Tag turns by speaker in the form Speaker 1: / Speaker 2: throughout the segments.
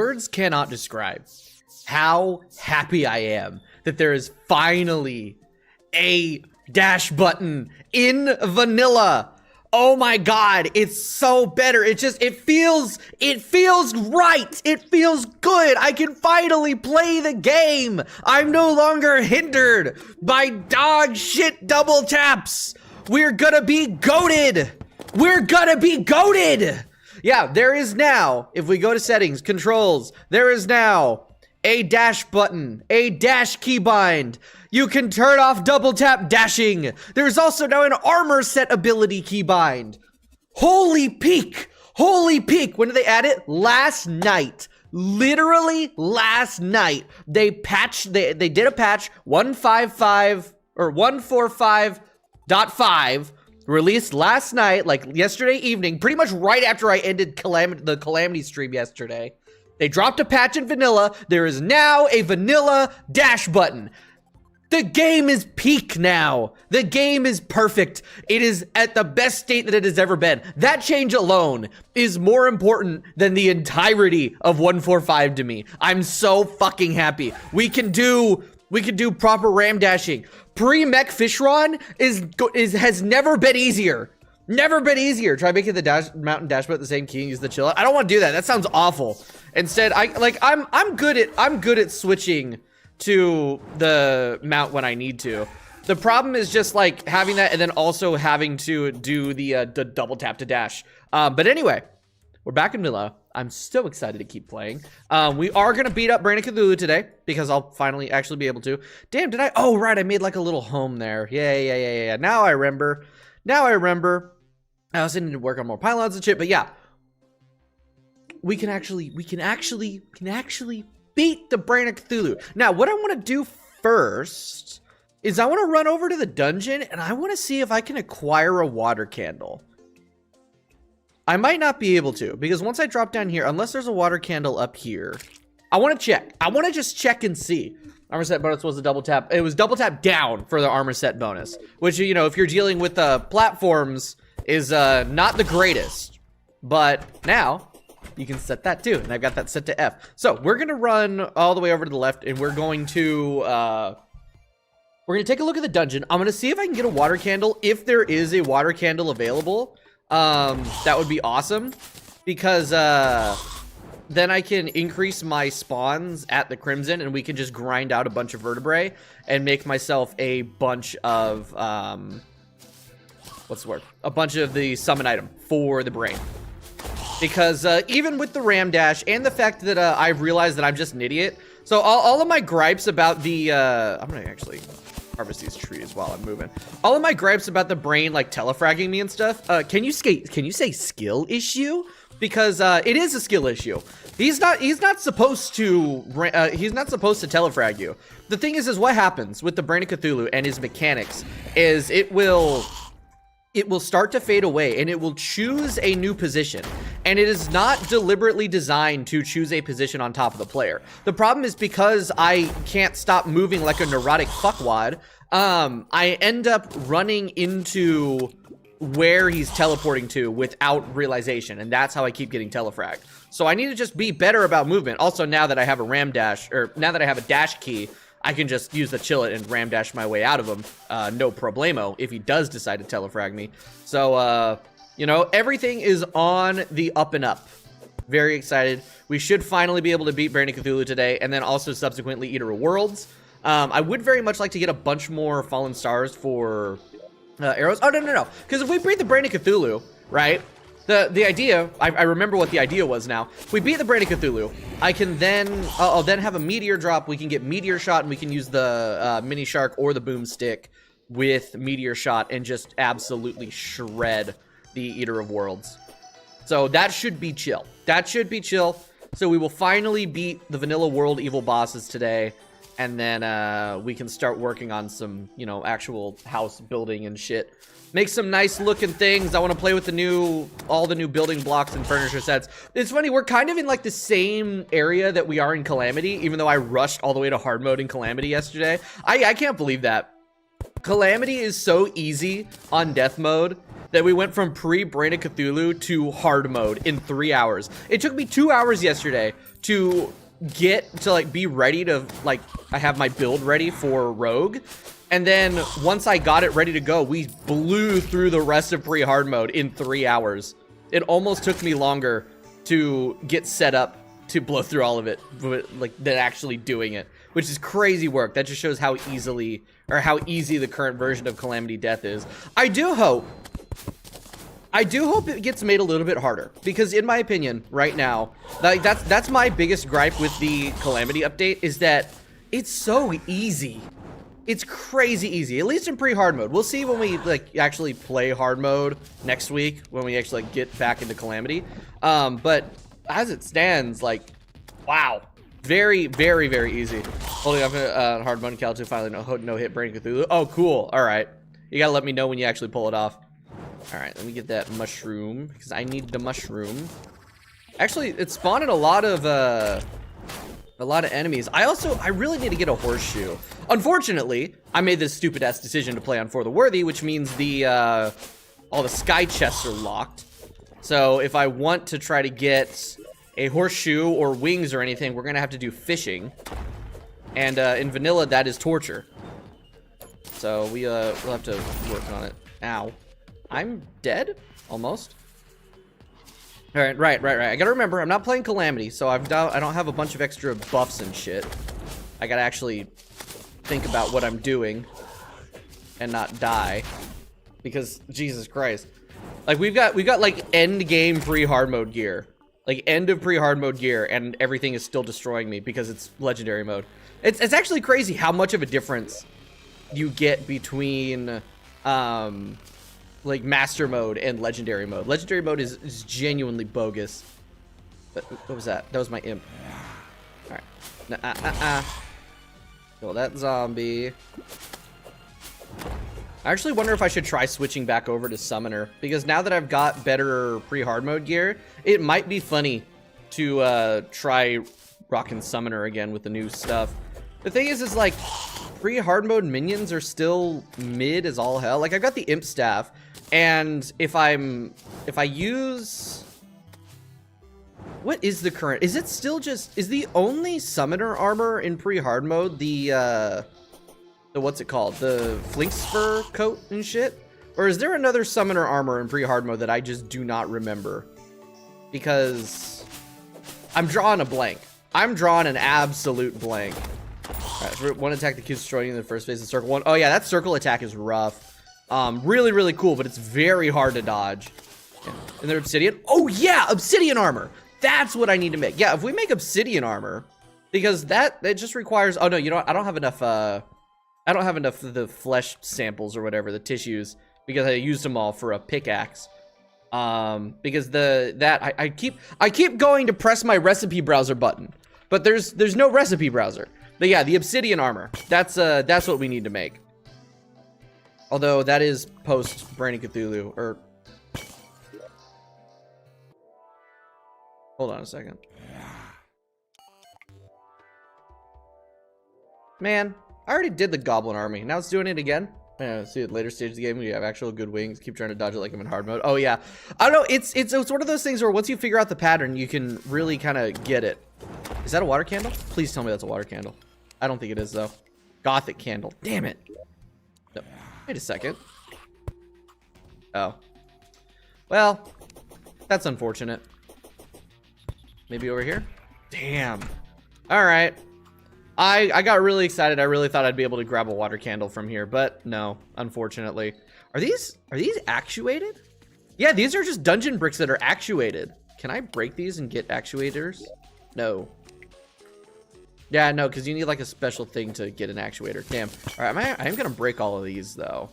Speaker 1: Words cannot describe how happy I am that there is finally a dash button in vanilla. Oh my god, it's so better. It feels right. It feels good. I can finally play the game. I'm no longer hindered by dog shit double taps. We're gonna be goated. We're gonna be goated. Yeah, there is now, if we go to settings, controls, there is now a dash button, a dash keybind. You can turn off double tap dashing. There's also now an armor set ability keybind. Holy peak, holy peak. When did they add it? Last night. Literally last night. They did a patch 155 or 145.5 released last night, like yesterday evening, pretty much right after I ended the Calamity stream yesterday. They dropped a patch in vanilla. There is now a vanilla dash button. The game is peak now. The game is perfect. It is at the best state that it has ever been. That change alone is more important than the entirety of 145 to me. I'm so fucking happy. We can do proper ram dashing. Pre-mech fishron has never been easier. Never been easier. Try making the mountain dash but the same key and use the chill out. I don't want to do that. That sounds awful. Instead, I'm good at switching to the mount when I need to. The problem is just like having that and then also having to do the double tap to dash. But anyway, we're back in vanilla. I'm so excited to keep playing. We are gonna beat up Brain of Cthulhu today because I'll finally actually be able to. Damn, did I? Oh, right, I made like a little home there. Yeah. Now I remember. I also need to work on more pylons and shit, but yeah. We can actually beat the Brain of Cthulhu. Now, what I want to do first is I want to run over to the dungeon and I want to see if I can acquire a water candle. I might not be able to because once I drop down here, unless there's a water candle up here, I want to check. I want to just check and see. Armor set bonus was a double tap. It was double tap down for the armor set bonus, which, you know, if you're dealing with platforms is not the greatest, but now you can set that too, and I've got that set to F. So we're gonna run all the way over to the left, and we're going to take a look at the dungeon. I'm gonna see if I can get a water candle. If there is a water candle available, that would be awesome, because then I can increase my spawns at the Crimson, and we can just grind out a bunch of vertebrae and make myself a bunch of what's the word? A bunch of the summon item for the brain. Because even with the ram dash and the fact that I've realized that I'm just an idiot. So all of my gripes about the, I'm gonna actually harvest these trees while I'm moving. All of my gripes about the brain like telefragging me and stuff. Can you say skill issue? Because it is a skill issue. He's not supposed to telefrag you. The thing is what happens with the Brain of Cthulhu and his mechanics is it will start to fade away and it will choose a new position, and it is not deliberately designed to choose a position on top of the player. The problem is because I can't stop moving like a neurotic fuckwad, I end up running into where he's teleporting to without realization, and that's how I keep getting telefragged. So I need to just be better about movement. Also, now that I have a ram dash, or now that I have a dash key, I can just use the chill it and ram dash my way out of him, no problemo, if he does decide to telefrag me. So, you know, everything is on the up and up. Very excited. We should finally be able to beat Brain of Cthulhu today, and then also subsequently Eater of Worlds. I would very much like to get a bunch more Fallen Stars for arrows. Oh, no. Because if we beat the Brain of Cthulhu, right? The idea, I remember what the idea was now. If we beat the Brain of Cthulhu, I'll then have a meteor drop. We can get meteor shot, and we can use the mini shark or the boomstick with meteor shot and just absolutely shred the Eater of Worlds. So that should be chill. So we will finally beat the vanilla world evil bosses today, and then we can start working on some, you know, actual house building and shit. Make some nice looking things. I want to play with all the new building blocks and furniture sets. It's funny, we're kind of in like the same area that we are in Calamity, even though I rushed all the way to hard mode in Calamity yesterday. I can't believe that. Calamity is so easy on death mode that we went from pre-Brain of Cthulhu to hard mode in 3 hours. It took me 2 hours yesterday to get to like be ready to like I have my build ready for Rogue, and then once I got it ready to go, we blew through the rest of pre-hard mode in 3 hours. It almost took me longer to get set up to blow through all of it like than actually doing it, which is crazy work. That just shows how easily or how easy the current version of Calamity Death is. I do hope it gets made a little bit harder, because in my opinion right now, like that's my biggest gripe with the Calamity update, is that it's so easy. It's crazy easy, at least in pre-hard mode. We'll see when we like actually play hard mode next week, when we actually like, get back into Calamity. But as it stands, like, wow, very, very, very easy. Holding up hard mode cal to finally no hit Brain Cthulhu. Oh, cool. All right, you gotta let me know when you actually pull it off. All right, let me get that mushroom, because I need the mushroom. Actually, it's spawning a lot of enemies. I really need to get a horseshoe. Unfortunately, I made this stupid ass decision to play on For the Worthy, which means all the sky chests are locked. So if I want to try to get a horseshoe or wings or anything, we're gonna have to do fishing. And in vanilla, that is torture. So we'll have to work on it. Ow. I'm dead? Almost. Alright, right. I gotta remember, I'm not playing Calamity, so I don't have a bunch of extra buffs and shit. I gotta actually think about what I'm doing and not die. Because, Jesus Christ. Like, we've got like, end game pre-hard mode gear. Like, end of pre-hard mode gear, and everything is still destroying me because it's legendary mode. It's actually crazy how much of a difference you get between, like master mode and legendary mode. Legendary mode is genuinely bogus. But what was that? That was my imp. All right. Kill that zombie. I actually wonder if I should try switching back over to summoner, because now that I've got better pre-hard mode gear, it might be funny to try rocking summoner again with the new stuff. The thing is like pre-hard mode minions are still mid as all hell. Like, I've got the imp staff, and if I use, what is the current? Is it still just, is the only summoner armor in pre-hard mode the what's it called? The Flinkspur coat and shit? Or is there another summoner armor in pre-hard mode that I just do not remember? Because I'm drawing a blank. I'm drawing an absolute blank. Alright, so one attack that keeps destroying you in the first phase of circle one. Oh yeah, that circle attack is rough. Really, really cool, but it's very hard to dodge. Yeah. And they're obsidian. Oh yeah, obsidian armor. That's what I need to make. Yeah, if we make obsidian armor, because that just requires, oh no, you know what? I don't have enough of the flesh samples or whatever, the tissues, because I used them all for a pickaxe. Because I keep going to press my recipe browser button, but there's no recipe browser. But yeah, the obsidian armor, that's what we need to make. Although that is post Brain of Cthulhu, or hold on a second. Man, I already did the goblin army. Now it's doing it again. See, at later stage of the game, we have actual good wings. Keep trying to dodge it like I'm in hard mode. Oh yeah, I don't know. It's one of those things where once you figure out the pattern, you can really kind of get it. Is that a water candle? Please tell me that's a water candle. I don't think it is though. Gothic candle. Damn it. No. Wait a second. Oh. Well, that's unfortunate. Maybe over here? Damn. All right. I got really excited. I really thought I'd be able to grab a water candle from here, but no, unfortunately. Are these actuated? Yeah, these are just dungeon bricks that are actuated. Can I break these and get actuators? No. Yeah, no, because you need like a special thing to get an actuator. Damn. All right, I am gonna break all of these though.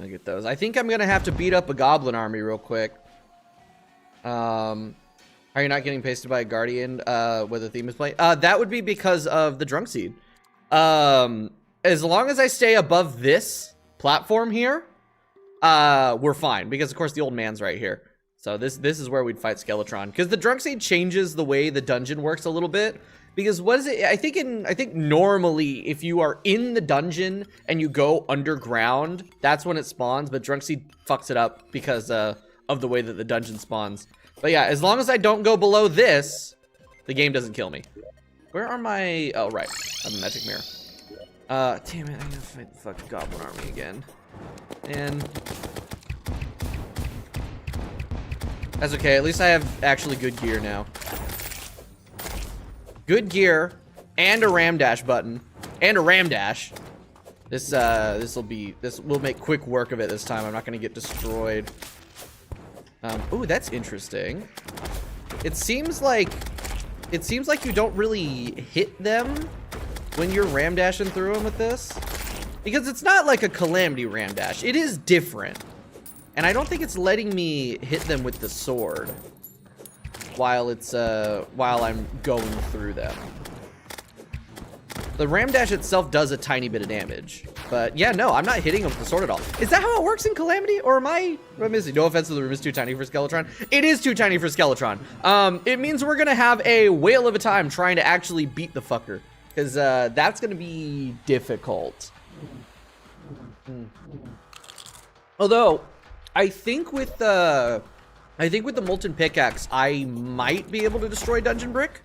Speaker 1: I'll get those. I think I'm gonna have to beat up a goblin army real quick. Are you not getting pasted by a guardian where the theme is playing? That would be because of the drunk seed. As long as I stay above this platform here, we're fine, because of course the old man's right here. So this is where we'd fight Skeletron, because the drunk seed changes the way the dungeon works a little bit, Because what is it? I think normally if you are in the dungeon and you go underground, that's when it spawns. But Drunkseed fucks it up because of the way that the dungeon spawns. But yeah, as long as I don't go below this, the game doesn't kill me. Where are my? Oh right, I have a magic mirror. Damn it! I gotta fight the fucking goblin army again. And that's okay. At least I have actually good gear now. Good gear, and a ram dash button, and a ram dash. This will make quick work of it this time. I'm not gonna get destroyed. Ooh, that's interesting. It seems like you don't really hit them when you're ram dashing through them with this, because it's not like a calamity ram dash. It is different, and I don't think it's letting me hit them with the sword while I'm going through them. The ram dash itself does a tiny bit of damage, but yeah, no, I'm not hitting them with the sword at all. Is that how it works in Calamity, or am I missing? No offense to the room is too tiny for Skeletron. It is too tiny for Skeletron. It means we're gonna have a whale of a time trying to actually beat the fucker, because that's gonna be difficult. Although, I think with the molten pickaxe, I might be able to destroy Dungeon Brick.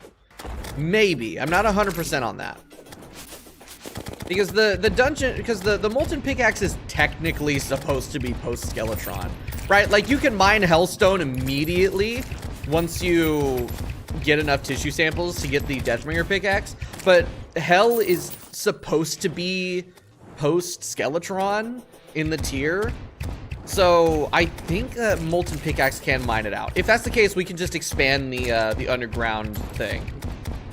Speaker 1: Maybe. I'm not 100% on that. Because the molten pickaxe is technically supposed to be post-Skeletron, right? Like, you can mine Hellstone immediately once you get enough tissue samples to get the Deathbringer pickaxe, but Hell is supposed to be post-Skeletron in the tier. So I think molten pickaxe can mine it out. If that's the case, we can just expand the underground thing.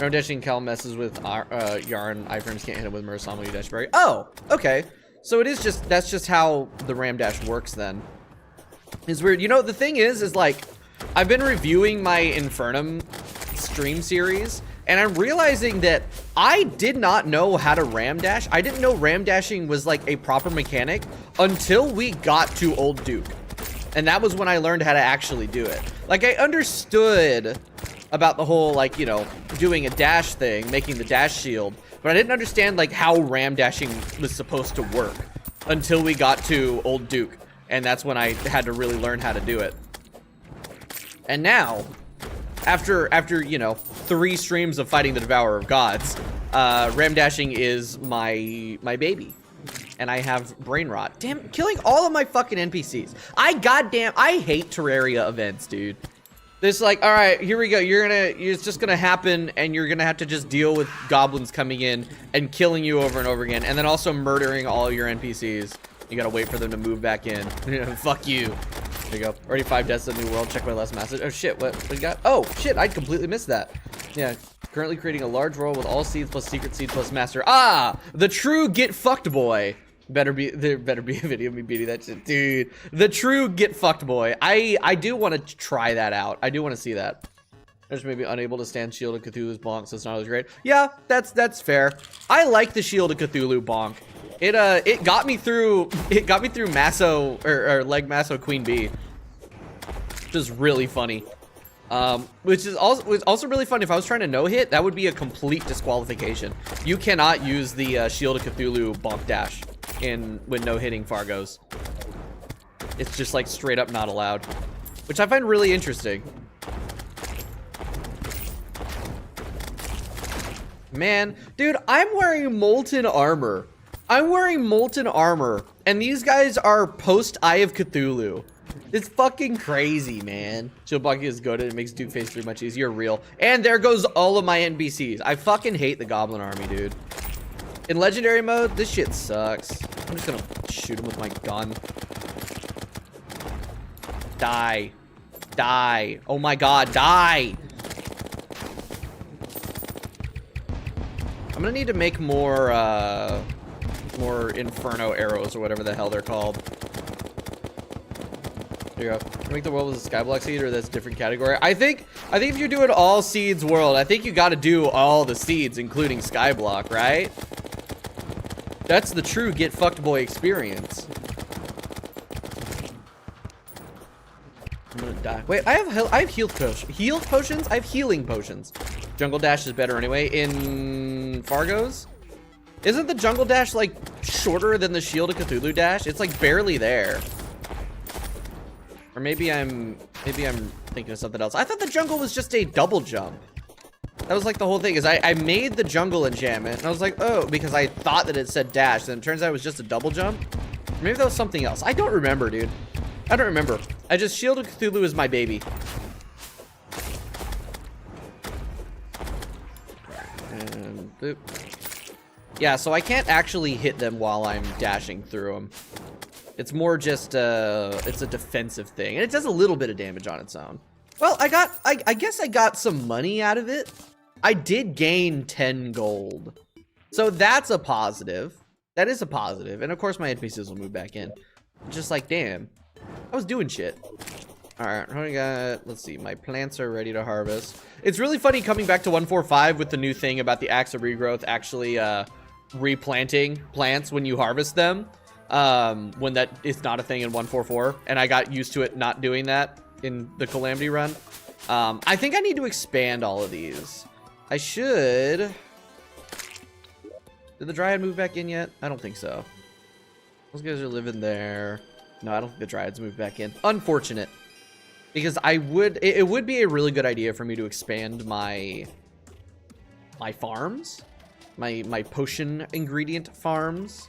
Speaker 1: Ram dashing Cal messes with Yarn. Iframes can't hit him with Murasama Dashberry. Oh, okay. So that's just how the ram dash works then. It's weird. You know, the thing is like, I've been reviewing my Infernum stream series, and I'm realizing that I did not know how to ram dash. I didn't know ram dashing was like a proper mechanic until we got to Old Duke. And that was when I learned how to actually do it. Like, I understood about the whole, like, you know, doing a dash thing, making the dash shield, but I didn't understand like how ram dashing was supposed to work until we got to Old Duke. And that's when I had to really learn how to do it. And now, after you know, 3 streams of fighting the Devourer of Gods, ram dashing is my baby, and I have brain rot. Damn, killing all of my fucking NPCs. I hate Terraria events, dude. There's like, all right, here we go. It's just gonna happen, and you're gonna have to just deal with goblins coming in and killing you over and over again, and then also murdering all your NPCs. You gotta wait for them to move back in. Fuck you. There you go. Already 5 deaths in the new world. Check my last message. Oh shit, what we got? Oh shit, I completely missed that. Yeah, currently creating a large roll with all seeds plus secret seed plus master. Ah, the true get fucked boy. There better be a video of me beating that shit, dude. The true get fucked boy. I do want to try that out. I do want to see that. I just maybe unable to stand Shield of Cthulhu's bonk, so it's not as great. Yeah, that's fair. I like the Shield of Cthulhu bonk. It got me through Masso or Leg Masso Queen Bee, which is really funny. Which is also really fun. If I was trying to no hit, that would be a complete disqualification. You cannot use the Shield of Cthulhu bonk dash when no hitting Fargos. It's just like straight up not allowed, which I find really interesting. Man, dude, I'm wearing molten armor. And these guys are post Eye of Cthulhu. It's fucking crazy, man. Chillbaki is goated. It makes Duke phase 3 much easier. Real. And there goes all of my NPCs. I fucking hate the Goblin Army, dude. In Legendary mode, this shit sucks. I'm just gonna shoot him with my gun. Die. Die. Oh my god, die! I'm gonna need to make more Inferno arrows or whatever the hell they're called. There you go. Make the world with a skyblock seed, or that's a different category. I think if you're doing all seeds world, I think you got to do all the seeds, including skyblock, right? That's the true get fucked boy experience. I'm gonna die. Wait, I have healed potions. I have healing potions. Jungle dash is better anyway. In Fargo's, isn't the jungle dash like shorter than the Shield of Cthulhu dash? It's like barely there. Or maybe I'm thinking of something else. I thought the jungle was just a double jump. That was like the whole thing, is I made the jungle enchantment and I was like, oh, because I thought that it said dash, and it turns out it was just a double jump. Maybe that was something else. I don't remember, dude. I don't remember. I just Shield of Cthulhu is my baby. And boop. Yeah, so I can't actually hit them while I'm dashing through them. It's more just it's a defensive thing, and it does a little bit of damage on its own. Well, I guess I got some money out of it. I did gain 10 gold. So that's a positive. That is a positive. And of course my NPCs will move back in. Just like, damn, I was doing shit. All right, what do we got? Let's see, my plants are ready to harvest. It's really funny coming back to 145 with the new thing about the Axe of Regrowth actually replanting plants when you harvest them. When that is not a thing in 144. And I got used to it not doing that in the Calamity run. I think I need to expand all of these. I should. Did the Dryad move back in yet? I don't think so. Those guys are living there. No, I don't think the Dryads moved back in. Unfortunate. Because it would be a really good idea for me to expand my farms. My potion ingredient farms.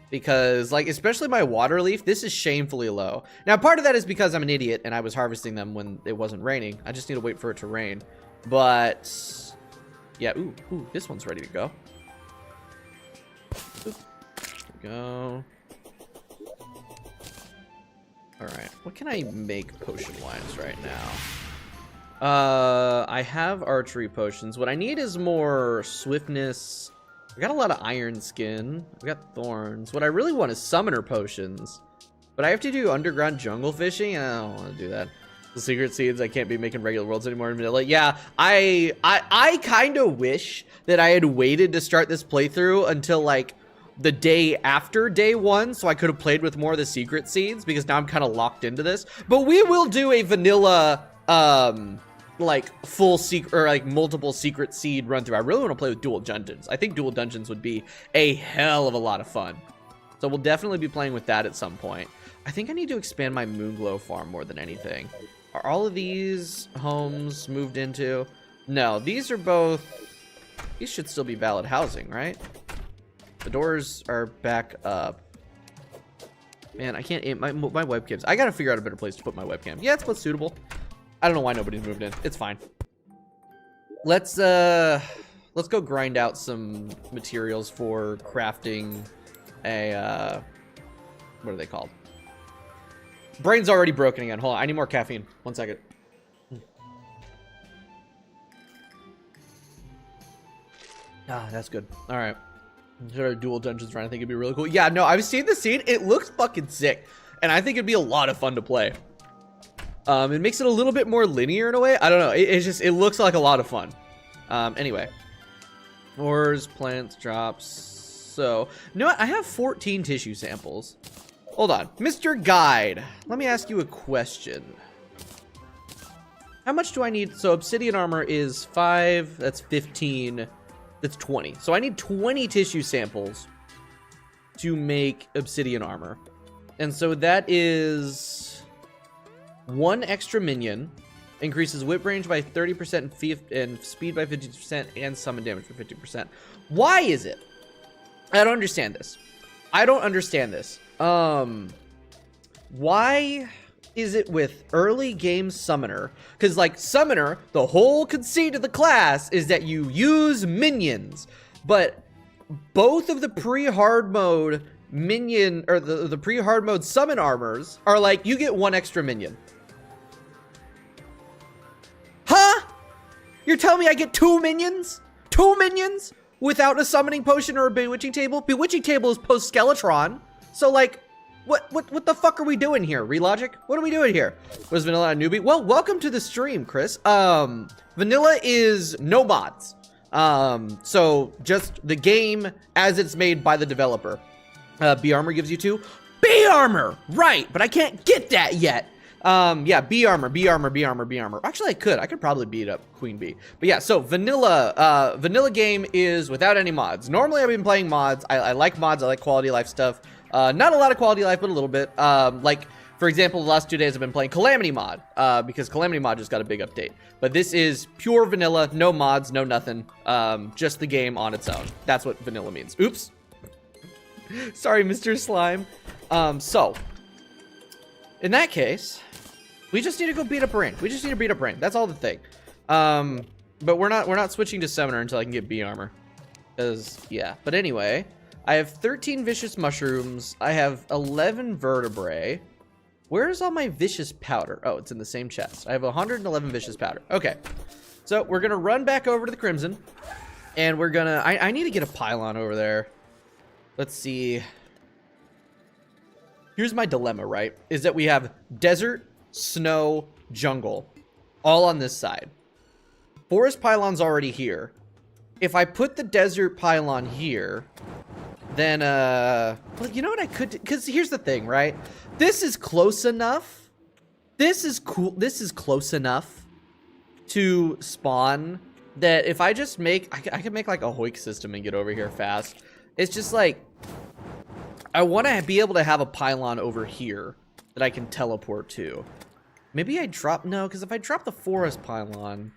Speaker 1: Because, like, especially my water leaf, this is shamefully low. Now, part of that is because I'm an idiot and I was harvesting them when it wasn't raining. I just need to wait for it to rain. But, yeah, ooh, this one's ready to go. Oop. There we go. Alright, what can I make potion-wise right now? I have archery potions. What I need is more swiftness. I got a lot of iron skin. I got thorns. What I really want is summoner potions. But I have to do underground jungle fishing. I don't want to do that. The secret seeds, I can't be making regular worlds anymore in vanilla. Yeah, I kind of wish that I had waited to start this playthrough until like the day after day 1, so I could have played with more of the secret seeds, because now I'm kind of locked into this. But we will do a vanilla like full secret, or like multiple secret seed run through. I really want to play with dual dungeons. I think dual dungeons would be a hell of a lot of fun. So we'll definitely be playing with that at some point. I think I need to expand my Moonglow farm more than anything. Are all of these homes moved into? No, these are both, these should still be valid housing, right? The doors are back up. Man, I can't aim my webcams. I gotta figure out a better place to put my webcam. Yeah, it's what's suitable. I don't know why nobody's moved in. It's fine. Let's go grind out some materials for crafting a what are they called? Brain's already broken again. Hold on, I need more caffeine. 1 second. Ah, that's good. All right. Dual dungeons run. I think it'd be really cool. Yeah, no, I've seen the scene. It looks fucking sick, and I think it'd be a lot of fun to play. It makes it a little bit more linear in a way. I don't know. It looks like a lot of fun. Anyway, ores, plants, drops. So, you know what? I have 14 tissue samples. Hold on, Mr. Guide. Let me ask you a question. How much do I need? So obsidian armor is 5. That's 15. That's 20. So I need 20 tissue samples to make obsidian armor. And so that is 1 extra minion, increases whip range by 30% and speed by 50% and summon damage for 50%. Why is it? I don't understand this. I don't understand this. Why is it with early game summoner? Because like summoner, the whole conceit of the class is that you use minions, but both of the pre-hard mode minion, or the pre-hard mode summon armors are like, you get 1 extra minion. Huh? You're telling me I get 2 minions? 2 minions without a summoning potion or a bewitching table? Bewitching table is post Skeletron. So like, what the fuck are we doing here? Relogic? What are we doing here? Was Vanilla a newbie? Well, welcome to the stream, Chris. Vanilla is no mods. So just the game as it's made by the developer. B armor gives you 2. B armor! Right, but I can't get that yet. Yeah, B armor, B armor, B armor, B armor. Actually, I could probably beat up Queen Bee. But yeah, so vanilla game is without any mods. Normally I've been playing mods. I like mods, I like quality of life stuff. Not a lot of quality of life, but a little bit. Like, for example, the last 2 days I've been playing Calamity mod, because Calamity mod just got a big update. But this is pure vanilla, no mods, no nothing. Just the game on its own. That's what vanilla means. Oops. Sorry, Mr. Slime. So, in that case, we just need to go beat up Rain. We just need to beat up Rain. That's all the thing. But we're not switching to Summoner until I can get B armor. Because, yeah. But anyway, I have 13 Vicious Mushrooms. I have 11 Vertebrae. Where's all my Vicious Powder? Oh, it's in the same chest. I have 111 Vicious Powder. Okay. So, we're going to run back over to the Crimson. And we're going to... I need to get a pylon over there. Let's see. Here's my dilemma, right? Is that we have desert, snow, jungle, all on this side. Forest pylon's already here. If I put the desert pylon here, then, well, you know what I could do? Because here's the thing, right? This is close enough. This is cool. This is close enough to spawn that if I just make, I can make like a hoik system and get over here fast. It's just like, I want to be able to have a pylon over here that I can teleport to. Maybe I drop, no, because if I drop the forest pylon,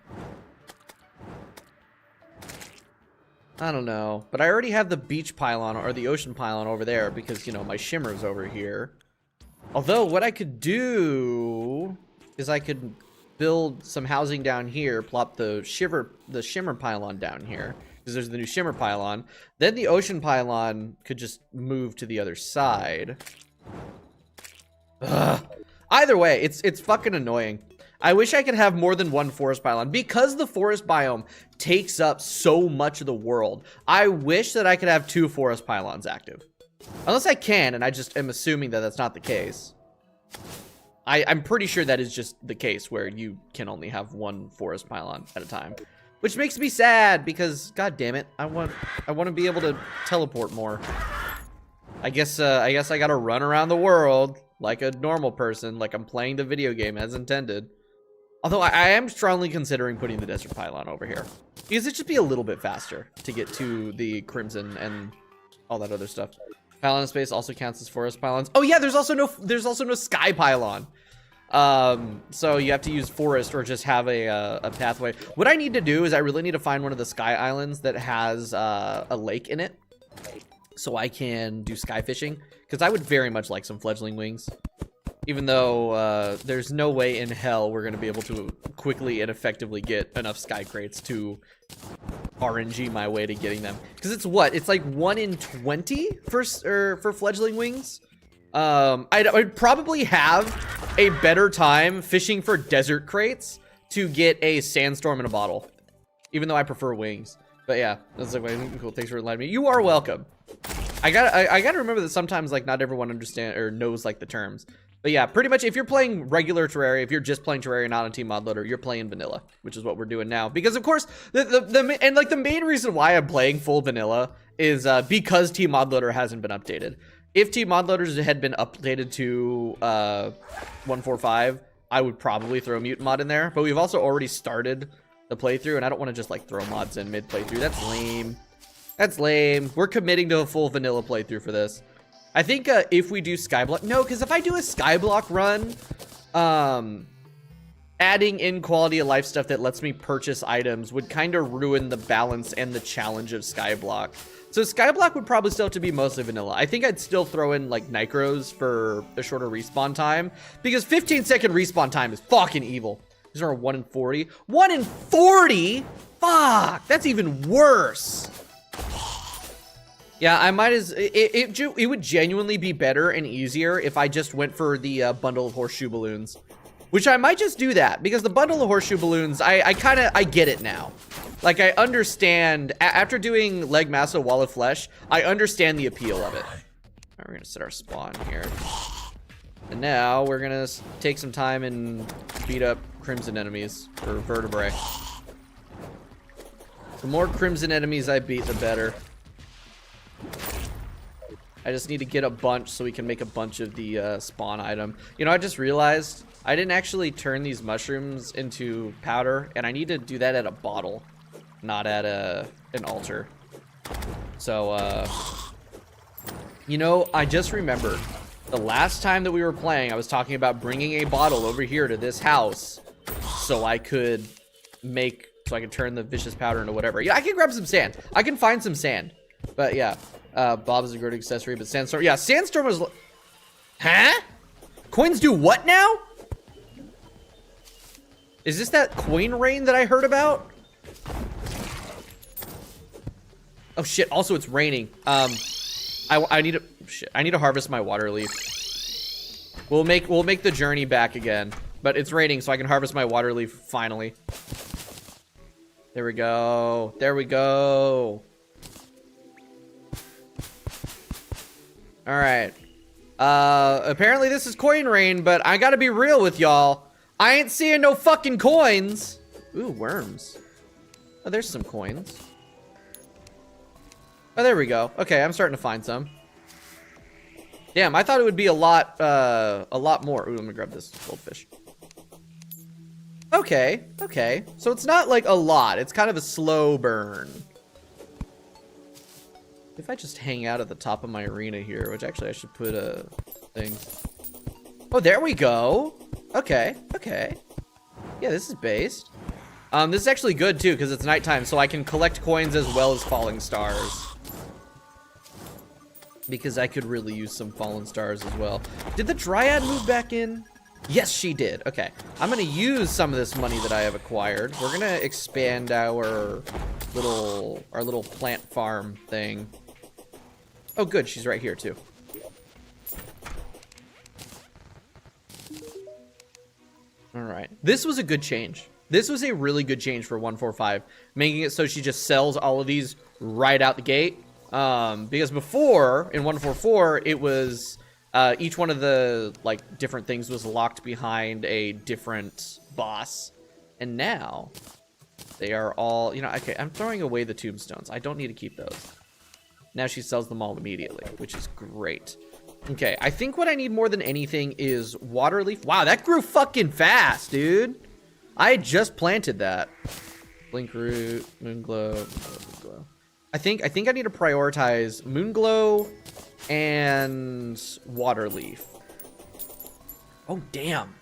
Speaker 1: I don't know. But I already have the beach pylon or the ocean pylon over there because, you know, my shimmer's over here. Although what I could do is I could build some housing down here, plop the shimmer pylon down here. Because there's the new shimmer pylon. Then the ocean pylon could just move to the other side. Ugh. Either way, it's fucking annoying. I wish I could have more than one forest pylon. Because the forest biome takes up so much of the world, I wish that I could have 2 forest pylons active. Unless I can, and I just am assuming that that's not the case. I'm pretty sure that is just the case where you can only have 1 forest pylon at a time. Which makes me sad because, god damn it, I want to be able to teleport more. I guess I gotta run around the world like a normal person, like I'm playing the video game as intended. Although I am strongly considering putting the desert pylon over here because it'd just be a little bit faster to get to the Crimson and all that other stuff. Pylon in space also counts as forest pylons. Oh yeah, there's also no sky pylon. So you have to use forest or just have a pathway. What I need to do is I really need to find one of the sky islands that has a lake in it so I can do sky fishing, because I would very much like some fledgling wings, even though there's no way in hell we're gonna be able to quickly and effectively get enough sky crates to RNG my way to getting them, because it's like 1 in 20 for fledgling wings. I'd probably have a better time fishing for desert crates to get a sandstorm in a bottle, even though I prefer wings. But yeah, that's like cool. Thanks for letting me. You are welcome. I gotta remember that sometimes like not everyone understands or knows like the terms. But yeah, pretty much if you're playing regular Terraria, if you're just playing Terraria not on Team Mod Loader, you're playing vanilla, which is what we're doing now. Because of course, the main reason why I'm playing full vanilla is because Team Mod Loader hasn't been updated. If Team Mod Loaders had been updated to 1.4.5, I would probably throw Mutant Mod in there. But we've also already started the playthrough, and I don't want to just like throw mods in mid playthrough. That's lame. That's lame. We're committing to a full vanilla playthrough for this. I think if we do Skyblock, no, because if I do a Skyblock run, adding in quality of life stuff that lets me purchase items would kind of ruin the balance and the challenge of Skyblock. So Skyblock would probably still have to be mostly vanilla. I think I'd still throw in like Nicros for a shorter respawn time, because 15-second respawn time is fucking evil. These are 1 in 40. 1 in 40? Fuck, that's even worse. Yeah, I might as it would genuinely be better and easier if I just went for the bundle of horseshoe balloons, which I might just do that, because the bundle of horseshoe balloons, I get it now. Like, I understand after doing Leg Massa Wall of Flesh, I understand the appeal of it. All right, we're gonna set our spawn here, and now we're gonna take some time and beat up Crimson enemies for Vertebrae. The more Crimson enemies I beat, the better. I just need to get a bunch so we can make a bunch of the spawn item. You know, I just realized I didn't actually turn these mushrooms into powder, and I need to do that at a bottle, not at an altar. So, you know, I just remembered the last time that we were playing, I was talking about bringing a bottle over here to this house so I could turn the vicious powder into whatever. Yeah, I can grab some sand. I can find some sand. But yeah, Bob is a great accessory, but sandstorm. Yeah, sandstorm was. Huh? Coins do what now? Is this that coin rain that I heard about? Oh shit! Also, it's raining. I need to. Shit, I need to harvest my water leaf. We'll make the journey back again, but it's raining, so I can harvest my water leaf finally. There we go. There we go. All right. Apparently this is coin rain, but I gotta be real with y'all. I ain't seeing no fucking coins. Ooh, worms. Oh, there's some coins. Oh, there we go. Okay, I'm starting to find some. Damn, I thought it would be a lot more. Ooh, let me grab this goldfish. Okay, okay. So it's not like a lot. It's kind of a slow burn. If I just hang out at the top of my arena here, which actually I should put a thing. Oh, there we go. Okay, okay. Yeah, this is based. This is actually good too, because it's nighttime, so I can collect coins as well as falling stars. Because I could really use some fallen stars as well. Did the Dryad move back in? Yes, she did. Okay. I'm going to use some of this money that I have acquired. We're going to expand our little plant farm thing. Oh, good. She's right here, too. All right. This was a good change. This was a really good change for 145, making it so she just sells all of these right out the gate. Because before, in 144, it was... each one of the, like, different things was locked behind a different boss. And now, they are all, you know, okay, I'm throwing away the tombstones. I don't need to keep those. Now she sells them all immediately, which is great. Okay, I think what I need more than anything is water leaf. Wow, that grew fucking fast, dude. I had just planted that. Blink root, moonglow, moonglow. I think I need to prioritize moonglow and water leaf. Oh damn.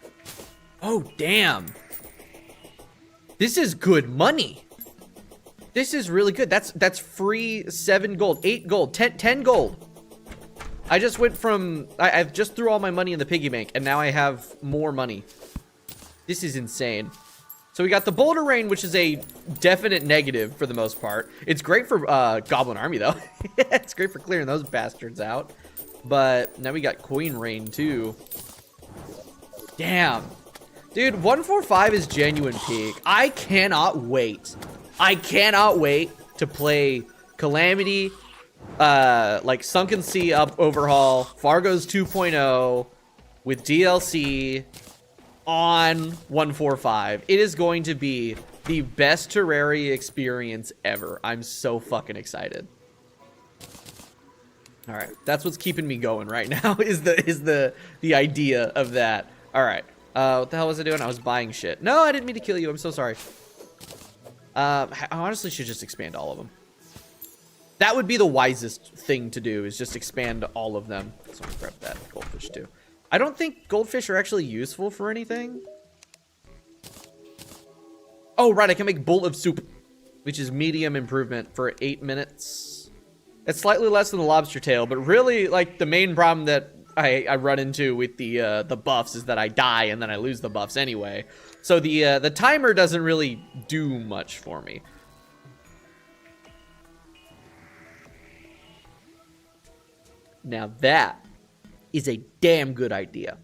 Speaker 1: Oh damn. This is good money. This is really good. That's free 7 gold, 8 gold, 10 gold. I just went from I've just threw all my money in the piggy bank and now I have more money. This is insane. So we got the Boulder Rain, which is a definite negative for the most part. It's great for Goblin Army, though. It's great for clearing those bastards out. But now we got Coin Rain, too. Damn. Dude, 145 is genuine peak. I cannot wait. I cannot wait to play Calamity, like Sunken Sea Overhaul, Fargo's 2.0 with DLC on 145. It is going to be the best Terraria experience ever. I'm so fucking excited. All right, that's what's keeping me going right now. Is the idea of that? All right, what the hell was I doing? I was buying shit. No, I didn't mean to kill you. I'm so sorry. I honestly should just expand all of them. That would be the wisest thing to do. Is just expand all of them. So I'm gonna grab that goldfish too. I don't think goldfish are actually useful for anything. Oh, right, I can make bowl of soup, which is medium improvement for 8 minutes. It's slightly less than the lobster tail, but really, like, the main problem that I run into with the buffs is that I die and then I lose the buffs anyway. So the timer doesn't really do much for me. Now that is a damn good idea.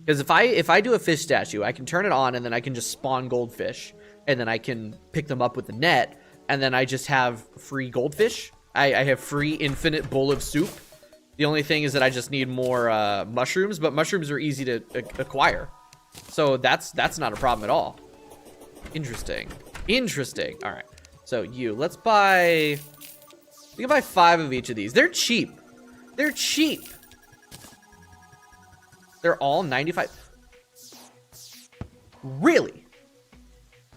Speaker 1: Because if I do a fish statue, I can turn it on and then I can just spawn goldfish. And then I can pick them up with the net. And then I just have free goldfish. I have free infinite bowl of soup. The only thing is that I just need more mushrooms. But mushrooms are easy to acquire. So that's not a problem at all. Interesting. Interesting. All right. So let's buy... We can buy 5 of each of these. They're cheap. They're cheap. They're all 95. Really?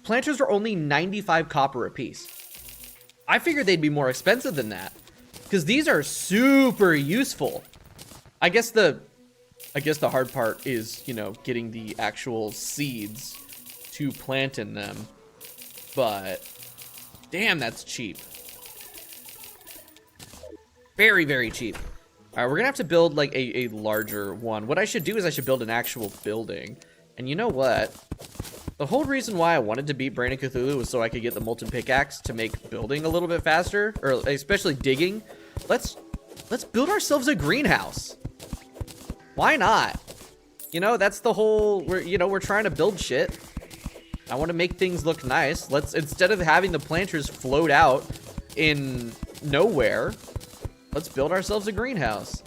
Speaker 1: Planters are only 95 copper a piece. I figured they'd be more expensive than that, because these are super useful. I guess the hard part is, you know, getting the actual seeds to plant in them. But damn, that's cheap. Very, very cheap. All right, we're gonna have to build like a larger one. What I should do is I should build an actual building. And you know what? The whole reason why I wanted to beat Brain of Cthulhu was so I could get the Molten Pickaxe to make building a little bit faster, or especially digging. Let's build ourselves a greenhouse. Why not? You know, that's the whole, we're trying to build shit. I want to make things look nice. Let's, instead of having the planters float out in nowhere, let's build ourselves a greenhouse.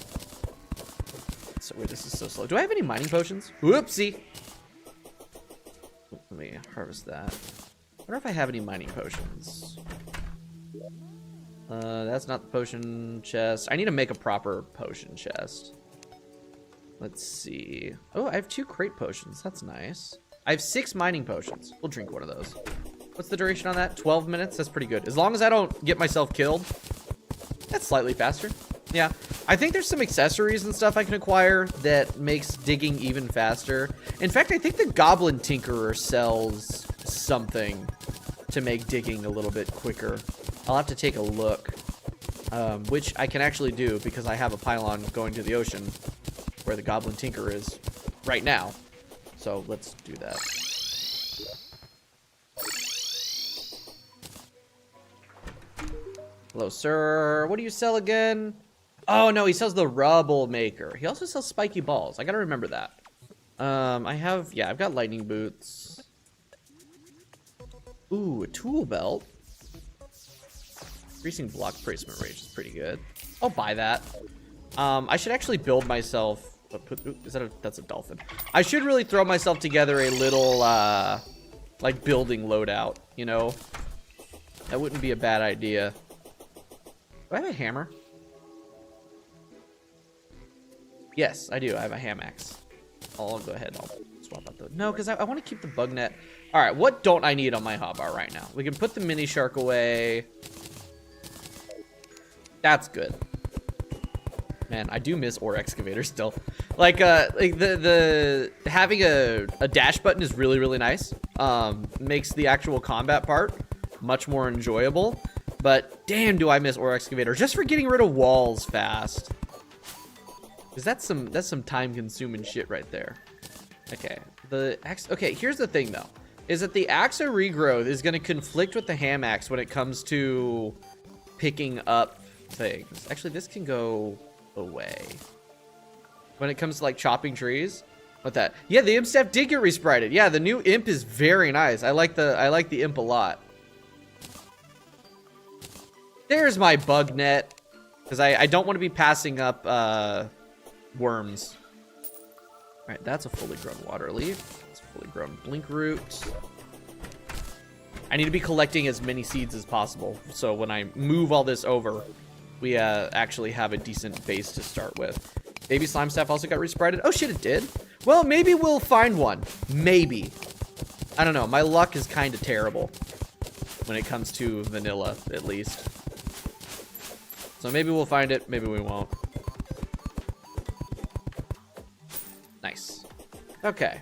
Speaker 1: So wait, this is so slow. Do I have any mining potions? Whoopsie. Let me harvest that. I wonder if I have any mining potions. That's not the potion chest. I need to make a proper potion chest. Let's see. Oh, I have 2 crate potions. That's nice. I have 6 mining potions. We'll drink one of those. What's the duration on that? 12 minutes? That's pretty good. As long as I don't get myself killed. That's slightly faster. Yeah. I think there's some accessories and stuff I can acquire that makes digging even faster. In fact, I think the Goblin Tinkerer sells something to make digging a little bit quicker. I'll have to take a look. Which I can actually do because I have a pylon going to the ocean where the Goblin Tinkerer is right now. So let's do that. Hello, sir. What do you sell again? Oh, no, he sells the rubble maker. He also sells spiky balls. I gotta remember that. I've got lightning boots. Ooh, a tool belt. Increasing block placement range is pretty good. I'll buy that. I should actually build myself. That's a dolphin. I should really throw myself together a little, like, building loadout, you know? That wouldn't be a bad idea. Do I have a hammer? Yes, I do. I have a ham axe. I'll go ahead and I'll swap out the... No, because I want to keep the bug net. All right, what don't I need on my hotbar right now? We can put the mini shark away. That's good. Man, I do miss ore excavator still. Like the having a dash button is really, really nice. Makes the actual combat part much more enjoyable. But damn, do I miss ore excavator just for getting rid of walls fast. Cause that's some time consuming shit right there. Okay, okay, here's the thing though, is that the axe of regrowth is gonna conflict with the ham axe when it comes to picking up things. Actually, this can go away. When it comes to like chopping trees. What that? Yeah, the imp staff did get resprited. Yeah, the new imp is very nice. I like the imp a lot. There's my bug net. Because I don't want to be passing up worms. Alright, that's a fully grown water leaf. That's a fully grown blink root. I need to be collecting as many seeds as possible. So when I move all this over, we actually have a decent base to start with. Baby slime staff also got resprited. Oh shit, it did. Well, maybe we'll find one. Maybe. I don't know. My luck is kind of terrible when it comes to vanilla, at least. So maybe we'll find it. Maybe we won't. Nice. Okay.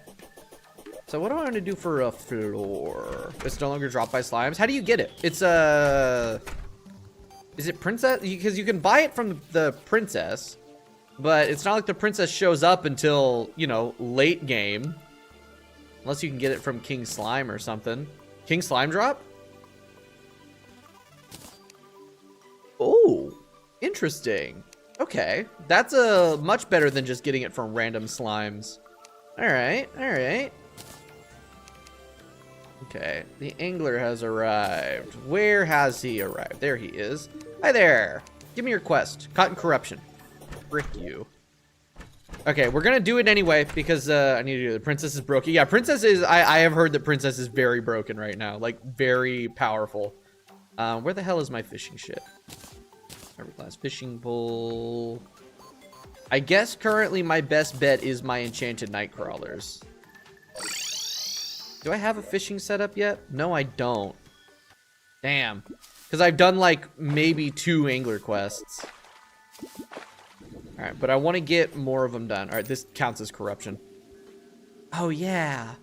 Speaker 1: So what do I want to do for a floor? It's no longer dropped by slimes. How do you get it? It's is it princess? Because you can buy it from the princess, but it's not like the princess shows up until, you know, late game. Unless you can get it from King Slime or something. King Slime drop? Oh, interesting. Okay, that's much better than just getting it from random slimes. All right, all right. Okay, the angler has arrived. Where has he arrived? There he is. Hi there. Give me your quest. Caught in corruption. Frick you. Okay, we're gonna do it anyway because I need to do it. The princess is broken. Yeah, princess is. I have heard that princess is very broken right now. Like very powerful. Where the hell is my fishing ship? Fiberglass fishing pole. I guess currently my best bet is my enchanted night crawlers. Do I have a fishing setup yet? No, I don't. Damn. Because I've done like maybe 2 angler quests. Alright, but I want to get more of them done. Alright, this counts as corruption. Oh, yeah.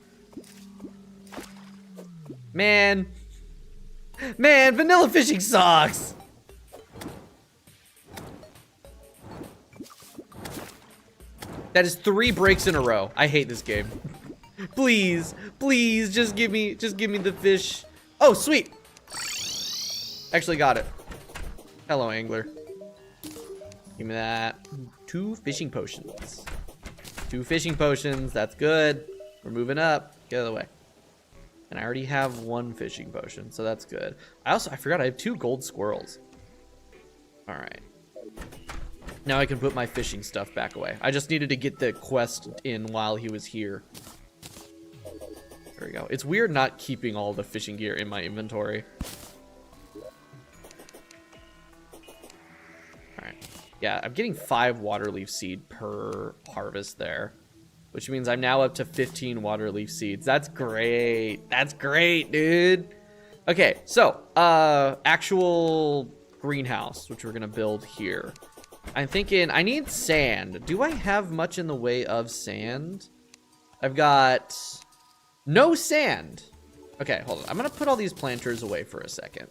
Speaker 1: Man, vanilla fishing sucks. That is 3 breaks in a row. I hate this game. Please, please, just give me the fish. Oh, sweet. Actually got it. Hello, angler. Give me that. 2 fishing potions. 2 fishing potions. That's good. We're moving up. Get out of the way. And I already have 1 fishing potion, so that's good. I forgot I have 2 gold squirrels. All right. Now I can put my fishing stuff back away. I just needed to get the quest in while he was here. There we go. It's weird not keeping all the fishing gear in my inventory. Alright. Yeah, I'm getting 5 waterleaf seed per harvest there. Which means I'm now up to 15 waterleaf seeds. That's great. That's great, dude. Okay, so, actual greenhouse, which we're gonna build here. I'm thinking I need sand. Do I have much in the way of sand? I've got no sand. Okay, hold on. I'm gonna put all these planters away for a second.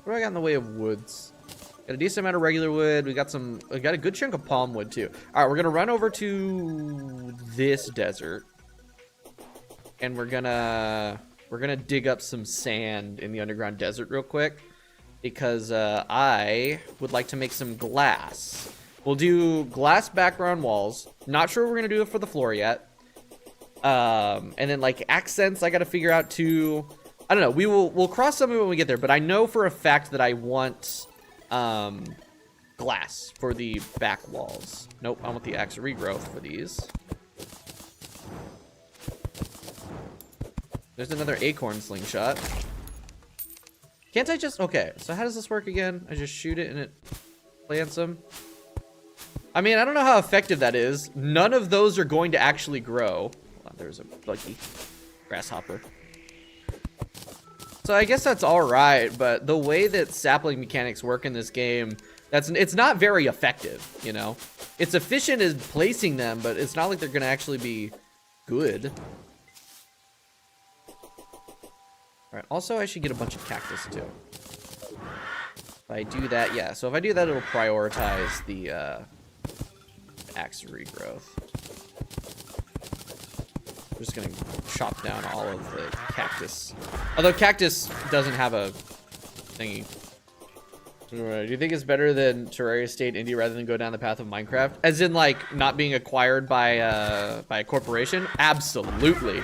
Speaker 1: What do I got in the way of woods? Got a decent amount of regular wood. We got a good chunk of palm wood too. All right, we're gonna run over to this desert, and we're gonna dig up some sand in the underground desert real quick. Because I would like to make some glass. We'll do glass background walls. Not sure we're gonna do it for the floor yet. And then like accents, I gotta figure out too. I don't know. We'll cross some of it when we get there. But I know for a fact that I want glass for the back walls. Nope, I want the axe regrowth for these. There's another acorn slingshot. Can't I just... Okay, so how does this work again? I just shoot it and it plants them? I mean, I don't know how effective that is. None of those are going to actually grow. Hold on, there's a buggy grasshopper. So I guess that's alright, but the way that sapling mechanics work in this game, it's not very effective, you know? It's efficient in placing them, but it's not like they're going to actually be good. Alright, also I should get a bunch of cactus too. If I do that, yeah, so if I do that, it'll prioritize the axe regrowth. I'm just gonna chop down all of the cactus. Although cactus doesn't have a thingy. Do you think it's better than Terraria State Indie rather than go down the path of Minecraft? As in, like, not being acquired by a corporation? Absolutely.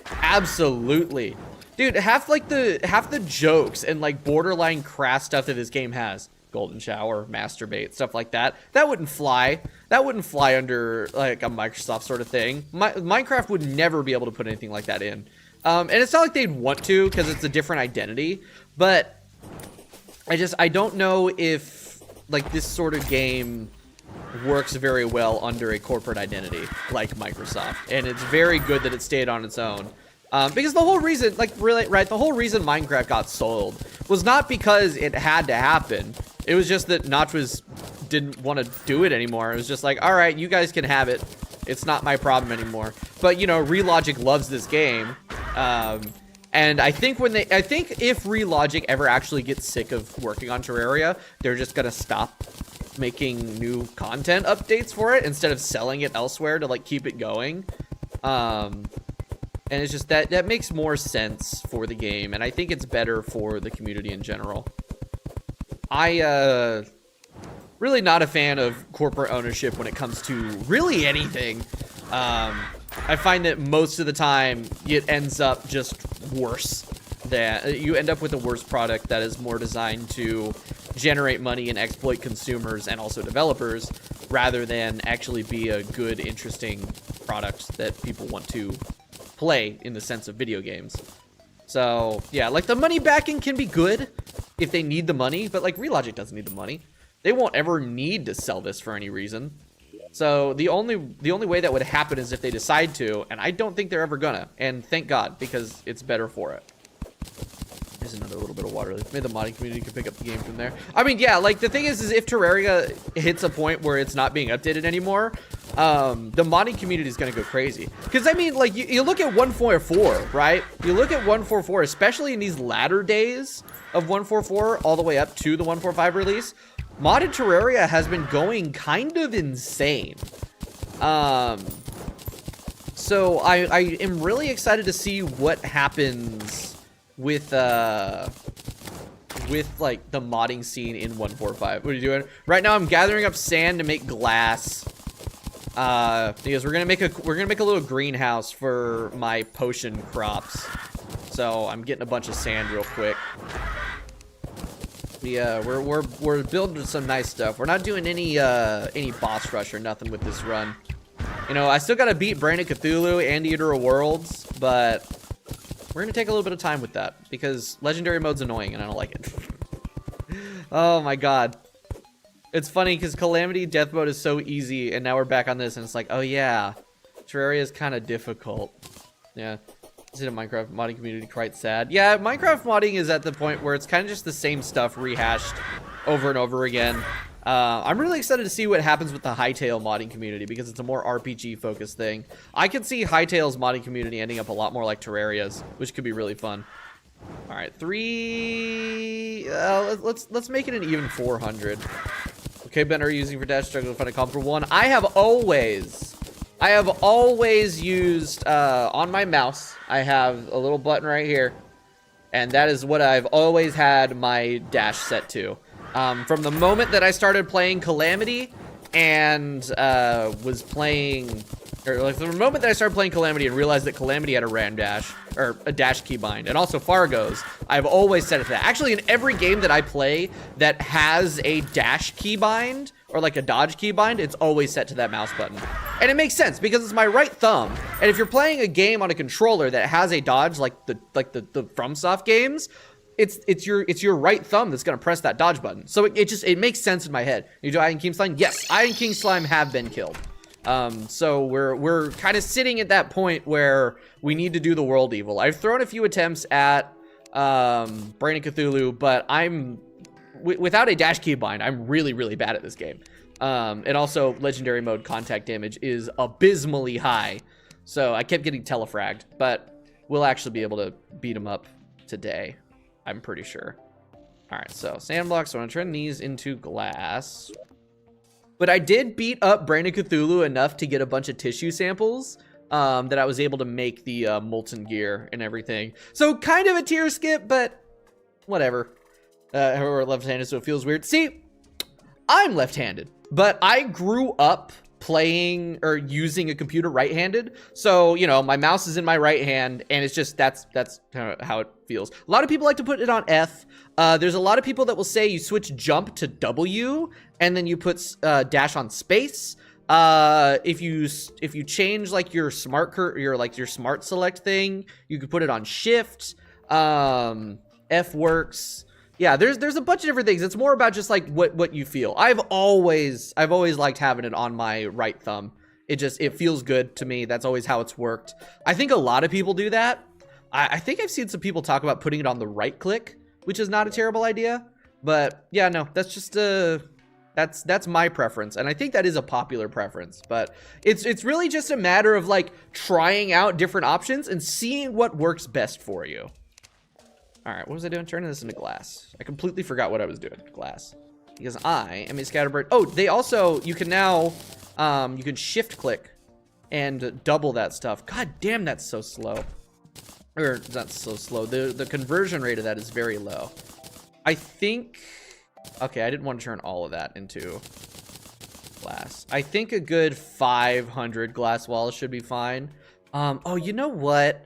Speaker 1: Absolutely. Dude, half the jokes and like borderline crass stuff that this game has, golden shower, masturbate, stuff like that, that wouldn't fly. That wouldn't fly under like a Microsoft sort of thing. Minecraft would never be able to put anything like that in. And it's not like they'd want to because it's a different identity, but I don't know if like this sort of game works very well under a corporate identity like Microsoft, and it's very good that it stayed on its own. Because the whole reason, like, really, right, the whole reason Minecraft got sold was not because it had to happen. It was just that Notch didn't want to do it anymore. It was just like, all right, you guys can have it. It's not my problem anymore. But, you know, Relogic loves this game. And I think if Relogic ever actually gets sick of working on Terraria, they're just going to stop making new content updates for it instead of selling it elsewhere to, like, keep it going. And it's just that makes more sense for the game, and I think it's better for the community in general. Really not a fan of corporate ownership when it comes to really anything. I find that most of the time it ends up just worse. You end up with a worse product that is more designed to generate money and exploit consumers and also developers, rather than actually be a good, interesting product that people want to play in the sense of video games. So yeah, like the money backing can be good if they need the money, but like Relogic doesn't need the money. They won't ever need to sell this for any reason. So the only way that would happen is if they decide to, and I don't think they're ever gonna. And thank God, because it's better for it. There's another little bit of water leaf. Maybe the modding community can pick up the game from there. I mean, yeah, like the thing is if Terraria hits a point where it's not being updated anymore, the modding community is gonna go crazy. Because I mean, like you look at 1.4, right? You look at 1.4, especially in these latter days of 1.4 all the way up to the 1.45 release. Modded Terraria has been going kind of insane. So I am really excited to see what happens with like the modding scene in 1.45. What are you doing? Right now I'm gathering up sand to make glass. Because we're gonna make a little greenhouse for my potion crops. So I'm getting a bunch of sand real quick. Yeah, we're building some nice stuff. We're not doing any boss rush or nothing with this run. You know, I still gotta beat Brain of Cthulhu and Eater of Worlds, but we're gonna take a little bit of time with that because legendary mode's annoying and I don't like it. Oh my god. It's funny because Calamity Death Mode is so easy and now we're back on this and it's like, oh yeah, Terraria is kind of difficult. Yeah. Is it a Minecraft modding community quite sad? Yeah, Minecraft modding is at the point where it's kind of just the same stuff rehashed over and over again. I'm really excited to see what happens with the Hytale modding community because it's a more RPG focused thing. I could see Hytale's modding community ending up a lot more like Terraria's, which could be really fun. All right, let's make it an even 400. Okay, Ben, are you using for dash struggle to find a comp for 1? I have always used on my mouse. I have a little button right here, and that is what I've always had my dash set to. From the moment that I started playing Calamity and was playing, or like the moment that I started playing Calamity and realized that Calamity had a ram dash, or a dash keybind, and also Fargo's, I've always set it to that. Actually, in every game that I play that has a dash keybind, or like a dodge keybind, it's always set to that mouse button. And it makes sense because it's my right thumb. And if you're playing a game on a controller that has a dodge, like the FromSoft games, it's your right thumb that's gonna press that dodge button. So it makes sense in my head. You do Iron King Slime? Yes, Iron King Slime have been killed. So we're kind of sitting at that point where we need to do the world evil. I've thrown a few attempts at Brain of Cthulhu, but without a dash keybind, I'm really, really bad at this game. And also legendary mode contact damage is abysmally high. So I kept getting telefragged, but we'll actually be able to beat him up today. I'm pretty sure. All right, so sand blocks. So I'm gonna turn these into glass. But I did beat up Brain of Cthulhu enough to get a bunch of tissue samples that I was able to make the molten gear and everything. So kind of a tier skip, but whatever. We're left-handed, so it feels weird. See, I'm left-handed, but I grew up playing or using a computer right-handed. So, you know, my mouse is in my right hand, and it's just that's how it feels. A lot of people like to put it on F. There's a lot of people that will say you switch jump to W, and then you put dash on space. If you change like your smart select thing, you could put it on shift. F works. Yeah, there's a bunch of different things. It's more about just like what you feel. I've always liked having it on my right thumb. It feels good to me. That's always how it's worked. I think a lot of people do that. I think I've seen some people talk about putting it on the right click, which is not a terrible idea. But yeah, no, that's just that's my preference, and I think that is a popular preference. But it's really just a matter of like trying out different options and seeing what works best for you. All right, what was I doing? Turning this into glass. I completely forgot what I was doing. Glass. Because I am a scatterbird. Oh, they also, you can now, you can shift click and double that stuff. God damn, that's so slow. Or, not so slow. The conversion rate of that is very low. I think, okay, I didn't want to turn all of that into glass. I think a good 500 glass walls should be fine. Oh, you know what?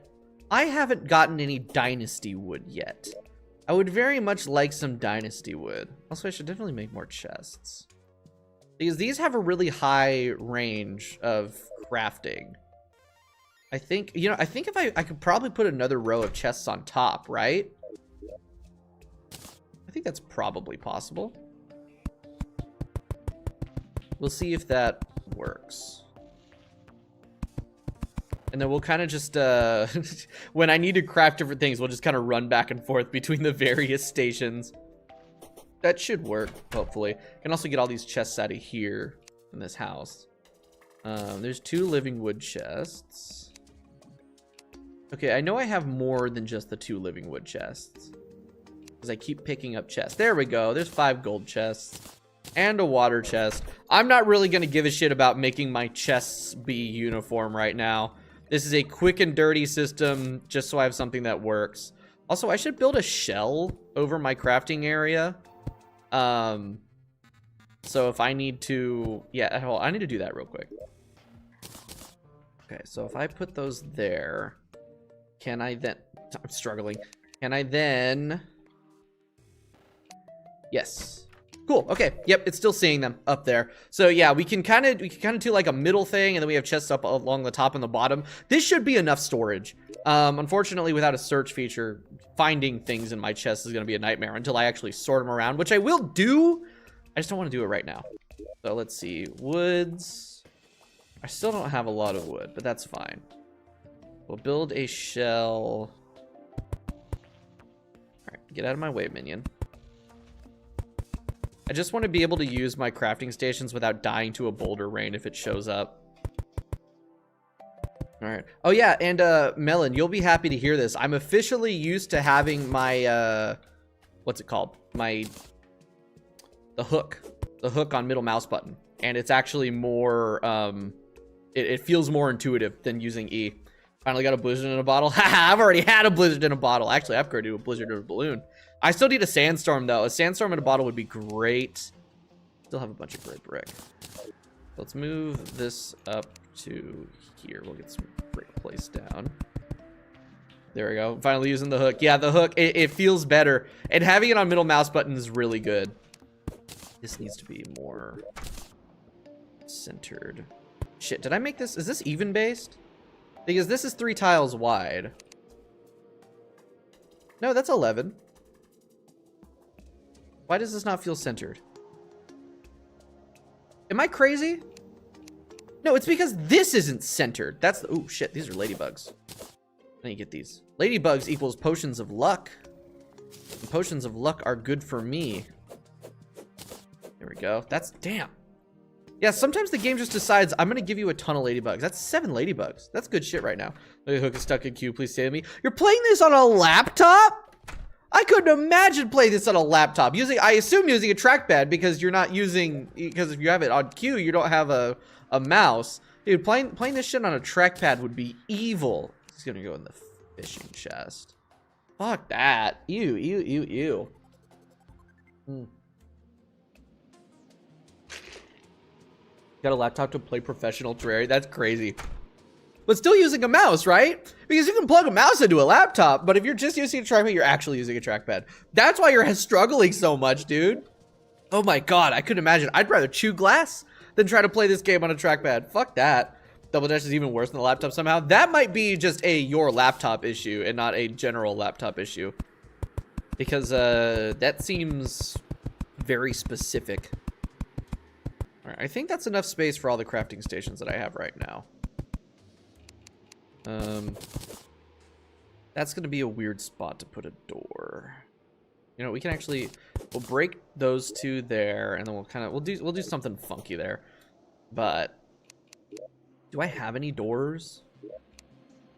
Speaker 1: I haven't gotten any dynasty wood yet. I would very much like some dynasty wood. Also, I should definitely make more chests. Because these have a really high range of crafting. I think, you know, I think if I could probably put another row of chests on top, right? I think that's probably possible. We'll see if that works. And then we'll kind of just, when I need to craft different things, we'll just kind of run back and forth between the various stations. That should work, hopefully. Can also get all these chests out of here in this house. There's 2 living wood chests. Okay, I know I have more than just the 2 living wood chests, because I keep picking up chests. There we go. There's 5 gold chests and a water chest. I'm not really going to give a shit about making my chests be uniform right now. This is a quick and dirty system, just so I have something that works. Also, I should build a shell over my crafting area. So if I need to, yeah, hold on, I need to do that real quick. Okay, so if I put those there, can I then, I'm struggling. Can I then, yes. Cool. Okay. Yep. It's still seeing them up there. So yeah, we can kind of do like a middle thing, and then we have chests up along the top and the bottom. This should be enough storage. Unfortunately, without a search feature, finding things in my chest is going to be a nightmare until I actually sort them around, which I will do. I just don't want to do it right now. So let's see. Woods. I still don't have a lot of wood, but that's fine. We'll build a shell. All right. Get out of my way, minion. I just want to be able to use my crafting stations without dying to a boulder rain if it shows up. All right. Oh yeah, and Melon, you'll be happy to hear this. I'm officially used to having my what's it called? The hook on middle mouse button, and it's actually more it feels more intuitive than using E. Finally got a blizzard in a bottle. Haha, I've already had a blizzard in a bottle. Actually, I upgraded to a blizzard in a balloon. I still need a sandstorm, though. A sandstorm in a bottle would be great. Still have a bunch of gray brick. Let's move this up to here. We'll get some brick placed down. There we go. Finally using the hook. Yeah, the hook, it feels better. And having it on middle mouse button is really good. This needs to be more centered. Shit, did I make this? Is this even based? Because this is 3 tiles wide. No, that's 11. Why does this not feel centered? Am I crazy? No, it's because this isn't centered. That's the, oh shit, these are ladybugs. I need to get these. Ladybugs equals potions of luck. And potions of luck are good for me. There we go. That's, damn. Yeah, sometimes the game just decides, I'm gonna give you a ton of ladybugs. That's 7 ladybugs. That's good shit right now. The hook is stuck in queue, please save me. You're playing this on a laptop? I couldn't imagine playing this on a laptop. I assume using a trackpad, because you're not using, because if you have it on queue, you don't have a mouse. Dude, playing this shit on a trackpad would be evil. It's gonna go in the fishing chest. Fuck that. Ew, ew, ew, ew. Got a laptop to play professional Terraria? That's crazy. But still using a mouse, right? Because you can plug a mouse into a laptop, but if you're just using a trackpad, you're actually using a trackpad. That's why you're struggling so much, dude. Oh my god, I couldn't imagine. I'd rather chew glass than try to play this game on a trackpad. Fuck that. Double Dash is even worse than the laptop somehow. That might be just your laptop issue and not a general laptop issue. Because that seems very specific. All right, I think that's enough space for all the crafting stations that I have right now. That's gonna be a weird spot to put a door. You know, we can actually, we'll break those 2 there, and then we'll do something funky there. But do I have any doors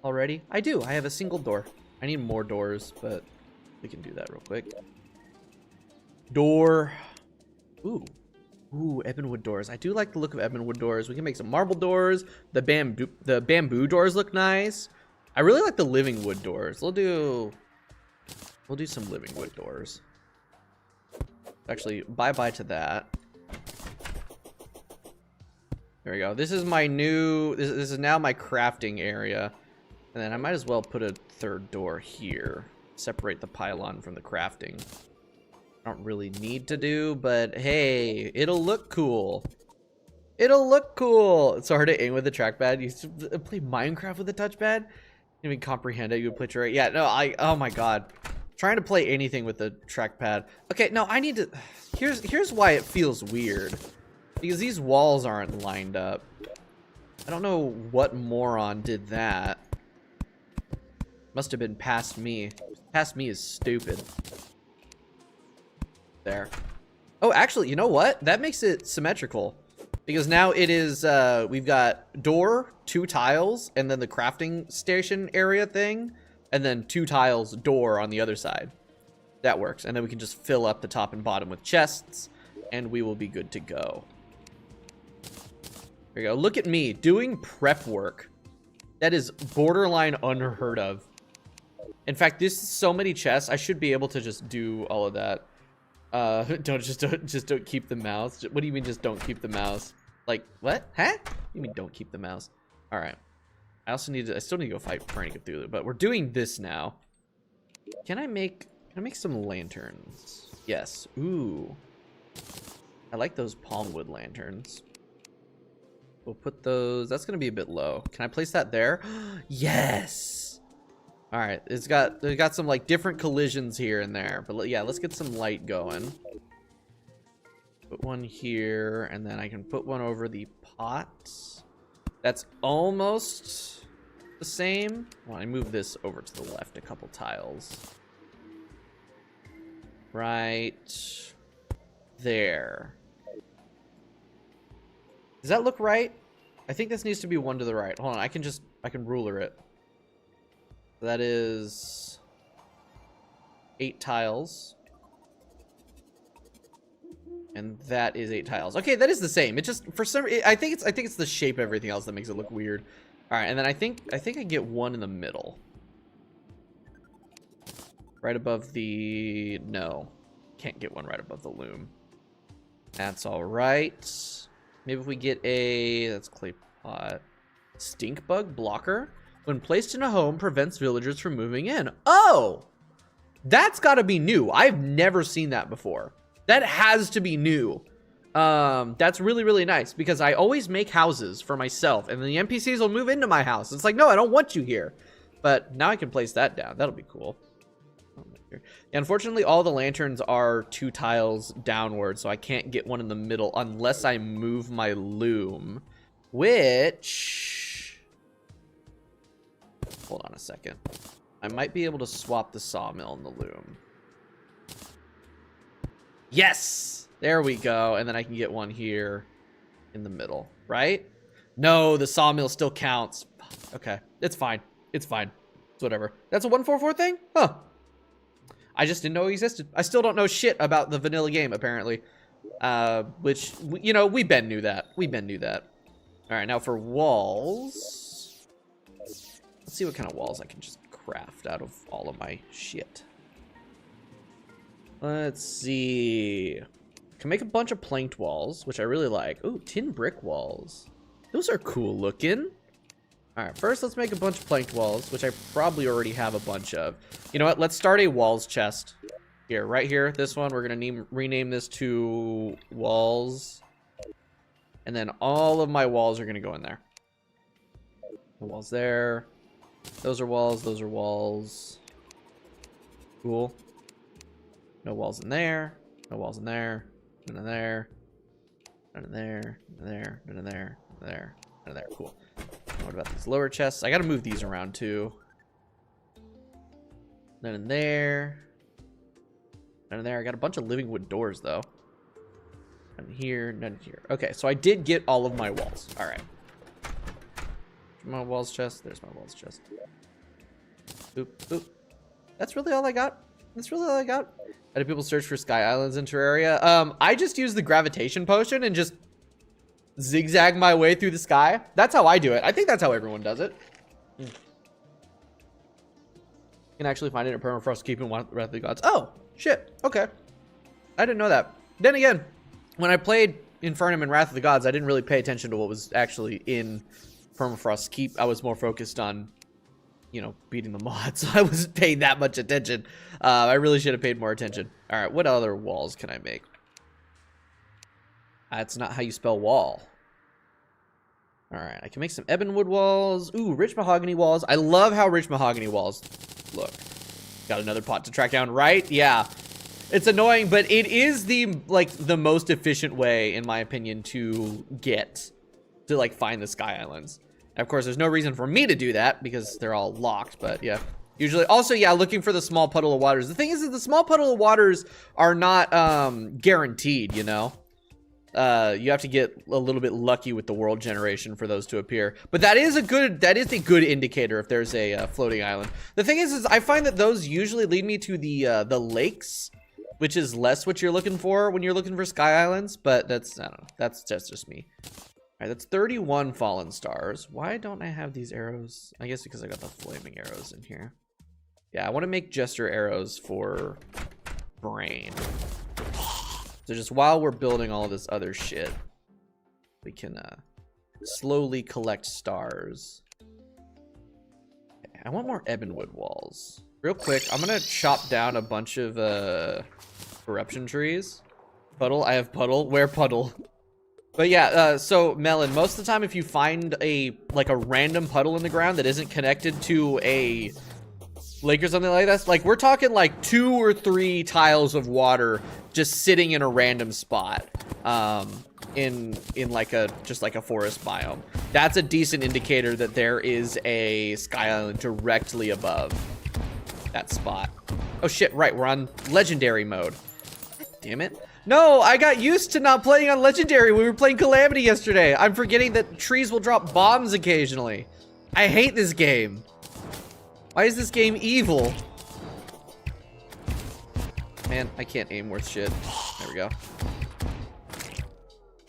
Speaker 1: already? I do. I have a single door. I need more doors, but we can do that real quick. Door. Ooh. Ooh, ebonwood doors. I do like the look of ebonwood doors. We can make some marble doors. The bamboo doors look nice. I really like the living wood doors. We'll do some living wood doors. Actually, bye-bye to that. There we go. This is my new, this is now my crafting area. And then I might as well put a 3rd door here. Separate the pylon from the crafting. I don't really need to do, but hey, it'll look cool. It'll look cool. It's so hard to aim with the trackpad. You used to play Minecraft with a touchpad? You even comprehend it. You would play Terraria. Yeah, no, oh my god. Trying to play anything with the trackpad. Okay, no, I need to, here's why it feels weird. Because these walls aren't lined up. I don't know what moron did that. Must have been past me. Past me is stupid. There. Oh, actually, you know what? That makes it symmetrical. Because now it is, we've got door, 2 tiles, and then the crafting station area thing, and then 2 tiles, door on the other side. That works. And then we can just fill up the top and bottom with chests, and we will be good to go. There you go. Look at me doing prep work. That is borderline unheard of. In fact, this is so many chests. I should be able to just do all of that. Don't keep the mouse. What do you mean just don't keep the mouse? Like what? Huh? You mean don't keep the mouse? All right. I still need to go fight Frank Cthulhu, but we're doing this now. Can I make some lanterns? Yes. Ooh. I like those palm wood lanterns. We'll put those. That's gonna be a bit low. Can I place that there? Yes. All right. They've got some like different collisions here and there, but yeah, let's get some light going. Put one here, and then I can put one over the pot. That's almost the same. Well, I move this over to the left a couple tiles. Right there. Does that look right? I think this needs to be one to the right. Hold on, I can ruler it. That is 8 tiles. And that is 8 tiles. Okay, that is the same. It just for some I think it's the shape of everything else that makes it look weird. All right, and then I think I get one in the middle. Right above the no. Can't get one right above the loom. That's all right. Maybe if we get that's clay pot. Stink bug blocker. When placed in a home, prevents villagers from moving in. Oh! That's gotta be new. I've never seen that before. That has to be new. That's really, really nice because I always make houses for myself and then the NPCs will move into my house. It's like, no, I don't want you here. But now I can place that down. That'll be cool. Unfortunately, all the lanterns are 2 tiles downward, so I can't get one in the middle unless I move my loom, which... Hold on a second. I might be able to swap the sawmill and the loom. Yes! There we go. And then I can get one here in the middle, right? No, the sawmill still counts. Okay, it's fine. It's fine. It's whatever. That's a 144 thing? Huh. I just didn't know it existed. I still don't know shit about the vanilla game, apparently. Which, you know, we Ben knew that. We Ben knew that. All right, now for walls. Let's see what kind of walls I can just craft out of all of my shit. Let's see. I can make a bunch of planked walls, which I really like. Ooh, tin brick walls. Those are cool looking. All right, first let's make a bunch of planked walls, which I probably already have a bunch of. You know what? Let's start a walls chest. Here, right here, this one. We're gonna rename this to walls. And then all of my walls are gonna go in there. The walls there. Those are walls, those are walls. Cool. No walls in there. No walls in there. None in there. None in there. None in there. None in there. None in there. None in there. Cool. What about these lower chests? I gotta move these around too. None in there. None in there. I got a bunch of living wood doors though. None here. None here. Okay, so I did get all of my walls. All right. My walls chest. There's my walls chest. Oop, oop. That's really all I got. That's really all I got. How do people search for sky islands in Terraria? I just use the gravitation potion and just zigzag my way through the sky. That's how I do it. I think that's how everyone does it. You can actually find it in permafrost keep in Wrath of the Gods. Oh, shit. Okay. I didn't know that. Then again, when I played Infernum and Wrath of the Gods, I didn't really pay attention to what was actually in permafrost keep. I was more focused on, you know, beating the mods. So I wasn't paying that much attention. I really should have paid more attention. All right, what other walls can I make? That's not how you spell wall. All right, I can make some ebonwood walls. Ooh, rich mahogany walls. I love how rich mahogany walls look. Got another pot to track down, right? Yeah. It's annoying, but it is the most efficient way, in my opinion, to find the Sky Islands. And of course, there's no reason for me to do that because they're all locked, but yeah. Usually, also, yeah, looking for the small puddle of waters. The thing is that the small puddle of waters are not guaranteed, you know? You have to get a little bit lucky with the world generation for those to appear. But that is a good indicator if there's a floating island. The thing is I find that those usually lead me to the lakes, which is less what you're looking for when you're looking for Sky Islands, but that's, I don't know, that's just me. All right, that's 31 fallen stars. Why don't I have these arrows? I guess because I got the flaming arrows in here. Yeah, I want to make gesture arrows for brain. So just while we're building all this other shit, we can slowly collect stars. Okay, I want more ebonwood walls. Real quick, I'm gonna chop down a bunch of corruption trees. Puddle, I have puddle. Where puddle? But yeah, so Melon, most of the time if you find a random puddle in the ground that isn't connected to a lake or something like that, like we're talking like 2 or 3 tiles of water just sitting in a random spot in just like a forest biome. That's a decent indicator that there is a Sky Island directly above that spot. Oh shit, right, we're on legendary mode. Damn it. No, I got used to not playing on legendary. We were playing Calamity yesterday. I'm forgetting that trees will drop bombs occasionally. I hate this game. Why is this game evil? Man, I can't aim worth shit. There we go.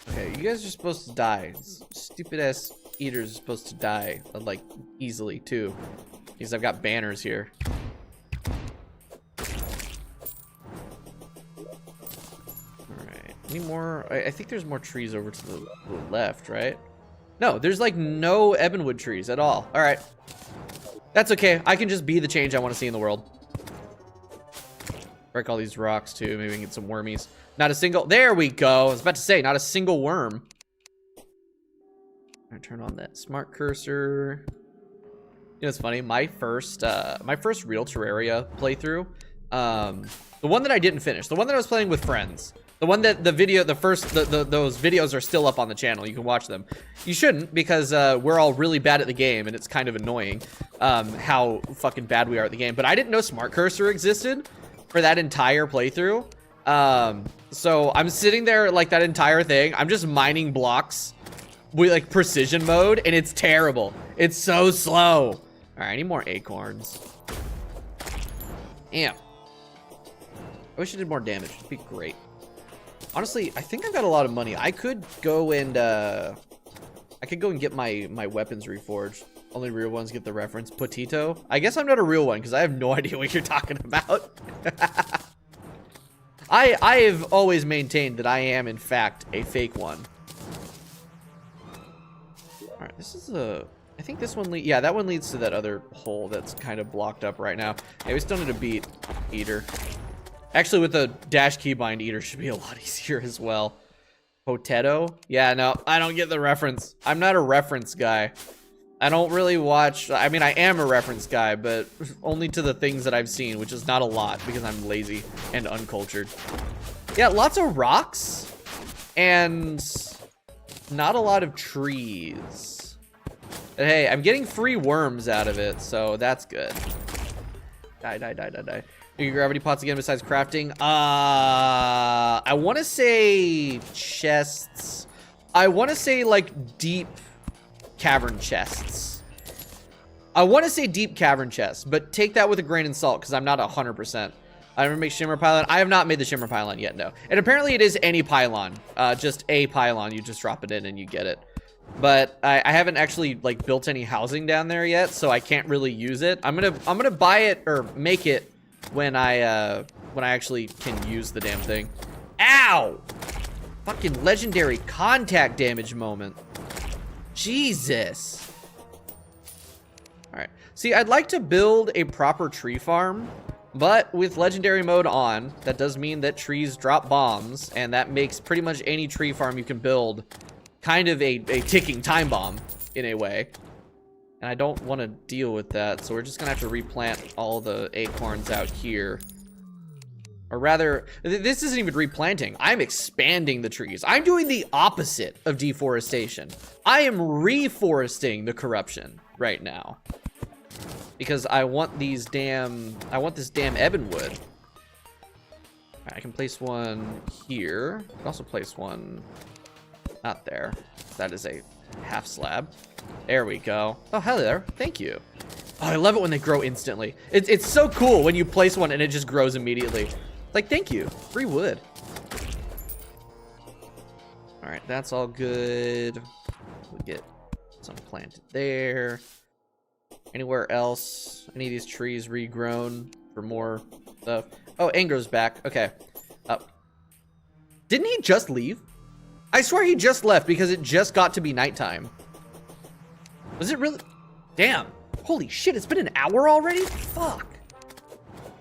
Speaker 1: Okay, you guys are supposed to die. Stupid ass eaters are supposed to die, like, easily too. Because I've got banners here. Alright, any more? I think there's more trees over to the left, right? No, there's like no ebonwood trees at all. Alright. That's okay. I can just be the change I want to see in the world. Break all these rocks too. Maybe we can get some wormies. Not a single. There we go. I was about to say, not a single worm. I'm gonna turn on that smart cursor. You know, it's funny. My first real Terraria playthrough, the one that I didn't finish, the one that I was playing with friends, the one that those videos are still up on the channel. You can watch them. You shouldn't, because we're all really bad at the game, and it's kind of annoying how fucking bad we are at the game. But I didn't know smart cursor existed for that entire playthrough. So I'm sitting there like that entire thing. I'm just mining blocks with like precision mode, and it's terrible. It's so slow. All right, I need more acorns. Damn. I wish I did more damage. It'd be great. Honestly, I think I've got a lot of money. I could go and get my weapons reforged. Only real ones get the reference. Potito. I guess I'm not a real one because I have no idea what you're talking about. I have always maintained that I am in fact a fake one. All right, this is a. I think this one yeah, that one leads to that other hole that's kind of blocked up right now. Hey, we still need to beat Eater. Actually, with the dash keybind, Eater should be a lot easier as well. Potato? Yeah, no, I don't get the reference. I'm not a reference guy. I don't really watch. I mean, I am a reference guy, but only to the things that I've seen, which is not a lot because I'm lazy and uncultured. Yeah, lots of rocks and not a lot of trees. But hey, I'm getting free worms out of it, so that's good. Die, die, die, die, die. Are your gravity pots again besides crafting? I want to say chests. I want to say like deep cavern chests. I want to say deep cavern chests, but take that with a grain of salt because I'm not 100%. I remember make shimmer pylon. I have not made the shimmer pylon yet, no. And apparently it is any pylon, just a pylon. You just drop it in and you get it. But I haven't actually like built any housing down there yet, so I can't really use it. I'm gonna buy it or make it when I actually can use the damn thing. Ow! Fucking legendary contact damage moment. Jesus. All right. See, I'd like to build a proper tree farm, but with legendary mode on, that does mean that trees drop bombs, and that makes pretty much any tree farm you can build kind of a ticking time bomb in a way. And I don't want to deal with that, so we're just gonna have to replant all the acorns out here. Or rather, this isn't even replanting. I'm expanding the trees. I'm doing the opposite of deforestation. I am reforesting the corruption right now. Because I want this damn ebonwood. I can place one here. I can also place one not there. That is a half slab. There we go. Oh, hello there. Thank you. Oh, I love it when they grow instantly. It's so cool when you place one and it just grows immediately. Like, thank you. Free wood. All right, that's all good. We'll get some planted there. Anywhere else? Any of these trees regrown for more stuff? Oh, Angro's back. Okay. Didn't he just leave? I swear he just left because it just got to be nighttime. Was it really? Damn. Holy shit, it's been an hour already? Fuck.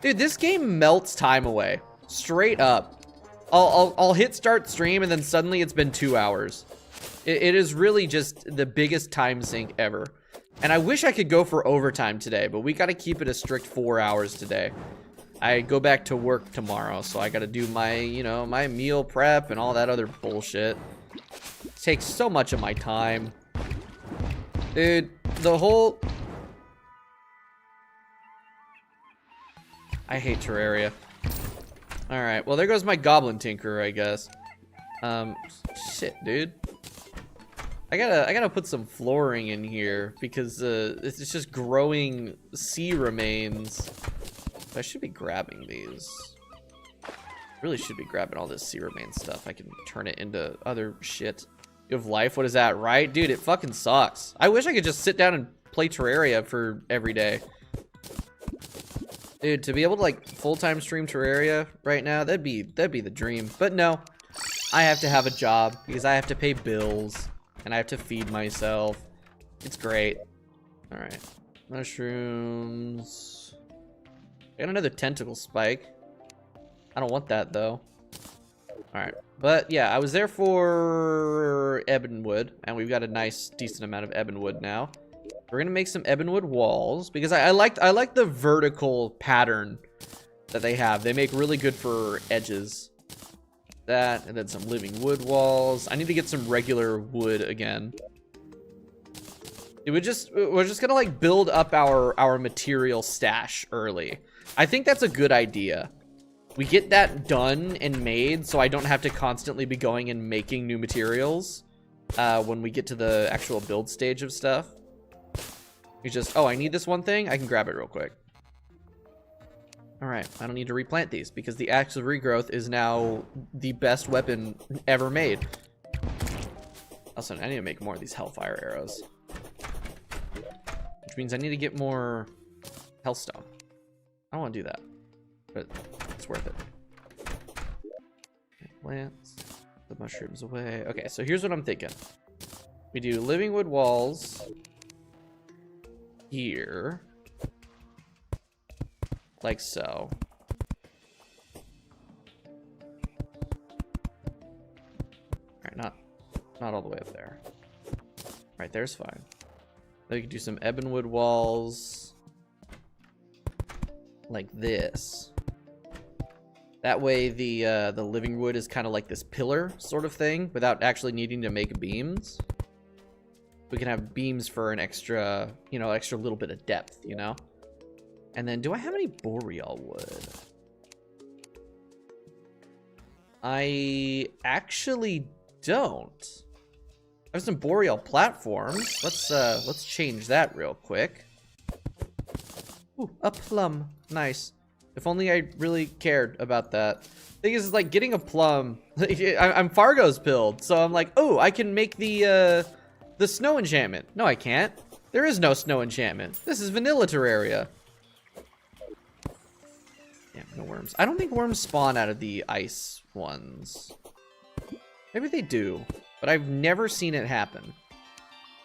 Speaker 1: Dude, this game melts time away. Straight up. I'll hit start stream and then suddenly it's been 2 hours. It is really just the biggest time sink ever. And I wish I could go for overtime today, but we gotta keep it a strict 4 hours today. I go back to work tomorrow, so I gotta do my, you know, my meal prep and all that other bullshit. It takes so much of my time. Dude, the whole... I hate Terraria. Alright, well there goes my goblin tinker, I guess. Shit, dude. I gotta put some flooring in here because it's just growing sea remains. I should be grabbing these. Really should be grabbing all this sea remain stuff. I can turn it into other shit. You have life? What is that, right? Dude, it fucking sucks. I wish I could just sit down and play Terraria for every day. Dude, to be able to like full-time stream Terraria right now, that'd be the dream. But no, I have to have a job because I have to pay bills and I have to feed myself. It's great. All right, mushrooms. I got another tentacle spike. I don't want that though. All right, but yeah, I was there for ebonwood, and we've got a nice, decent amount of ebonwood now. We're gonna make some ebonwood walls because I like the vertical pattern that they have. They make really good for edges. That, and then some living wood walls. I need to get some regular wood again. We're just gonna like build up our material stash early. I think that's a good idea. We get that done and made so I don't have to constantly be going and making new materials when we get to the actual build stage of stuff. You just, oh, I need this one thing? I can grab it real quick. All right, I don't need to replant these because the axe of regrowth is now the best weapon ever made. Also, I need to make more of these hellfire arrows. Which means I need to get more hellstone. I don't want to do that, but it's worth it. Plants, the mushrooms away. Okay, so here's what I'm thinking. We do living wood walls here, like so. All right, not all the way up there. Right there's fine. Then we can do some ebonwood walls like this. That way the living wood is kind of like this pillar sort of thing without actually needing to make beams. We can have beams for an extra, you know, extra little bit of depth, you know? And then, do I have any boreal wood? I actually don't. I have some boreal platforms. Let's change that real quick. Ooh, a plum. Nice. If only I really cared about that. Thing is, like, getting a plum. I'm Fargo's build, so I'm like, oh, I can make the snow enchantment. No, I can't. There is no snow enchantment. This is vanilla Terraria. Damn, no worms. I don't think worms spawn out of the ice ones. Maybe they do, but I've never seen it happen.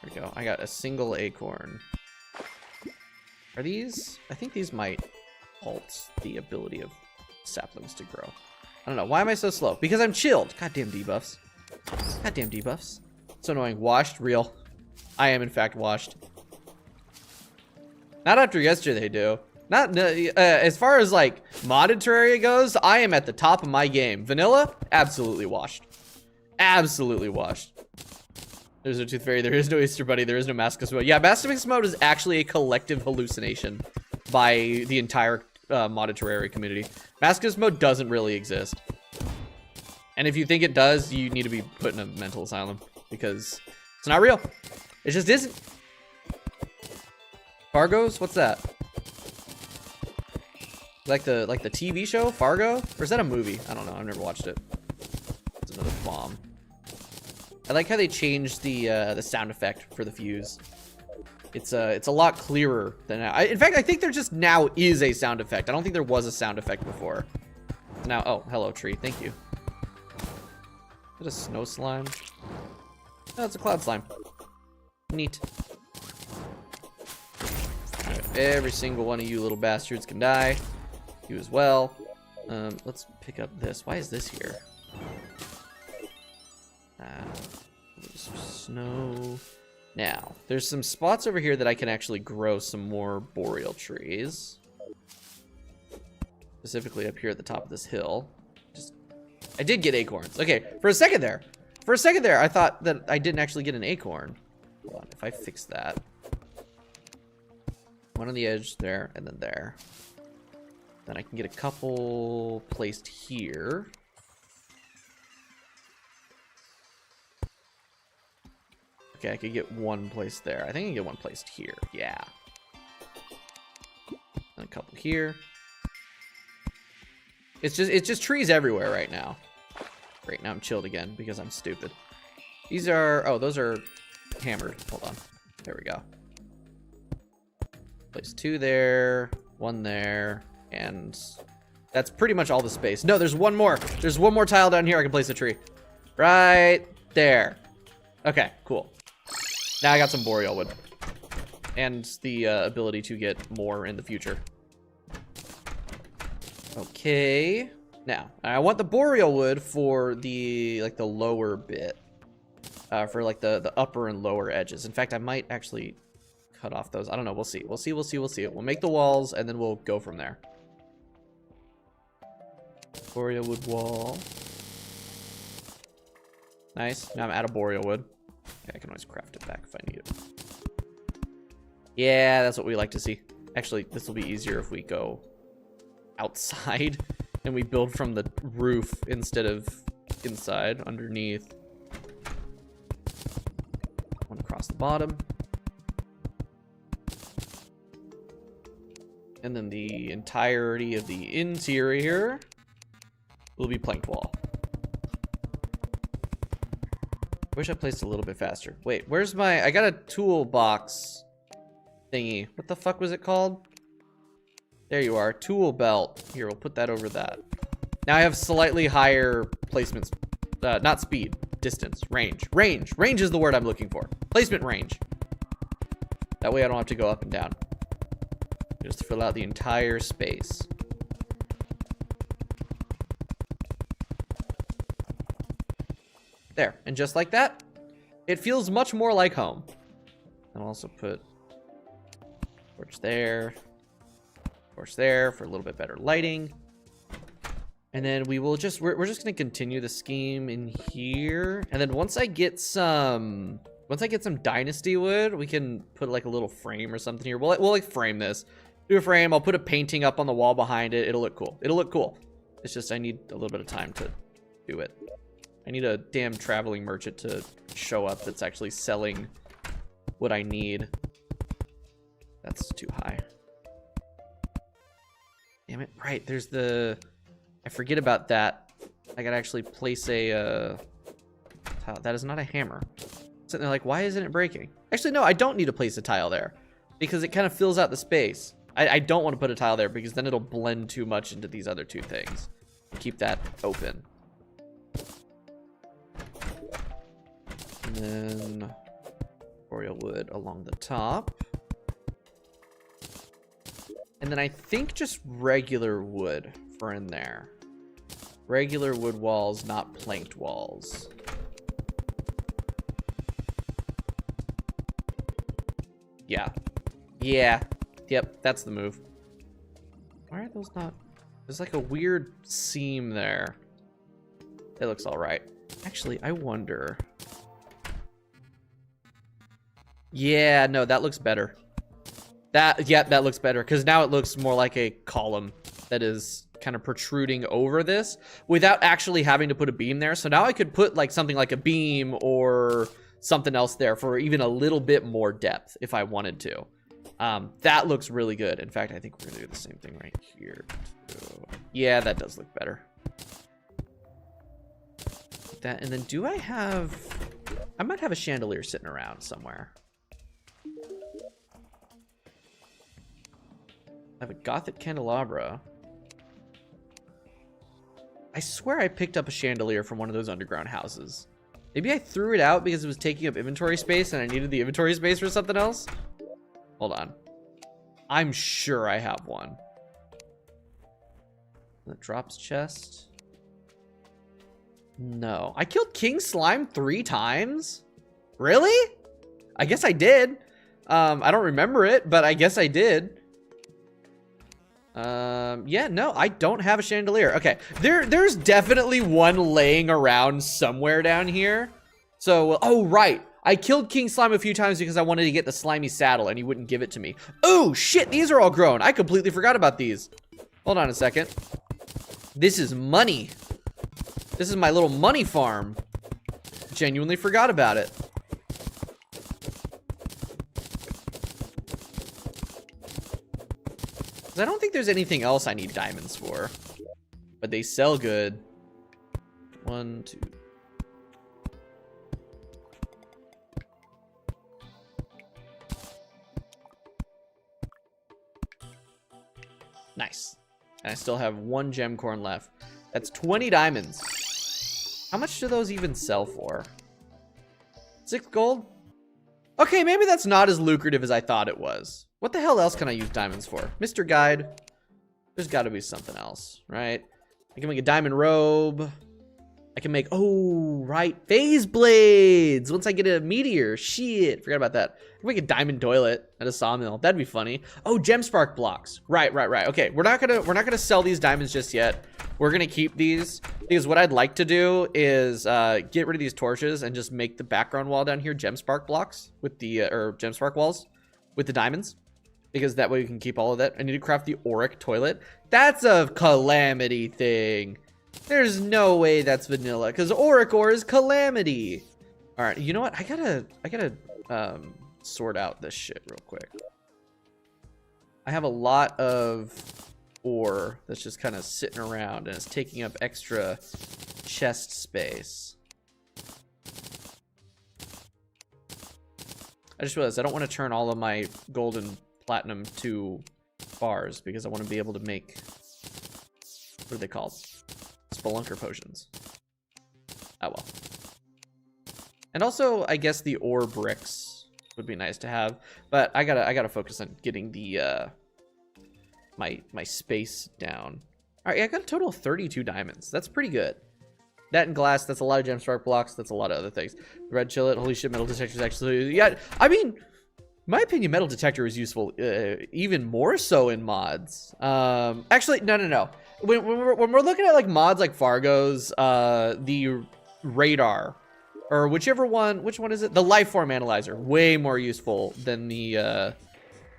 Speaker 1: There we go. I got a single acorn. Are these? I think these might halt the ability of saplings to grow. I don't know. Why am I so slow? Because I'm chilled. Goddamn debuffs. Goddamn debuffs. So annoying. Washed? Real. I am, in fact, washed. Not after yesterday, though. Not as far as like modded Terraria goes, I am at the top of my game. Vanilla, absolutely washed. Absolutely washed. There's no Tooth Fairy, there is no Easter Bunny, there is no Masochist mode. Yeah, Masochist mode is actually a collective hallucination by the entire modded Terraria community. Masochist mode doesn't really exist. And if you think it does, you need to be put in a mental asylum because it's not real. It just isn't. Fargo's? What's that? Like the TV show, Fargo? Or is that a movie? I don't know, I've never watched it. It's another bomb. I like how they changed the sound effect for the fuse. It's a lot clearer than now. In fact, I think there just now is a sound effect. I don't think there was a sound effect before. Now, oh, hello tree, thank you. Is it a snow slime? No, it's a cloud slime. Neat. Right, every single one of you little bastards can die. You as well. Let's pick up this. Why is this here? Snow. Now, there's some spots over here that I can actually grow some more boreal trees. Specifically up here at the top of this hill. I did get acorns. Okay, for a second there, I thought that I didn't actually get an acorn. Hold on, if I fix that. One on the edge there, and then there. Then I can get a couple placed here. Okay, I could get one placed there. I think I can get one placed here. Yeah. And a couple here. It's just trees everywhere right now. Great, now I'm chilled again because I'm stupid. These are, oh, those are hammered. Hold on. There we go. Place two there, one there, and that's pretty much all the space. No, there's one more. There's one more tile down here I can place a tree. Right there. Okay, cool. Now I got some boreal wood. And the ability to get more in the future. Okay. Now, I want the boreal wood for the, like, the lower bit. For, like, the upper and lower edges. In fact, I might actually cut off those. I don't know. We'll see. We'll see. We'll make the walls, and then we'll go from there. Boreal wood wall. Nice. Now I'm out of boreal wood. Okay, I can always craft it back if I need it. Yeah, that's what we like to see. Actually, this will be easier if we go outside and we build from the roof instead of inside, underneath. One across the bottom. And then the entirety of the interior will be planked wall. Wish I placed a little bit faster. Wait, where's my... I got a toolbox thingy. What the fuck was it called? There you are. Tool belt. Here, we'll put that over that. Now I have slightly higher placements. Not speed. Distance. Range. Range. Range is the word I'm looking for. Placement range. That way I don't have to go up and down. Just fill out the entire space. There, and just like that, it feels much more like home. I'll also put torch there for a little bit better lighting. And then we will just, we're just gonna continue the scheme in here. And then once I get some dynasty wood, we can put like a little frame or something here. We'll like frame this. Do a frame, I'll put a painting up on the wall behind it. It'll look cool. It'll look cool. It's just I need a little bit of time to do it. I need a damn traveling merchant to show up that's actually selling what I need. That's too high. Damn it. Right, there's the... I forget about that. I gotta actually place a tile. That is not a hammer. Sitting there like, why isn't it breaking? Actually, no, I don't need to place a tile there because it kind of fills out the space. I don't want to put a tile there because then it'll blend too much into these other two things. Keep that open. And then boreal wood along the top. And then I think just regular wood for in there. Regular wood walls, not planked walls. Yeah. Yeah. Yep, that's the move. those not... There's like a weird seam there. It looks all right. Actually, I wonder... Yeah, no, that looks better. That looks better, because now it looks more like a column that is kind of protruding over this without actually having to put a beam there. So now I could put like something like a beam or something else there for even a little bit more depth if I wanted to. That looks really good. In fact, I think we're gonna do the same thing right here too. Yeah, that does look better. That, and then do I might have a chandelier sitting around somewhere. I have a Gothic candelabra. I swear I picked up a chandelier from one of those underground houses. Maybe I threw it out because it was taking up inventory space and I needed the inventory space for something else. Hold on. I'm sure I have one. The drops chest. No. I killed King Slime 3 times? Really? I guess I did. I don't remember it, but I guess I did. Yeah, no, I don't have a chandelier. Okay, there's definitely one laying around somewhere down here. So, oh, right. I killed King Slime a few times because I wanted to get the slimy saddle and he wouldn't give it to me. Oh, shit, these are all grown. I completely forgot about these. Hold on a second. This is money. This is my little money farm. Genuinely forgot about it. I don't think there's anything else I need diamonds for, but they sell good. 1, 2. Nice. And I still have 1 gem corn left. That's 20 diamonds. How much do those even sell for? 6 gold? Okay, maybe that's not as lucrative as I thought it was. What the hell else can I use diamonds for? Mr. Guide. There's got to be something else, right? I can make a diamond robe. I can make, oh, right, phase blades. Once I get a meteor, shit, forgot about that. I can make a diamond toilet at a sawmill. That'd be funny. Oh, gem spark blocks. Right. Okay, we're not gonna sell these diamonds just yet. We're gonna keep these because what I'd like to do is get rid of these torches and just make the background wall down here gem spark blocks with the or gem spark walls with the diamonds. Because that way we can keep all of that. I need to craft the auric toilet. That's a calamity thing. There's no way that's vanilla, because auric ore is calamity. All right, you know what? I gotta sort out this shit real quick. I have a lot of ore that's just kind of sitting around and it's taking up extra chest space. I just realized I don't want to turn all of my gold and platinum to bars because I want to be able to make, what are they called? Spelunker potions. Oh well. And also, I guess the ore bricks would be nice to have, but I gotta focus on getting the my space down. All right, I got a total of 32 diamonds. That's pretty good. That and glass, that's a lot of gem spark blocks. That's a lot of other things. Red chillet, holy shit, metal detectors actually. Yeah, I mean, in my opinion, metal detector is useful even more so in mods. Actually, no. When we're looking at like mods like Fargo's, the radar, or whichever one, which one is it? The life form analyzer, way more useful than the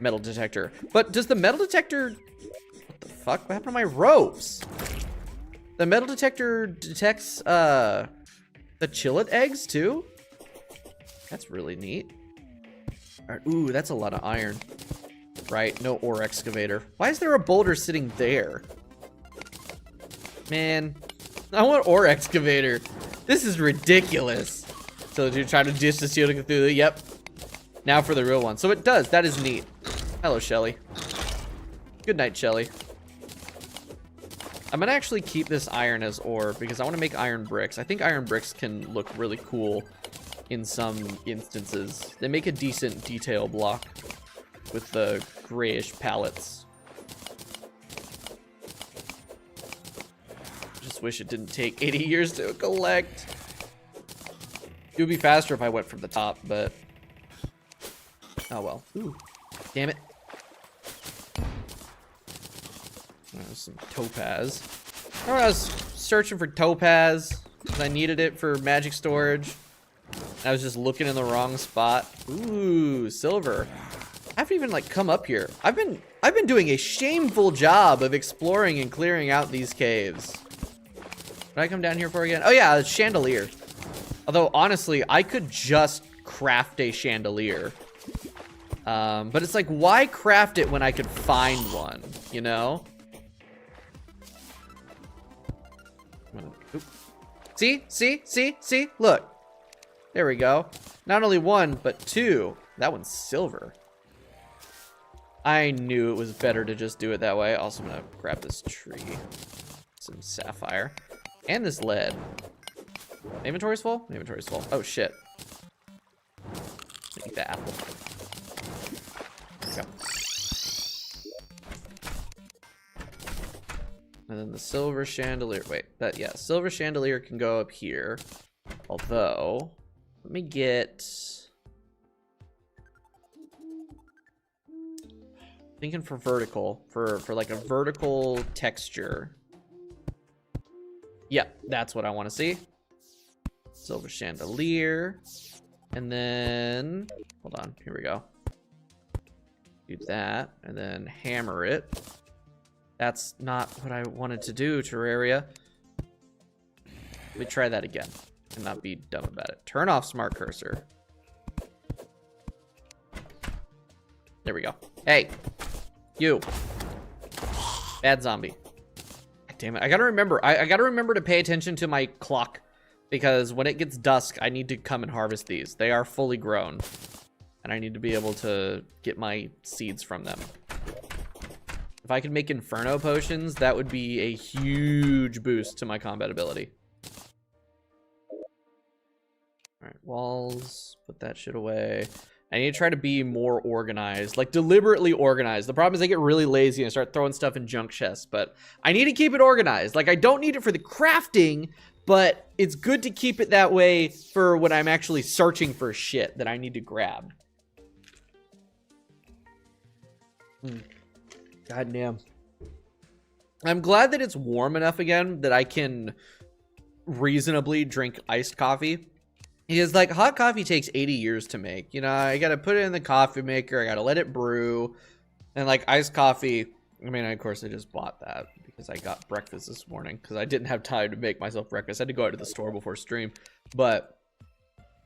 Speaker 1: metal detector. But does the metal detector, what the fuck? What happened to my ropes? The metal detector detects the chillet eggs too? That's really neat. All right, ooh, that's a lot of iron. Right, no ore excavator. Why is there a boulder sitting there? Man, I want ore excavator. This is ridiculous. So you're trying to dish the steel to Cthulhu. Yep. Now for the real one. So it does. That is neat. Hello, Shelly. Good night, Shelly. I'm gonna actually keep this iron as ore because I want to make iron bricks. I think iron bricks can look really cool in some instances. They make a decent detail block with the grayish palettes. Just wish it didn't take 80 years to collect. It would be faster if I went from the top, but oh well. Ooh, damn it. All There's some topaz. Remember I was searching for topaz because I needed it for magic storage. I was just looking in the wrong spot. Ooh, silver. I haven't even like come up here. I've been doing a shameful job of exploring and clearing out these caves. What did I come down here for again? Oh yeah, a chandelier. Although honestly, I could just craft a chandelier. But it's like, why craft it when I could find one, you know? Oop. See? Look. There we go. Not only one, but two. That one's silver. I knew it was better to just do it that way. Also, I'm gonna grab this tree. Some sapphire. And this lead. Inventory's full? Inventory's full. Oh, shit. Eat the apple. There we go. And then the silver chandelier. Wait, yeah, silver chandelier can go up here. Although, let me get... Thinking for vertical, for like a vertical texture. Yeah, that's what I want to see. Silver chandelier. And then, hold on, here we go. Do that, and then hammer it. That's not what I wanted to do, Terraria. Let me try that again and not be dumb about it. Turn off smart cursor. There we go. Hey, you. Bad zombie. Damn it, I gotta remember. I gotta remember to pay attention to my clock, because when it gets dusk, I need to come and harvest these. They are fully grown, and I need to be able to get my seeds from them. If I could make Inferno potions, that would be a huge boost to my combat ability. All right, walls, put that shit away. I need to try to be more organized, like deliberately organized. The problem is I get really lazy and start throwing stuff in junk chests, but I need to keep it organized. Like, I don't need it for the crafting, but it's good to keep it that way for when I'm actually searching for shit that I need to grab. God damn. I'm glad that it's warm enough again that I can reasonably drink iced coffee. Because, like, hot coffee takes 80 years to make. You know, I gotta put it in the coffee maker. I gotta let it brew. And, like, iced coffee, I mean, of course, I just bought that because I got breakfast this morning. Because I didn't have time to make myself breakfast. I had to go out to the store before stream. But,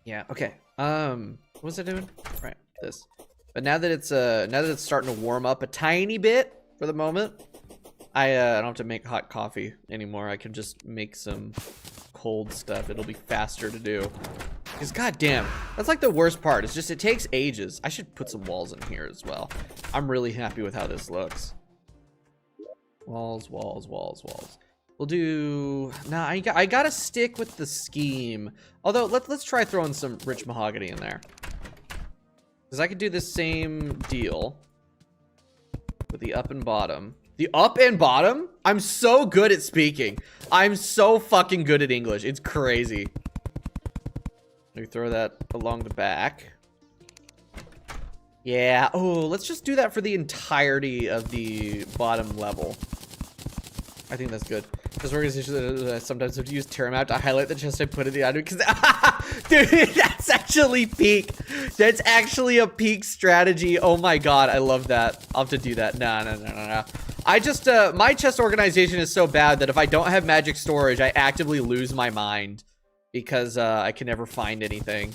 Speaker 1: yeah, okay. What was I doing? Right, this. But now that it's starting to warm up a tiny bit for the moment, I don't have to make hot coffee anymore. I can just make some cold stuff. It'll be faster to do. Because goddamn, that's like the worst part. It's just it takes ages. I should put some walls in here as well. I'm really happy with how this looks. Walls. We'll do. Nah, I gotta stick with the scheme. Although let's try throwing some rich mahogany in there. Because I could do the same deal with the up and bottom. The up and bottom? I'm so good at speaking. I'm so fucking good at English. It's crazy. We throw that along the back. Yeah. Oh, let's just do that for the entirety of the bottom level. I think that's good. This organization sometimes have to use Terraria to highlight the chest I put in the item because dude, that's actually peak. That's actually a peak strategy. Oh my god, I love that. I'll have to do that. No. I just my chest organization is so bad that if I don't have magic storage, I actively lose my mind because I can never find anything.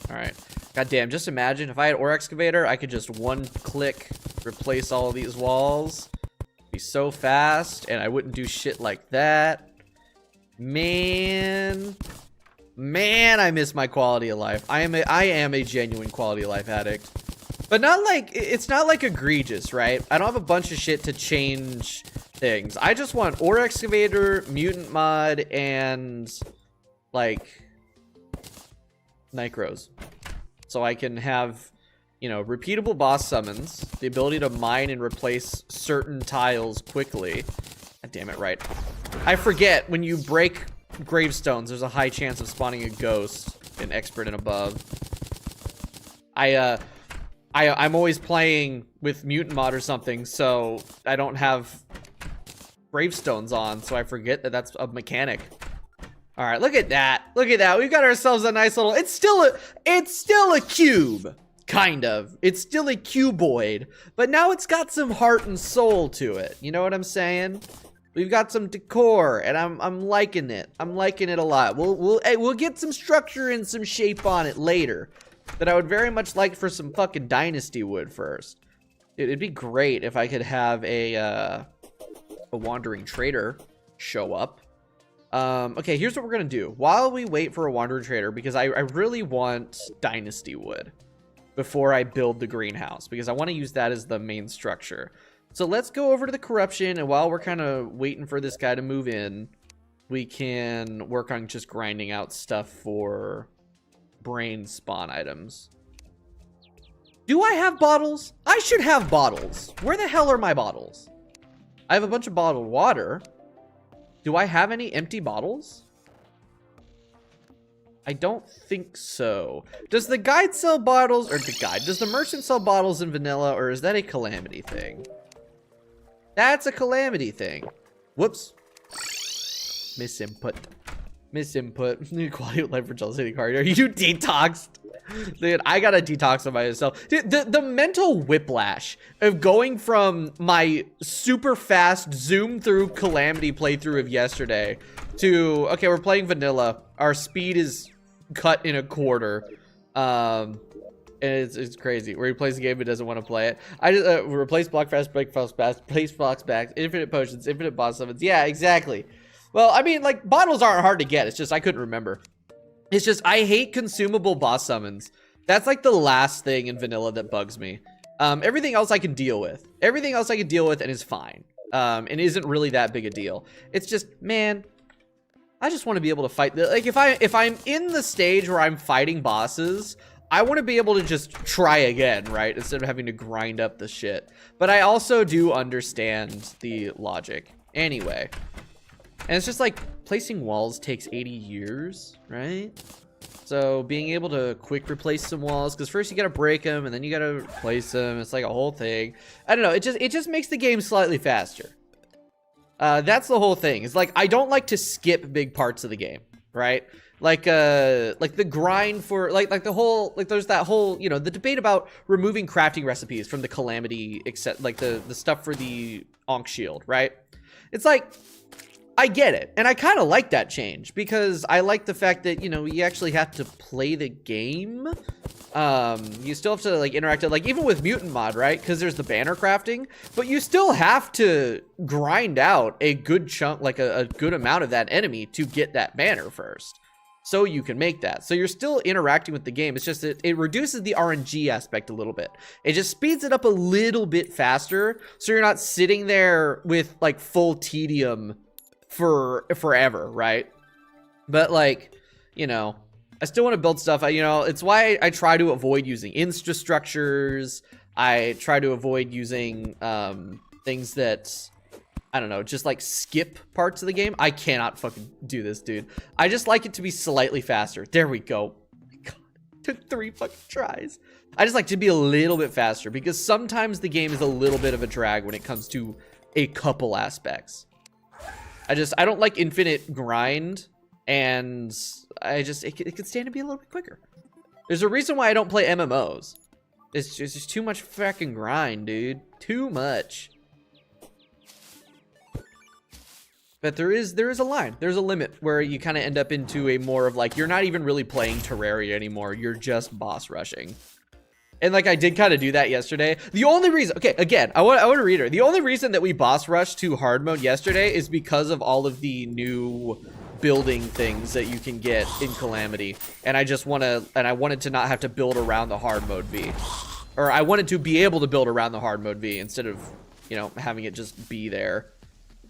Speaker 1: All right. Goddamn, just imagine if I had ore excavator, I could just one click replace all of these walls. Be so fast, and I wouldn't do shit like that. Man, I miss my quality of life. I am a genuine quality of life addict, but not like it's not like egregious, right? I don't have a bunch of shit to change things. I just want ore excavator, mutant mod, and like Nycros, so I can have, you know, repeatable boss summons, the ability to mine and replace certain tiles quickly. God damn it, right. I forget, when you break gravestones, there's a high chance of spawning a ghost in expert and above. I I'm always playing with mutant mod or something, so I don't have gravestones on, so I forget that that's a mechanic. All right, look at that. Look at that. We've got ourselves a nice little, it's still a cube, kind of. It's still a cuboid, but now it's got some heart and soul to it. You know what I'm saying? We've got some decor, and I'm liking it. I'm liking it a lot. We'll get some structure and some shape on it later, but I would very much like for some fucking dynasty wood first. It'd be great if I could have a wandering trader show up. Okay, here's what we're gonna do. While we wait for a wandering trader, because I really want dynasty wood before I build the greenhouse, because I want to use that as the main structure. So let's go over to the corruption, and while we're kind of waiting for this guy to move in, we can work on just grinding out stuff for brain spawn items. Do I have bottles? I should have bottles. Where the hell are my bottles? I have a bunch of bottled water. Do I have any empty bottles? I don't think so. Does the guide sell bottles, or does the merchant sell bottles in vanilla, or is that a calamity thing? That's a calamity thing. Whoops. Misinput. Quality of life for Jealous City card. Are you detoxed? Dude, I gotta detox on myself. Dude, the mental whiplash of going from my super fast zoom through calamity playthrough of yesterday to, okay, we're playing vanilla. Our speed is cut in a quarter. And it's crazy. Where he plays the game but doesn't want to play it. I just replace block fast, break fast, place blocks back, infinite potions, infinite boss summons. Yeah, exactly. Well, I mean, like, bottles aren't hard to get. It's just I couldn't remember. It's just, I hate consumable boss summons. That's like the last thing in vanilla that bugs me. Everything else I can deal with. Everything else I can deal with and is fine. And isn't really that big a deal. It's just, man, I just want to be able to fight. Like, if I'm in the stage where I'm fighting bosses, I want to be able to just try again, right? Instead of having to grind up the shit. But I also do understand the logic. Anyway. And it's just like, placing walls takes 80 years, right? So being able to quick replace some walls, because first you gotta break them and then you gotta replace them. It's like a whole thing. I don't know. It just makes the game slightly faster. That's the whole thing. It's like, I don't like to skip big parts of the game, right? Like the grind for like the whole, like there's that whole, you know, the debate about removing crafting recipes from the calamity, except like the stuff for the Ankh shield, right? It's like, I get it, and I kind of like that change, because I like the fact that, you know, you actually have to play the game. You still have to, like, interact, like, even with mutant mod, right? Because there's the banner crafting, but you still have to grind out a good chunk, like a good amount of that enemy to get that banner first, so you can make that. So you're still interacting with the game. It's just that it reduces the RNG aspect a little bit. It just speeds it up a little bit faster, so you're not sitting there with, like, full tedium for forever, right? But, like, you know, I still want to build stuff. You know, it's why I try to avoid using insta structures. I try to avoid using things that, I don't know, just like skip parts of the game. I cannot fucking do this, dude. I just like it to be slightly faster. There we go. Oh my God, took 3 fucking tries. I just like to be a little bit faster, because sometimes the game is a little bit of a drag when it comes to a couple aspects. I don't like infinite grind, and it could stand to be a little bit quicker. There's a reason why I don't play MMOs. It's just too much fucking grind, dude. Too much. But there is a line. There's a limit where you kind of end up into a more of like, you're not even really playing Terraria anymore. You're just boss rushing. And like, I did kind of do that yesterday. The only reason, okay, again, I want to read her. The only reason that we boss rushed to hard mode yesterday is because of all of the new building things that you can get in Calamity. And I wanted to not have to build around the hard mode V. Or I wanted to be able to build around the hard mode V instead of, you know, having it just be there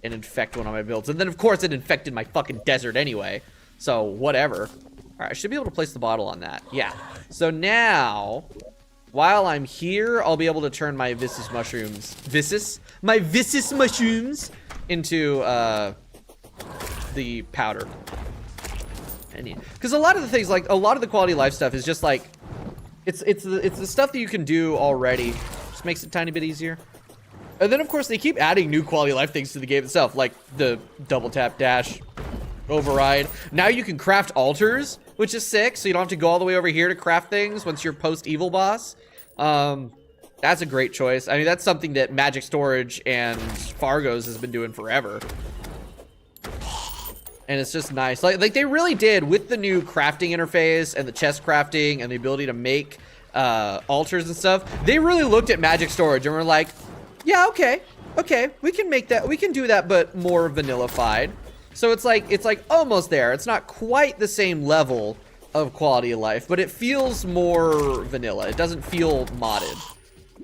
Speaker 1: and infect one of my builds. And then of course it infected my fucking desert anyway. So whatever. All right, I should be able to place the bottle on that. Yeah. So now, while I'm here, I'll be able to turn my Viscous mushrooms, my Viscous mushrooms into the powder. Because a lot of the things, like a lot of the quality of life stuff is just like, It's the stuff that you can do already. Just makes it a tiny bit easier. And then, of course, they keep adding new quality of life things to the game itself, like the double tap dash override. Now you can craft altars, which is sick, so you don't have to go all the way over here to craft things once you're post-evil boss. That's a great choice. I mean, that's something that Magic Storage and Fargo's has been doing forever. And it's just nice. Like they really did with the new crafting interface and the chest crafting and the ability to make altars and stuff. They really looked at Magic Storage and were like, yeah, okay, we can make that, we can do that, but more vanilla-fied. So it's like almost there. It's not quite the same level of quality of life, but it feels more vanilla. It doesn't feel modded.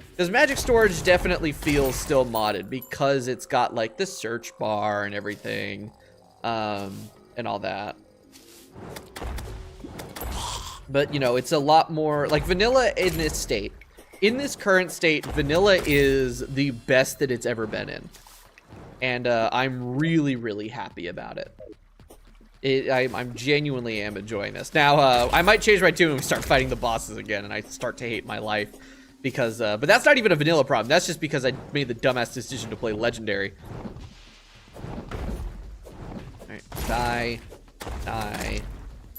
Speaker 1: Because Magic Storage definitely feels still modded because it's got like the search bar and everything, and all that. But you know, it's a lot more like vanilla in this state. In this current state, vanilla is the best that it's ever been in. And I'm really, really happy about it. I'm genuinely am enjoying this. Now, I might change my tune when we start fighting the bosses again and I start to hate my life. Because, but that's not even a vanilla problem. That's just because I made the dumbass decision to play legendary. Alright, die.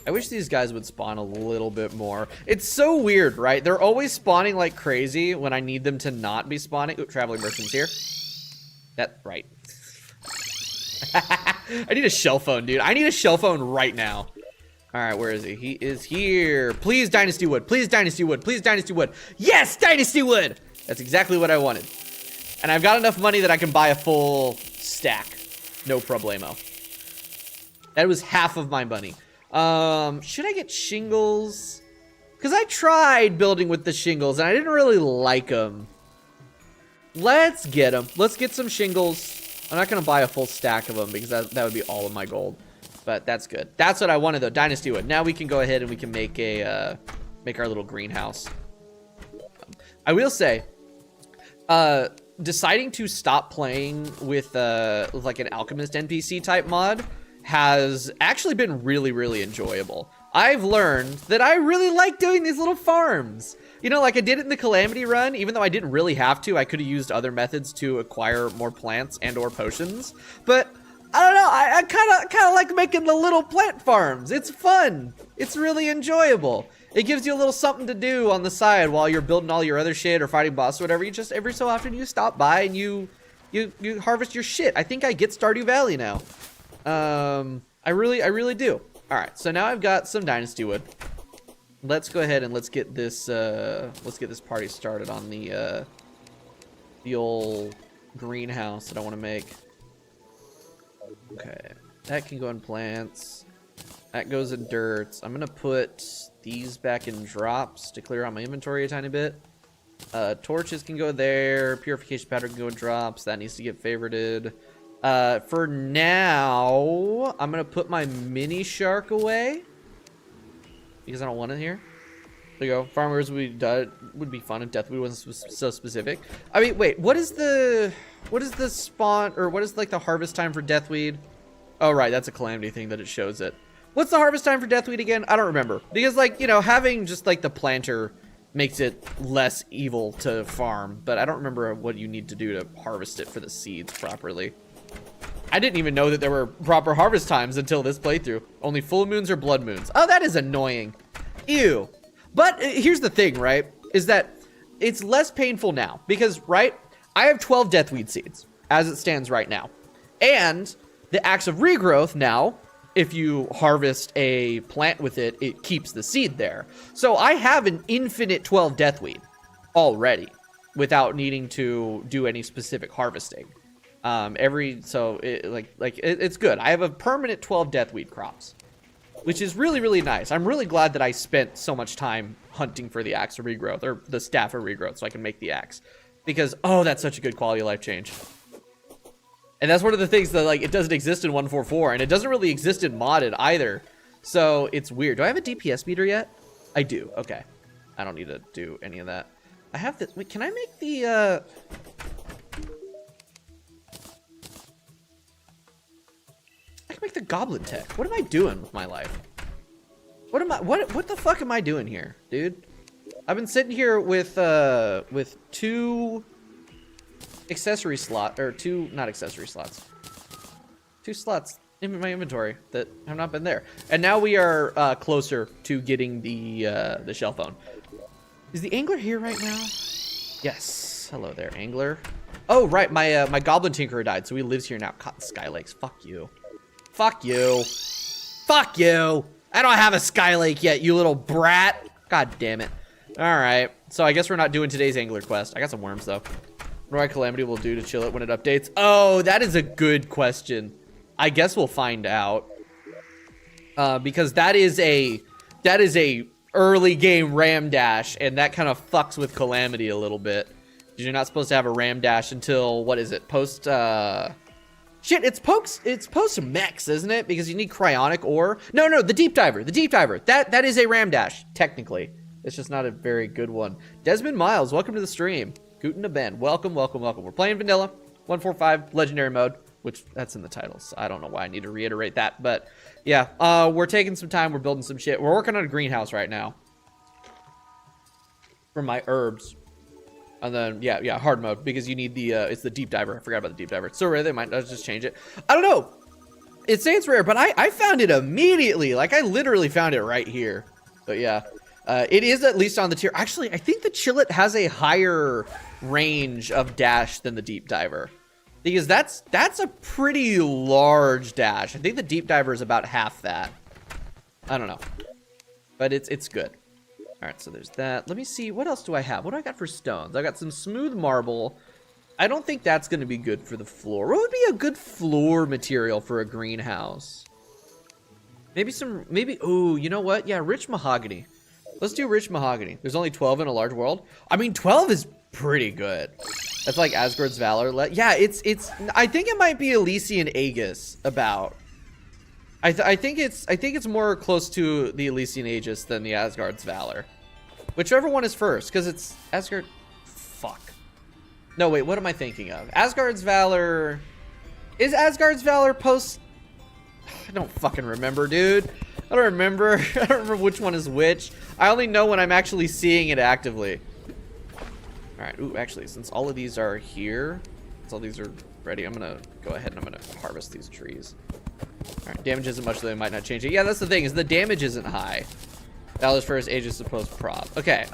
Speaker 1: I wish these guys would spawn a little bit more. It's so weird, right? They're always spawning like crazy when I need them to not be spawning. Ooh, traveling merchants here. That's right. I need a shell phone, dude. I need a shell phone right now. All right, where is he? He is here. Please, Dynasty Wood. Please, Dynasty Wood. Please, Dynasty Wood. Yes, Dynasty Wood. That's exactly what I wanted. And I've got enough money that I can buy a full stack. No problemo. That was half of my money. Should I get shingles? Because I tried building with the shingles and I didn't really like them. Let's get them. Let's get some shingles. I'm not going to buy a full stack of them because that would be all of my gold. But that's good. That's what I wanted though, Dynasty Wood. Now we can go ahead and we can make a make our little greenhouse. I will say, deciding to stop playing with like an alchemist NPC type mod has actually been really, really enjoyable. I've learned that I really like doing these little farms. You know, like I did it in the Calamity run, even though I didn't really have to. I could have used other methods to acquire more plants and or potions. But I don't know, I kind of like making the little plant farms. It's fun. It's really enjoyable. It gives you a little something to do on the side while you're building all your other shit or fighting boss or whatever. You just, every so often you stop by and you harvest your shit. I think I get Stardew Valley now. I really do. All right, so now I've got some Dynasty Wood. Let's go ahead and let's get this party started on the old greenhouse that I want to make. Okay, that can go in plants. That goes in dirt. I'm gonna put these back in drops to clear out my inventory a tiny bit. Torches can go there. Purification powder can go in drops. That needs to get favorited. For now, I'm gonna put my mini shark away because I don't want it here. There you go. Farmers would be fun if Deathweed wasn't so specific. I mean, wait, what is the spawn, or what is like the harvest time for Deathweed? Oh, right, that's a Calamity thing that it shows it. What's the harvest time for Deathweed again? I don't remember. Because, like, you know, having just like the planter makes it less evil to farm, but I don't remember what you need to do to harvest it for the seeds properly. I didn't even know that there were proper harvest times until this playthrough. Only full moons or blood moons. Oh, that is annoying. Ew. But here's the thing, right? Is that it's less painful now. Because, right, I have 12 Deathweed seeds as it stands right now. And the Axe of Regrowth now, if you harvest a plant with it, it keeps the seed there. So I have an infinite 12 Deathweed already without needing to do any specific harvesting. It's good. I have a permanent 12 Deathweed crops, which is really, really nice. I'm really glad that I spent so much time hunting for the Axe of Regrowth, or the Staff of Regrowth, so I can make the axe. Because, oh, that's such a good quality of life change. And that's one of the things that, like, it doesn't exist in 1.4.4, and it doesn't really exist in modded either. So it's weird. Do I have a DPS meter yet? I do. Okay. I don't need to do any of that. I have this. Wait, can I make the, I can make the goblin tech. What am I doing with my life? What the fuck am I doing here, dude? I've been sitting here with 2 accessory slot, or 2, not accessory slots. 2 slots in my inventory that have not been there. And now we are closer to getting the shell phone. Is the angler here right now? Yes. Hello there, angler. Oh, right. My goblin tinkerer died, so he lives here now. God, Skylakes. Fuck you. Fuck you. Fuck you. I don't have a Skylake yet, you little brat. God damn it. All right. So I guess we're not doing today's angler quest. I got some worms, though. What do Calamity will do to chill it when it updates? Oh, that is a good question. I guess we'll find out. Because that is a early game ram dash, and that kind of fucks with Calamity a little bit. You're not supposed to have a ram dash until, what is it, post, shit, it's post mechs, isn't it? Because you need cryonic ore. No, the deep diver, that is a ram dash, technically. It's just not a very good one. Desmond Miles, welcome to the stream. Guten Abend, welcome. We're playing vanilla, 145, legendary mode, which that's in the title, so I don't know why I need to reiterate that, but yeah, we're taking some time, we're building some shit. We're working on a greenhouse right now for my herbs. And then, yeah, hard mode, because you need the, it's the deep diver. I forgot about the deep diver. It's so rare, they might just change it. I don't know. It say it's rare, but I found it immediately. Like, I literally found it right here. But yeah, it is at least on the tier. Actually, I think the Chillet has a higher range of dash than the deep diver. Because that's a pretty large dash. I think the deep diver is about half that. I don't know. But it's good. All right, so there's that. Let me see. What else do I have? What do I got for stones? I got some smooth marble. I don't think that's going to be good for the floor. What would be a good floor material for a greenhouse? Maybe, oh, you know what? Yeah, rich mahogany. Let's do rich mahogany. There's only 12 in a large world. I mean, 12 is pretty good. That's like Asgard's Valor. Yeah, it's. I think it might be Elysian Aegis about. I think it's more close to the Elysian Aegis than the Asgard's Valor. Whichever one is first, because it's Asgard. Fuck. No, wait, what am I thinking of? Asgard's Valor. Is Asgard's Valor post? I don't fucking remember, dude. I don't remember. I don't remember which one is which. I only know when I'm actually seeing it actively. Alright, ooh, actually, since all of these are here, since all these are ready, I'm gonna go ahead and I'm gonna harvest these trees. Alright, damage isn't much, so they might not change it. Yeah, that's the thing, is the damage isn't high. Valor's first, Aegis supposed prop. Okay.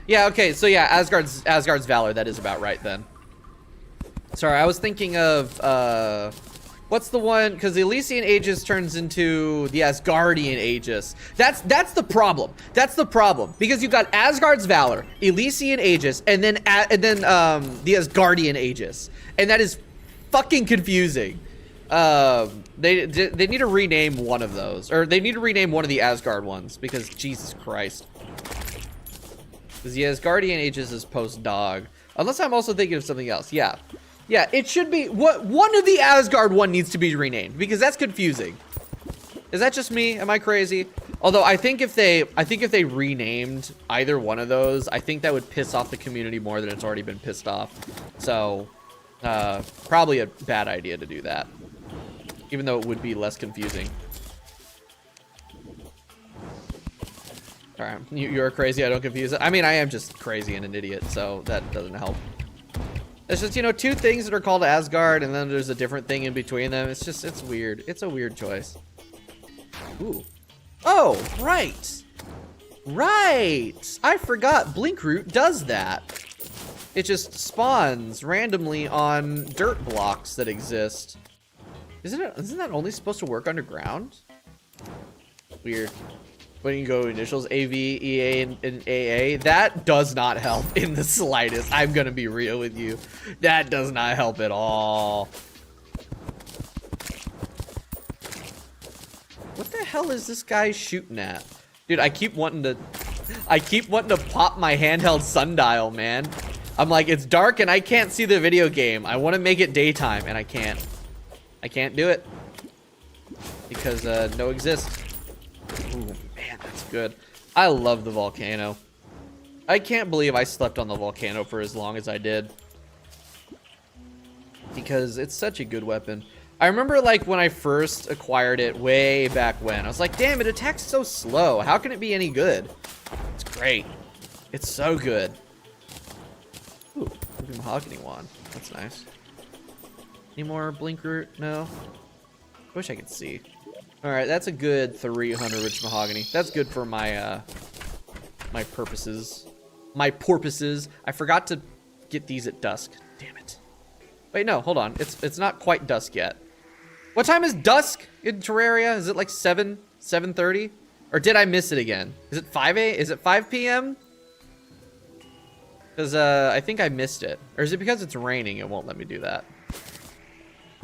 Speaker 1: Yeah, okay, so yeah, Asgard's Valor, that is about right then. Sorry, I was thinking of, what's the one? Because the Elysian Aegis turns into the Asgardian Aegis. That's the problem. That's the problem. Because you've got Asgard's Valor, Elysian Aegis, and then the Asgardian Aegis. And that is fucking confusing. They need to rename one of those. Or they need to rename one of the Asgard ones. Because, Jesus Christ. Because the Asgardian Aegis is post-dog. Unless I'm also thinking of something else. Yeah. Yeah, it should be, one of the Asgard one needs to be renamed, because that's confusing. Is that just me? Am I crazy? Although I think if they renamed either one of those, I think that would piss off the community more than it's already been pissed off. So, probably a bad idea to do that. Even though it would be less confusing. Alright, you're crazy, I don't confuse it. I mean, I am just crazy and an idiot, so that doesn't help. It's just, you know, two things that are called Asgard, and then there's a different thing in between them. It's just, it's weird. It's a weird choice. Ooh. Oh, right. Right. I forgot Blinkroot does that. It just spawns randomly on dirt blocks that exist. Isn't that only supposed to work underground? Weird. When you go initials AV, EA, and AA, that does not help in the slightest. I'm gonna be real with you. That does not help at all. What the hell is this guy shooting at? Dude, I keep wanting to pop my handheld sundial, man. I'm like, it's dark and I can't see the video game. I want to make it daytime and I can't. I can't do it. Because no exists. Ooh, man, that's good. I love the volcano. I can't believe I slept on the volcano for as long as I did. Because it's such a good weapon. I remember, like, when I first acquired it way back when. I was like, damn, it attacks so slow. How can it be any good? It's great. It's so good. Ooh, mahogany wand. That's nice. Any more blink root? No. I wish I could see. All right, that's a good 300 rich mahogany. That's good for my my purposes. My porpoises. I forgot to get these at dusk. Damn it. Wait, no, hold on. It's not quite dusk yet. What time is dusk in Terraria? Is it like 7:30? Or did I miss it again? Is it 5 p.m.? Because I think I missed it. Or is it because it's raining it won't let me do that?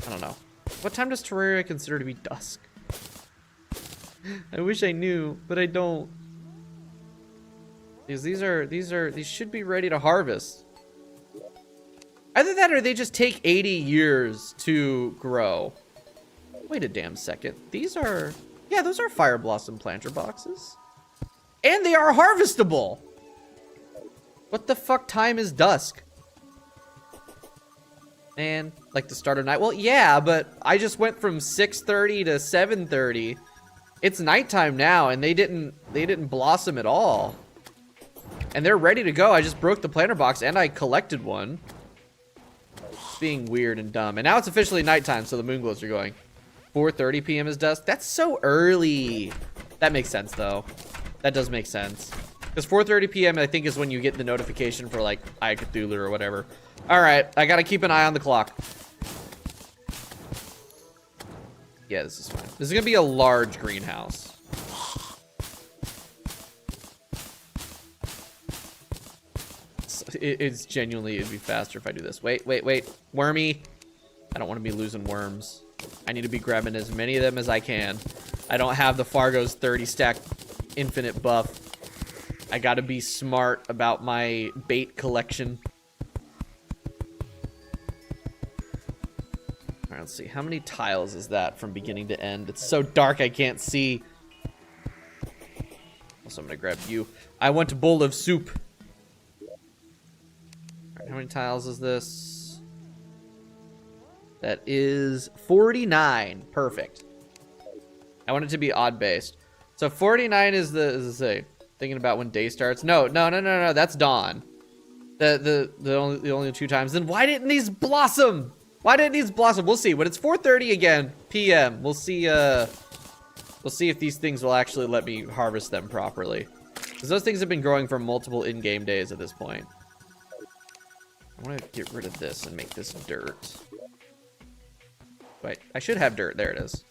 Speaker 1: I don't know. What time does Terraria consider to be dusk? I wish I knew, but I don't. Because these should be ready to harvest. Either that or they just take 80 years to grow. Wait a damn second. These are, yeah, those are Fire Blossom planter boxes. And they are harvestable. What the fuck time is dusk? Man, like the start of night. Well, yeah, but I just went from 6:30 to 7:30. It's nighttime now, and they didn't blossom at all. And they're ready to go. I just broke the planter box, and I collected one. It's being weird and dumb. And now it's officially nighttime, so the moon glows are going. 4:30 p.m. is dusk. That's so early. That makes sense, though. That does make sense. Because 4:30 p.m. I think is when you get the notification for like I Cthulhu or whatever. All right, I gotta keep an eye on the clock. Yeah, this is fine. This is gonna be a large greenhouse. It's genuinely, it'd be faster if I do this. Wait. Wormy. I don't want to be losing worms. I need to be grabbing as many of them as I can. I don't have the Fargo's 30 stack infinite buff. I gotta be smart about my bait collection. Alright, let's see. How many tiles is that from beginning to end? It's so dark I can't see. Also, I'm gonna grab you. I want a bowl of soup. Alright, how many tiles is this? That is 49. Perfect. I want it to be odd based. So 49 is the thinking about when day starts. No. That's dawn. The only two times. Then why didn't these blossom? Why didn't these blossom? We'll see. When it's 4:30 again p.m. We'll see if these things will actually let me harvest them properly. Because those things have been growing for multiple in-game days at this point. I want to get rid of this and make this dirt. Wait, I should have dirt. There it is.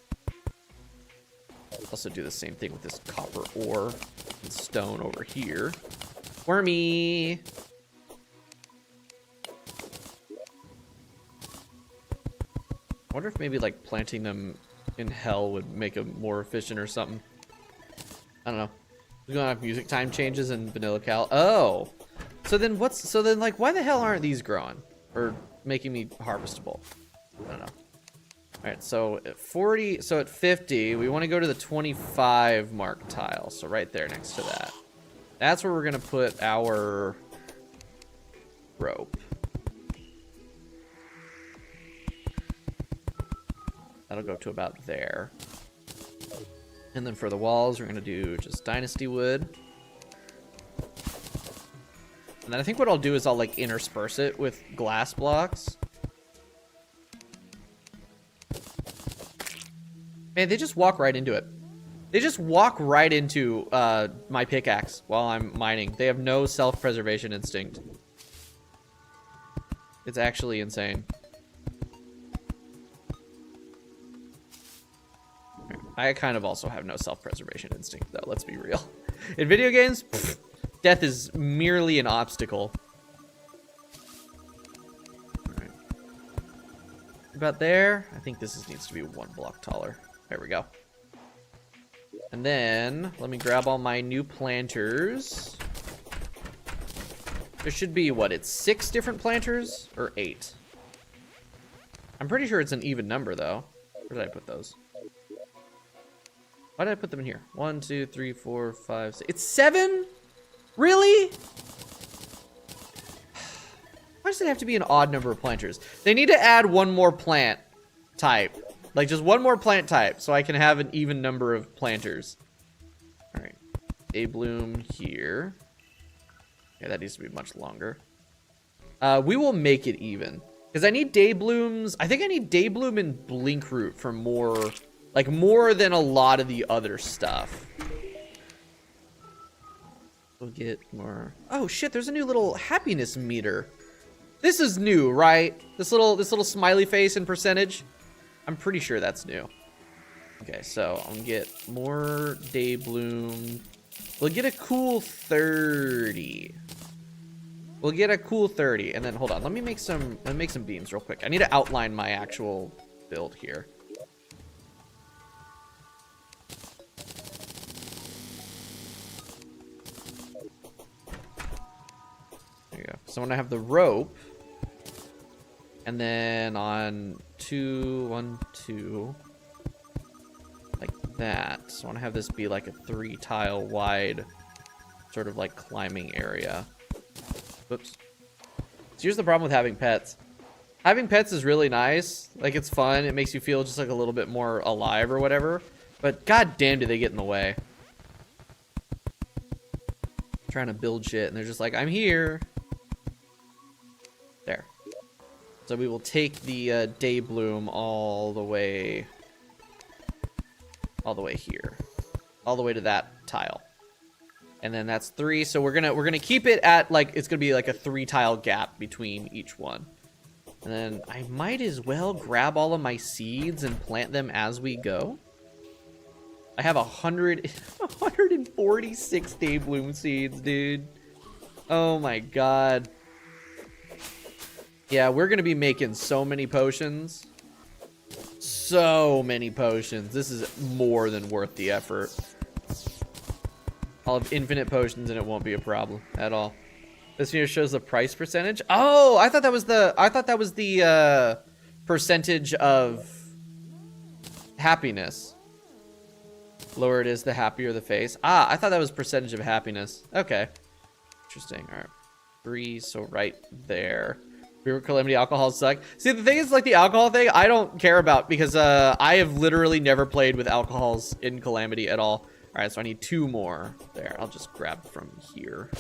Speaker 1: Also do the same thing with this copper ore and stone over here. Wormy! I wonder if maybe like planting them in hell would make them more efficient or something. I don't know. We're gonna have music time changes in Vanilla Cal. Oh! So then like why the hell aren't these growing? Or making me harvestable? I don't know. Alright, so at 40, so at 50, we want to go to the 25 mark tile. So right there next to that. That's where we're going to put our rope. That'll go to about there. And then for the walls, we're going to do just dynasty wood. And then I think what I'll do is I'll like intersperse it with glass blocks. Man, they just walk right into it. They just walk right into my pickaxe while I'm mining. They have no self-preservation instinct. It's actually insane. I kind of also have no self-preservation instinct, though. Let's be real. In video games, pfft, death is merely an obstacle. All right. About there. I think this needs to be 1 block taller. There we go. And then, let me grab all my new planters. There should be, what, it's 6 different planters? Or 8? I'm pretty sure it's an even number, though. Where did I put those? Why did I put them in here? 1, 2, 3, 4, 5, 6. It's 7? Really? Why does it have to be an odd number of planters? They need to add 1 more plant type. Like, just 1 more plant type, so I can have an even number of planters. Alright. A bloom here. Okay, that needs to be much longer. We will make it even. Because I need day blooms. I think I need day bloom and blink root for more, like more than a lot of the other stuff. We'll get more. Oh shit, there's a new little happiness meter. This is new, right? This little smiley face and percentage. I'm pretty sure that's new. Okay, so I'm gonna get more day bloom. We'll get a cool 30. We'll get a cool 30, and then hold on. Let me make some beams real quick. I need to outline my actual build here. There you go. So when I have the rope, and then on 2, 1, 2, like that. So I want to have this be like a 3 tile wide, sort of like climbing area. Whoops. So here's the problem with having pets. Having pets is really nice. Like, it's fun. It makes you feel just like a little bit more alive or whatever. But goddamn, do they get in the way. I'm trying to build shit, and they're just like, I'm here. There. So we will take the day bloom all the way here. All the way to that tile. And then that's 3, so we're gonna keep it at like it's gonna be like a 3 tile gap between each one. And then I might as well grab all of my seeds and plant them as we go. I have 146 day bloom seeds, dude. Oh my god. Yeah, we're gonna be making so many potions. So many potions. This is more than worth the effort. I'll have infinite potions and it won't be a problem at all. This here shows the price percentage. Oh, I thought that was the percentage of happiness. Lower it is, the happier the face. Ah, I thought that was percentage of happiness. Okay. Interesting. All right. 3, so right there. River Calamity alcohol suck. See, the thing is, like, the alcohol thing, I don't care about because I have literally never played with alcohols in Calamity at all. All right, so I need 2 more. There, I'll just grab from here.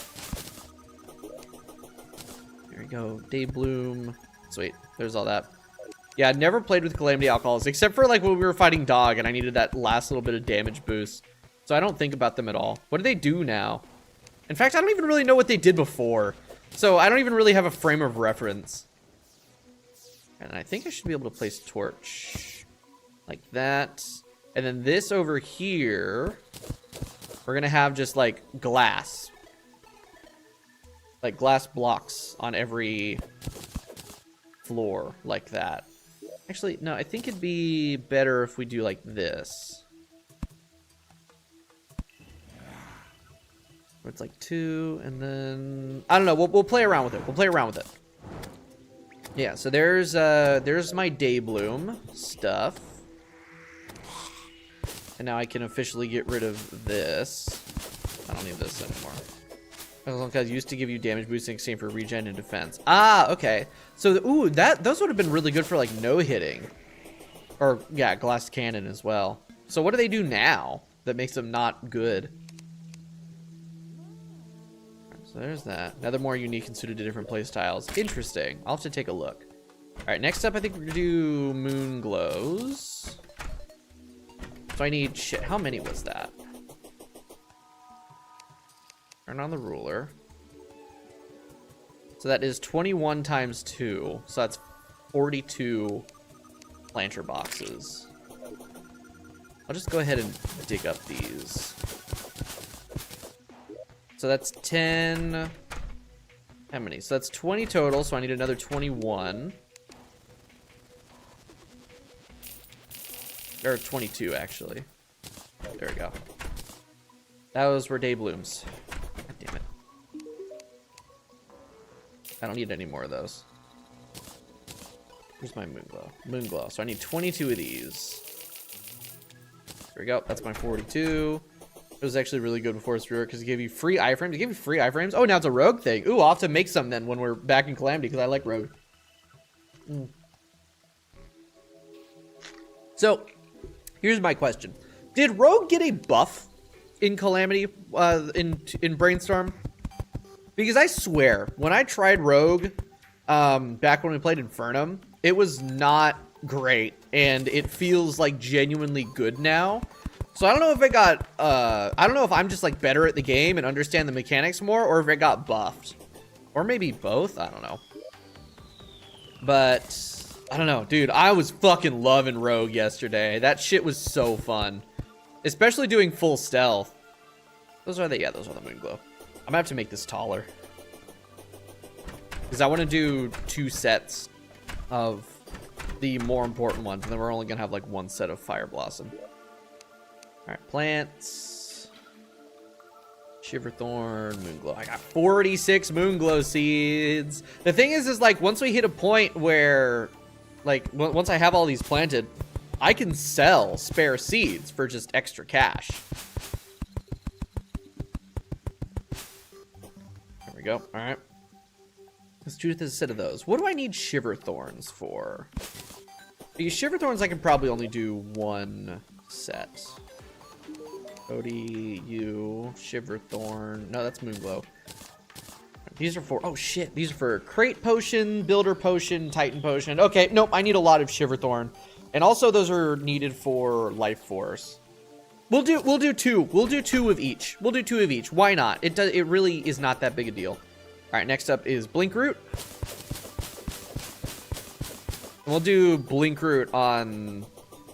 Speaker 1: There we go. Day bloom. Sweet. There's all that. Yeah, I've never played with Calamity alcohols except for like when we were fighting Dog and I needed that last little bit of damage boost. So I don't think about them at all. What do they do now? In fact, I don't even really know what they did before. So I don't even really have a frame of reference. And I think I should be able to place a torch like that. And then this over here, we're gonna have just like glass. Like glass blocks on every floor like that. Actually, no, I think it'd be better if we do like this. Where it's like 2, and then I don't know. We'll play around with it. We'll play around with it. Yeah. So there's my day bloom stuff, and now I can officially get rid of this. I don't need this anymore. Because used to give you damage boost in exchange for regen and defense. Ah, okay. So, ooh, those would have been really good for like no hitting, or yeah, glass cannon as well. So what do they do now that makes them not good? So there's that. Now they're more unique and suited to different play styles. Interesting. I'll have to take a look. All right, next up, I think we're gonna do moon glows. So I need shit. How many was that? Turn on the ruler. So that is 21 times 2. So that's 42 planter boxes. I'll just go ahead and dig up these. So that's 10. How many? So that's 20 total. So I need another 21. Or 22, actually. There we go. Those were day blooms. God damn it. I don't need any more of those. Here's my moon glow. Moon glow. So I need 22 of these. There we go. That's my 42. It was actually really good before it's reworked because it gave you free iframes. It gave you free iframes. Oh, now it's a rogue thing. Ooh, I'll have to make some then when we're back in Calamity because I like rogue. So, here's my question. Did rogue get a buff in Calamity, in Brainstorm? Because I swear, when I tried Rogue, back when we played Infernum, it was not great, and it feels like genuinely good now. So I don't know if it got, I don't know if I'm just like better at the game and understand the mechanics more, or if it got buffed. Or maybe both, I don't know. But, I don't know, dude, I was fucking loving Rogue yesterday. That shit was so fun. Especially doing full stealth. Those are the Moonglow. I'm gonna have to make this taller. Because I want to do 2 sets of the more important ones, and then we're only gonna have like 1 set of Fire Blossom. Alright, plants. Shiverthorn, Moonglow. I got 46 Moonglow seeds. The thing is like, once we hit a point where, like, once I have all these planted, I can sell spare seeds for just extra cash. There we go. Alright. Let's do a set of those. What do I need Shiverthorns for? Because Shiverthorns I can probably only do 1 set. Cody, you, Shiverthorn. No, that's Moonglow. These are for, oh shit, these are for Crate Potion, Builder Potion, Titan Potion. Okay, nope, I need a lot of Shiverthorn. And also those are needed for Life Force. We'll do 2. We'll do 2 of each. We'll do 2 of each. Why not? It really is not that big a deal. All right, next up is Blinkroot. We'll do Blinkroot on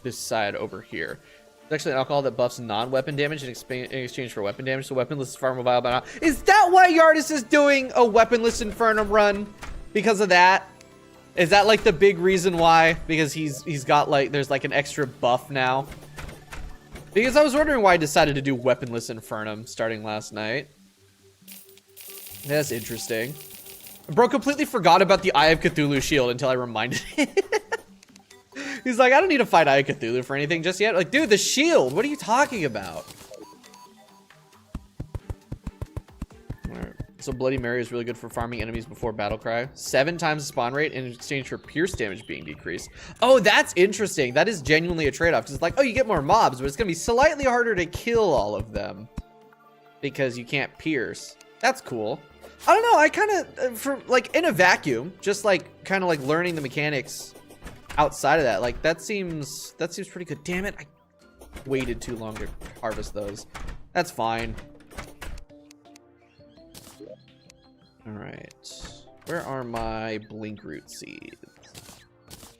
Speaker 1: this side over here. It's actually an alcohol that buffs non-weapon damage in exchange for weapon damage. So weaponless is far more viable now. Is that why Yardis is doing a weaponless Infernum run? Because of that? Is that like the big reason why? Because he's got like, there's like an extra buff now. Because I was wondering why I decided to do weaponless Infernum starting last night. That's interesting. Bro completely forgot about the Eye of Cthulhu shield until I reminded him. He's like, I don't need to fight Eye of Cthulhu for anything just yet. Like, dude, the shield. What are you talking about? Alright. So Bloody Mary is really good for farming enemies before battle cry. 7 times the spawn rate in exchange for pierce damage being decreased. Oh, that's interesting. That is genuinely a trade-off. Because it's like, oh, you get more mobs, but it's going to be slightly harder to kill all of them. Because you can't pierce. That's cool. I don't know. I kind of, for like in a vacuum, just like kind of like learning the mechanics outside of that, like that seems pretty good. Damn it, I waited too long to harvest those. That's fine. All right, where are my Blinkroot seeds?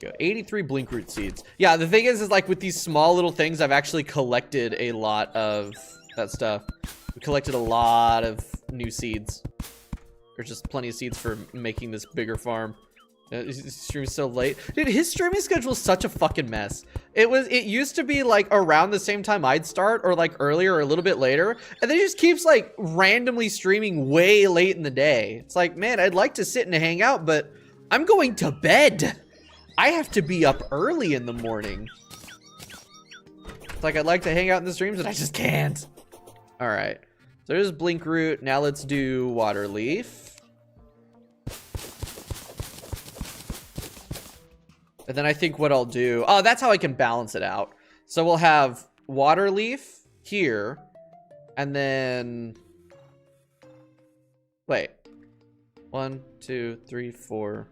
Speaker 1: Go 83 Blinkroot seeds. Yeah, the thing is like with these small little things, I've actually collected a lot of that stuff. We collected a lot of new seeds. There's just plenty of seeds for making this bigger farm. His stream's so late. Dude, his streaming schedule is such a fucking mess. It used to be like around the same time I'd start, or like earlier or a little bit later. And then he just keeps like randomly streaming way late in the day. It's like, man, I'd like to sit and hang out, but I'm going to bed. I have to be up early in the morning. It's like I'd like to hang out in the streams, but I just can't. All right. So there's Blinkroot. Now let's do Waterleaf. And then I think what I'll do, oh, that's how I can balance it out. So we'll have Waterleaf here, and then, wait, 1, 2, 3, 4.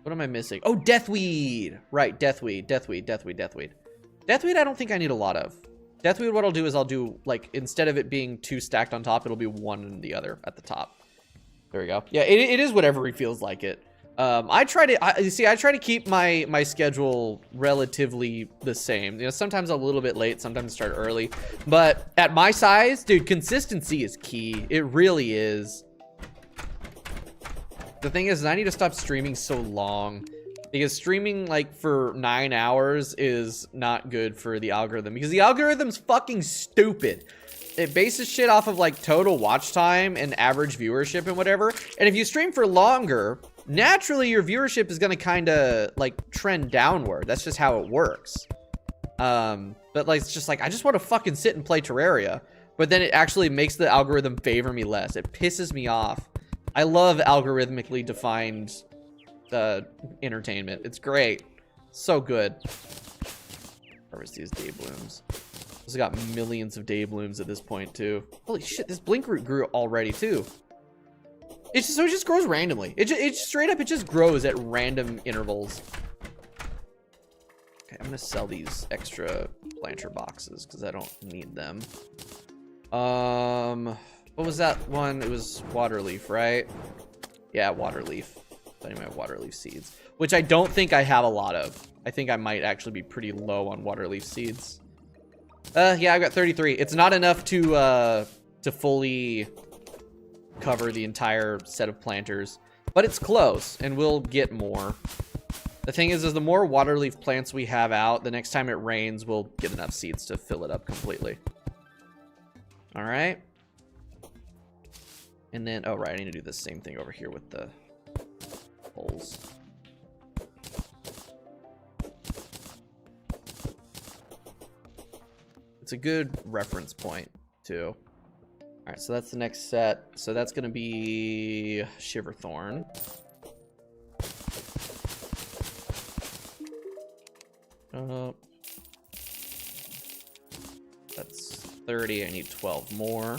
Speaker 1: What am I missing? Oh, Deathweed. Right, Deathweed. Deathweed I don't think I need a lot of. Deathweed, what I'll do is I'll do, like, instead of it being 2 stacked on top, it'll be 1 and the other at the top. There we go. Yeah, it is whatever he feels like it. I try to keep my schedule relatively the same. You know, sometimes a little bit late, sometimes start early. But at my size, dude, consistency is key. It really is. The thing is I need to stop streaming so long. Because streaming like for 9 hours is not good for the algorithm. Because the algorithm's fucking stupid. It bases shit off of like total watch time and average viewership and whatever. And if you stream for longer, naturally your viewership is gonna kind of like trend downward. That's just how it works. But like, it's just like, I just want to fucking sit and play Terraria. But then it actually makes the algorithm favor me less. It pisses me off. I love algorithmically defined entertainment. It's great. So good. Harvest these day blooms. It's got millions of day blooms at this point too. Holy shit, this blink root grew already too. It's just, so it just grows randomly. It straight up, it just grows at random intervals. Okay, I'm gonna sell these extra planter boxes because I don't need them. What was that one? It was waterleaf, right? Yeah, waterleaf. I need my waterleaf seeds, which I don't think I have a lot of. I think I might actually be pretty low on waterleaf seeds. Yeah, I've got 33. It's not enough to fully cover the entire set of planters, but it's close, and we'll get more. The thing is the more waterleaf plants we have out, the next time it rains, we'll get enough seeds to fill it up completely. All right. And then, oh, right, I need to do the same thing over here with the holes. It's a good reference point, too. All right, so that's the next set. So that's going to be Shiverthorn. That's 30. I need 12 more.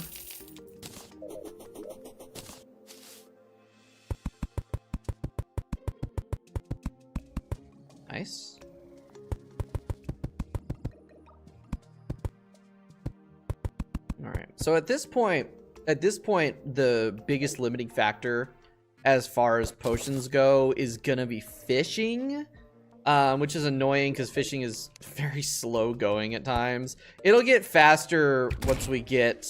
Speaker 1: Nice. All right. So at this point, the biggest limiting factor as far as potions go is gonna be fishing, which is annoying because fishing is very slow going at times. It'll get faster once we get,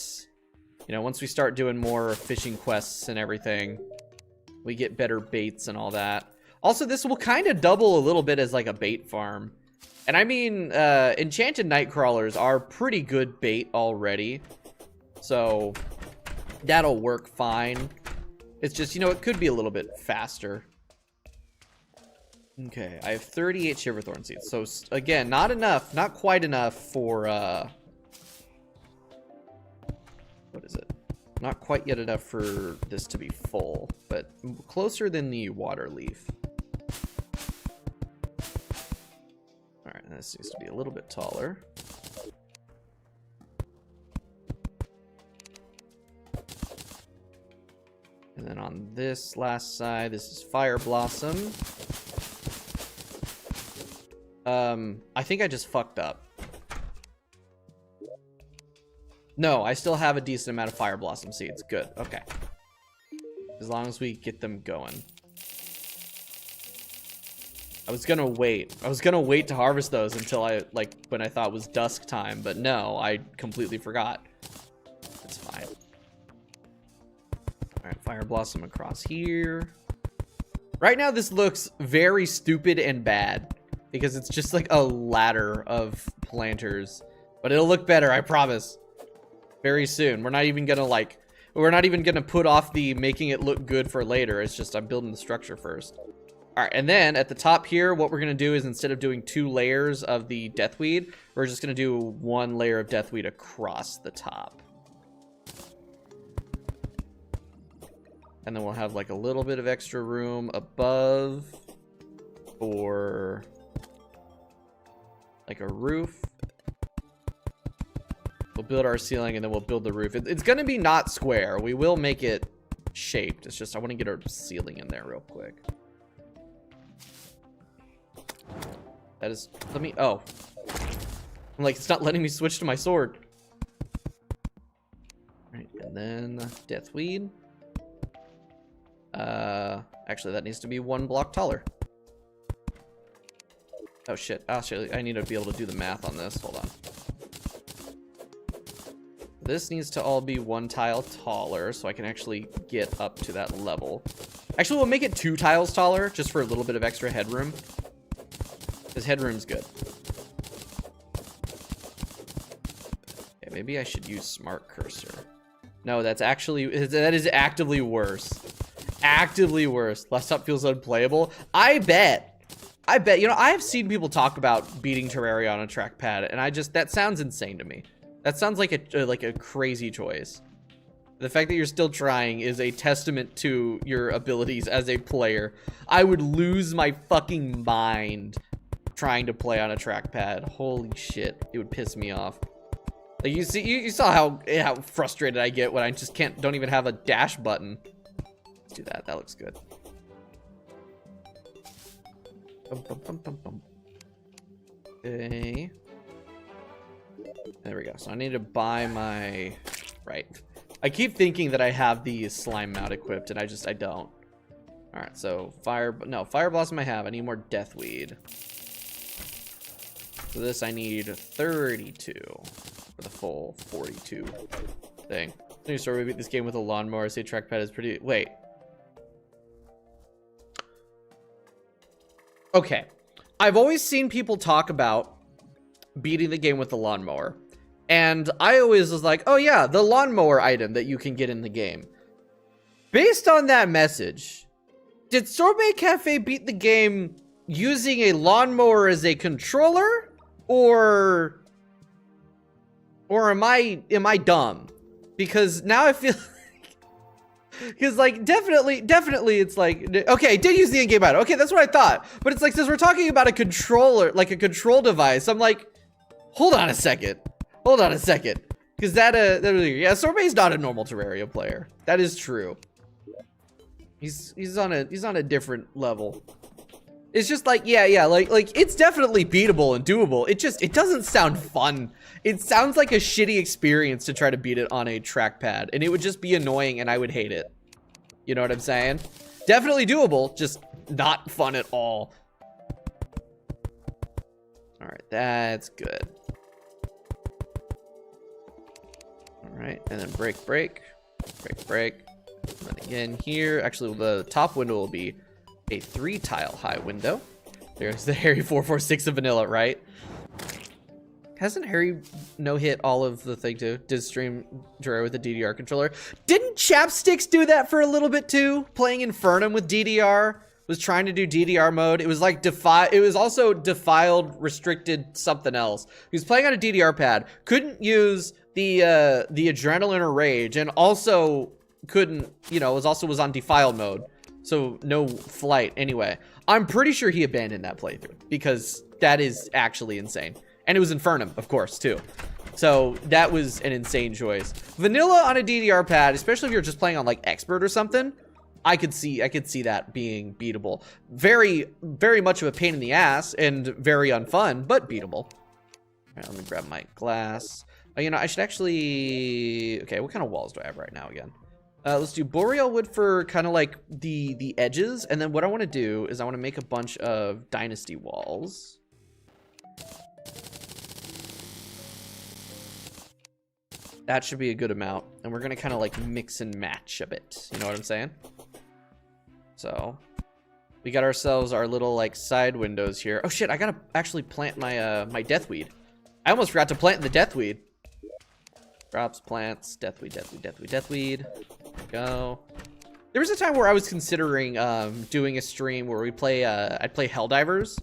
Speaker 1: once we start doing more fishing quests and everything. We get better baits and all that. Also, this will kind of double a little bit as like a bait farm. And I mean, enchanted night crawlers are pretty good bait already. So that'll work fine. It's just, it could be a little bit faster. Okay, I have 38 Shiverthorn seeds. So again, not enough, not quite enough for, what is it? Not quite yet enough for this to be full, but closer than the water leaf. All right, this needs to be a little bit taller. And then on this last side, this is Fire Blossom. I think I just fucked up. No, I still have a decent amount of Fire Blossom seeds. Good, okay. As long as we get them going. I was gonna wait. I was gonna wait to harvest those until when I thought it was dusk time, but no, I completely forgot. It's fine. All right, Fire Blossom across here. Right now, this looks very stupid and bad because it's just like a ladder of planters, but it'll look better, I promise. Very soon. We're not even gonna put off the making it look good for later. It's just I'm building the structure first. All right, and then at the top here, what we're gonna do is instead of doing 2 layers of the deathweed, we're just gonna do 1 layer of deathweed across the top. And then we'll have like a little bit of extra room above for like a roof. We'll build our ceiling and then we'll build the roof. It's gonna be not square. We will make it shaped. It's just I want to get our ceiling in there real quick. That is, oh. I'm like, it's not letting me switch to my sword. Right, and then deathweed. Actually, that needs to be 1 block taller. Oh shit, actually, I need to be able to do the math on this. Hold on. This needs to all be 1 tile taller so I can actually get up to that level. Actually, we'll make it 2 tiles taller just for a little bit of extra headroom. Because headroom's good. Okay, maybe I should use Smart Cursor. No, that is actively worse. Actively worse. Desktop feels unplayable. I bet. I've seen people talk about beating Terraria on a trackpad, and that sounds insane to me. That sounds like a crazy choice. The fact that you're still trying is a testament to your abilities as a player. I would lose my fucking mind trying to play on a trackpad. Holy shit, it would piss me off. Like you saw how frustrated I get when I just don't even have a dash button. Let's do that. That looks good. Okay. There we go. So I need to buy my... Right. I keep thinking that I have the slime mount equipped, and I don't. Alright, so Fire Blossom I have. I need more Deathweed. For this, I need 32 for the full 42 thing. New story, we beat this game with a lawnmower. Say trackpad is pretty... Wait. Okay. I've always seen people talk about beating the game with the lawnmower. And I always was like, oh yeah, the lawnmower item that you can get in the game. Based on that message, did Sorbet Cafe beat the game using a lawnmower as a controller? Or am I dumb? Because now I feel because like definitely it's like, okay, did use the in-game item. Okay, that's what I thought. But it's like, since we're talking about a controller, like a control device, I'm like, hold on a second. Because yeah, Sorbet's not a normal Terraria player. That is true. He's on a different level. It's just like, yeah, like it's definitely beatable and doable. It doesn't sound fun. It sounds like a shitty experience to try to beat it on a trackpad, and it would just be annoying and I would hate it. You know what I'm saying? Definitely doable, just not fun at all. All right, that's good. All right, and then break. And then again here, actually the top window will be a 3-tile high window. There's the Harry 446 of vanilla, right? Hasn't Harry no-hit all of the thing too? Did stream Terraria with a DDR controller? Didn't Chapsticks do that for a little bit too? Playing Infernum with DDR, was trying to do DDR mode. It was like it was also defiled, restricted something else. He was playing on a DDR pad, couldn't use the adrenaline or rage, and also couldn't, you know, was on defiled mode. So no flight anyway. I'm pretty sure he abandoned that playthrough because that is actually insane. And it was Infernum, of course, too. So that was an insane choice. Vanilla on a DDR pad, especially if you're just playing on like expert or something, I could see that being beatable. Very, very much of a pain in the ass and very unfun, but beatable. All right, let me grab my glass. You know, I should actually... Okay, what kind of walls do I have right now again? Let's do boreal wood for kind of like the edges. And then what I want to do is I want to make a bunch of dynasty walls. That should be a good amount. And we're going to kind of like mix and match a bit. You know what I'm saying? So we got ourselves our little like side windows here. Oh shit, I got to actually plant my my deathweed. I almost forgot to plant the deathweed. Drops, plants, deathweed. There we go. There was a time where I was considering doing a stream where we play, I'd play Helldivers.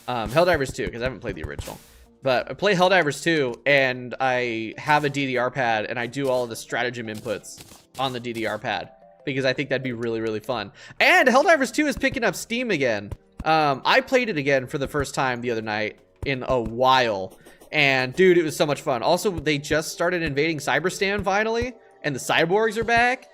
Speaker 1: Helldivers 2, because I haven't played the original. But I play Helldivers 2, and I have a DDR pad, and I do all of the stratagem inputs on the DDR pad. Because I think that'd be really, really fun. And Helldivers 2 is picking up steam again. I played it again for the first time the other night in a while. And dude, it was so much fun. Also, they just started invading Cyberstan finally, and the cyborgs are back.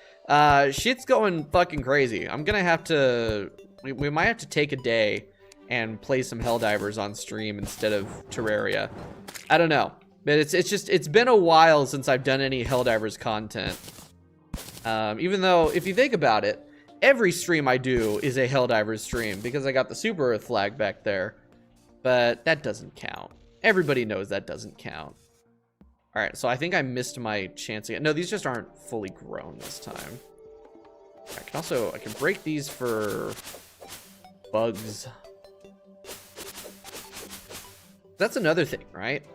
Speaker 1: Shit's going fucking crazy. I'm gonna have to, we might have to take a day and play some Helldivers on stream instead of Terraria. I don't know, but it's been a while since I've done any Helldivers content. Even though, if you think about it, every stream I do is a Helldivers stream because I got the Super Earth flag back there, but that doesn't count. Everybody knows that doesn't count. All right, so I think I missed my chance again. No, these just aren't fully grown this time. I can break these for bugs. That's another thing, right?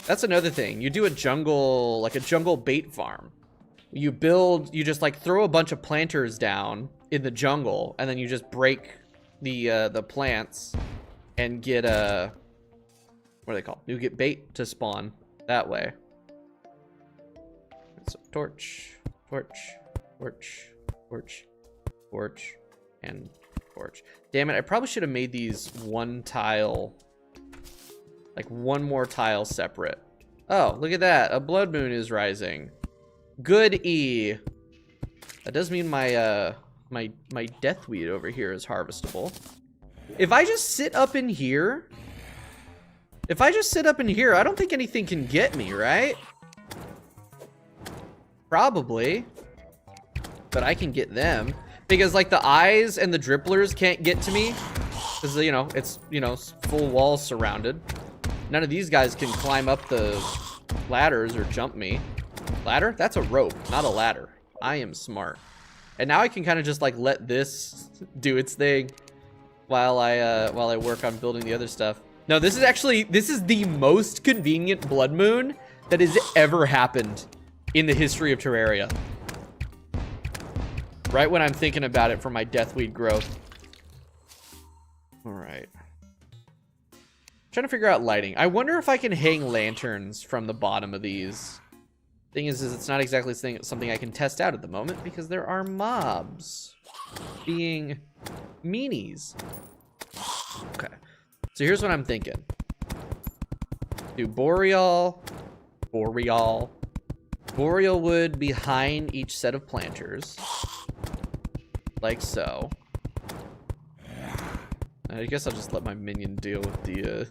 Speaker 1: That's another thing. You do a jungle, like a jungle bait farm. You just like throw a bunch of planters down in the jungle, and then you just break the plants and get a... What are they called? You get bait to spawn that way. So torch, and torch. Damn it, I probably should have made these one tile, like one more tile separate. Oh, look at that. A blood moon is rising. Good E. That does mean my my deathweed over here is harvestable. If I just sit up in here, I don't think anything can get me, right? Probably. But I can get them. Because, like, the eyes and the dripplers can't get to me. Because, you know, it's, you know, full walls surrounded. None of these guys can climb up the ladders or jump me. Ladder? That's a rope, not a ladder. I am smart. And now I can kind of just, like, let this do its thing while I work on building the other stuff. No, this is the most convenient blood moon that has ever happened in the history of Terraria. Right when I'm thinking about it for my deathweed growth. All right. Trying to figure out lighting. I wonder if I can hang lanterns from the bottom of these. Thing is it's not exactly something I can test out at the moment because there are mobs being meanies. Okay. So here's what I'm thinking. Do boreal wood behind each set of planters. Like so. I guess I'll just let my minion deal with the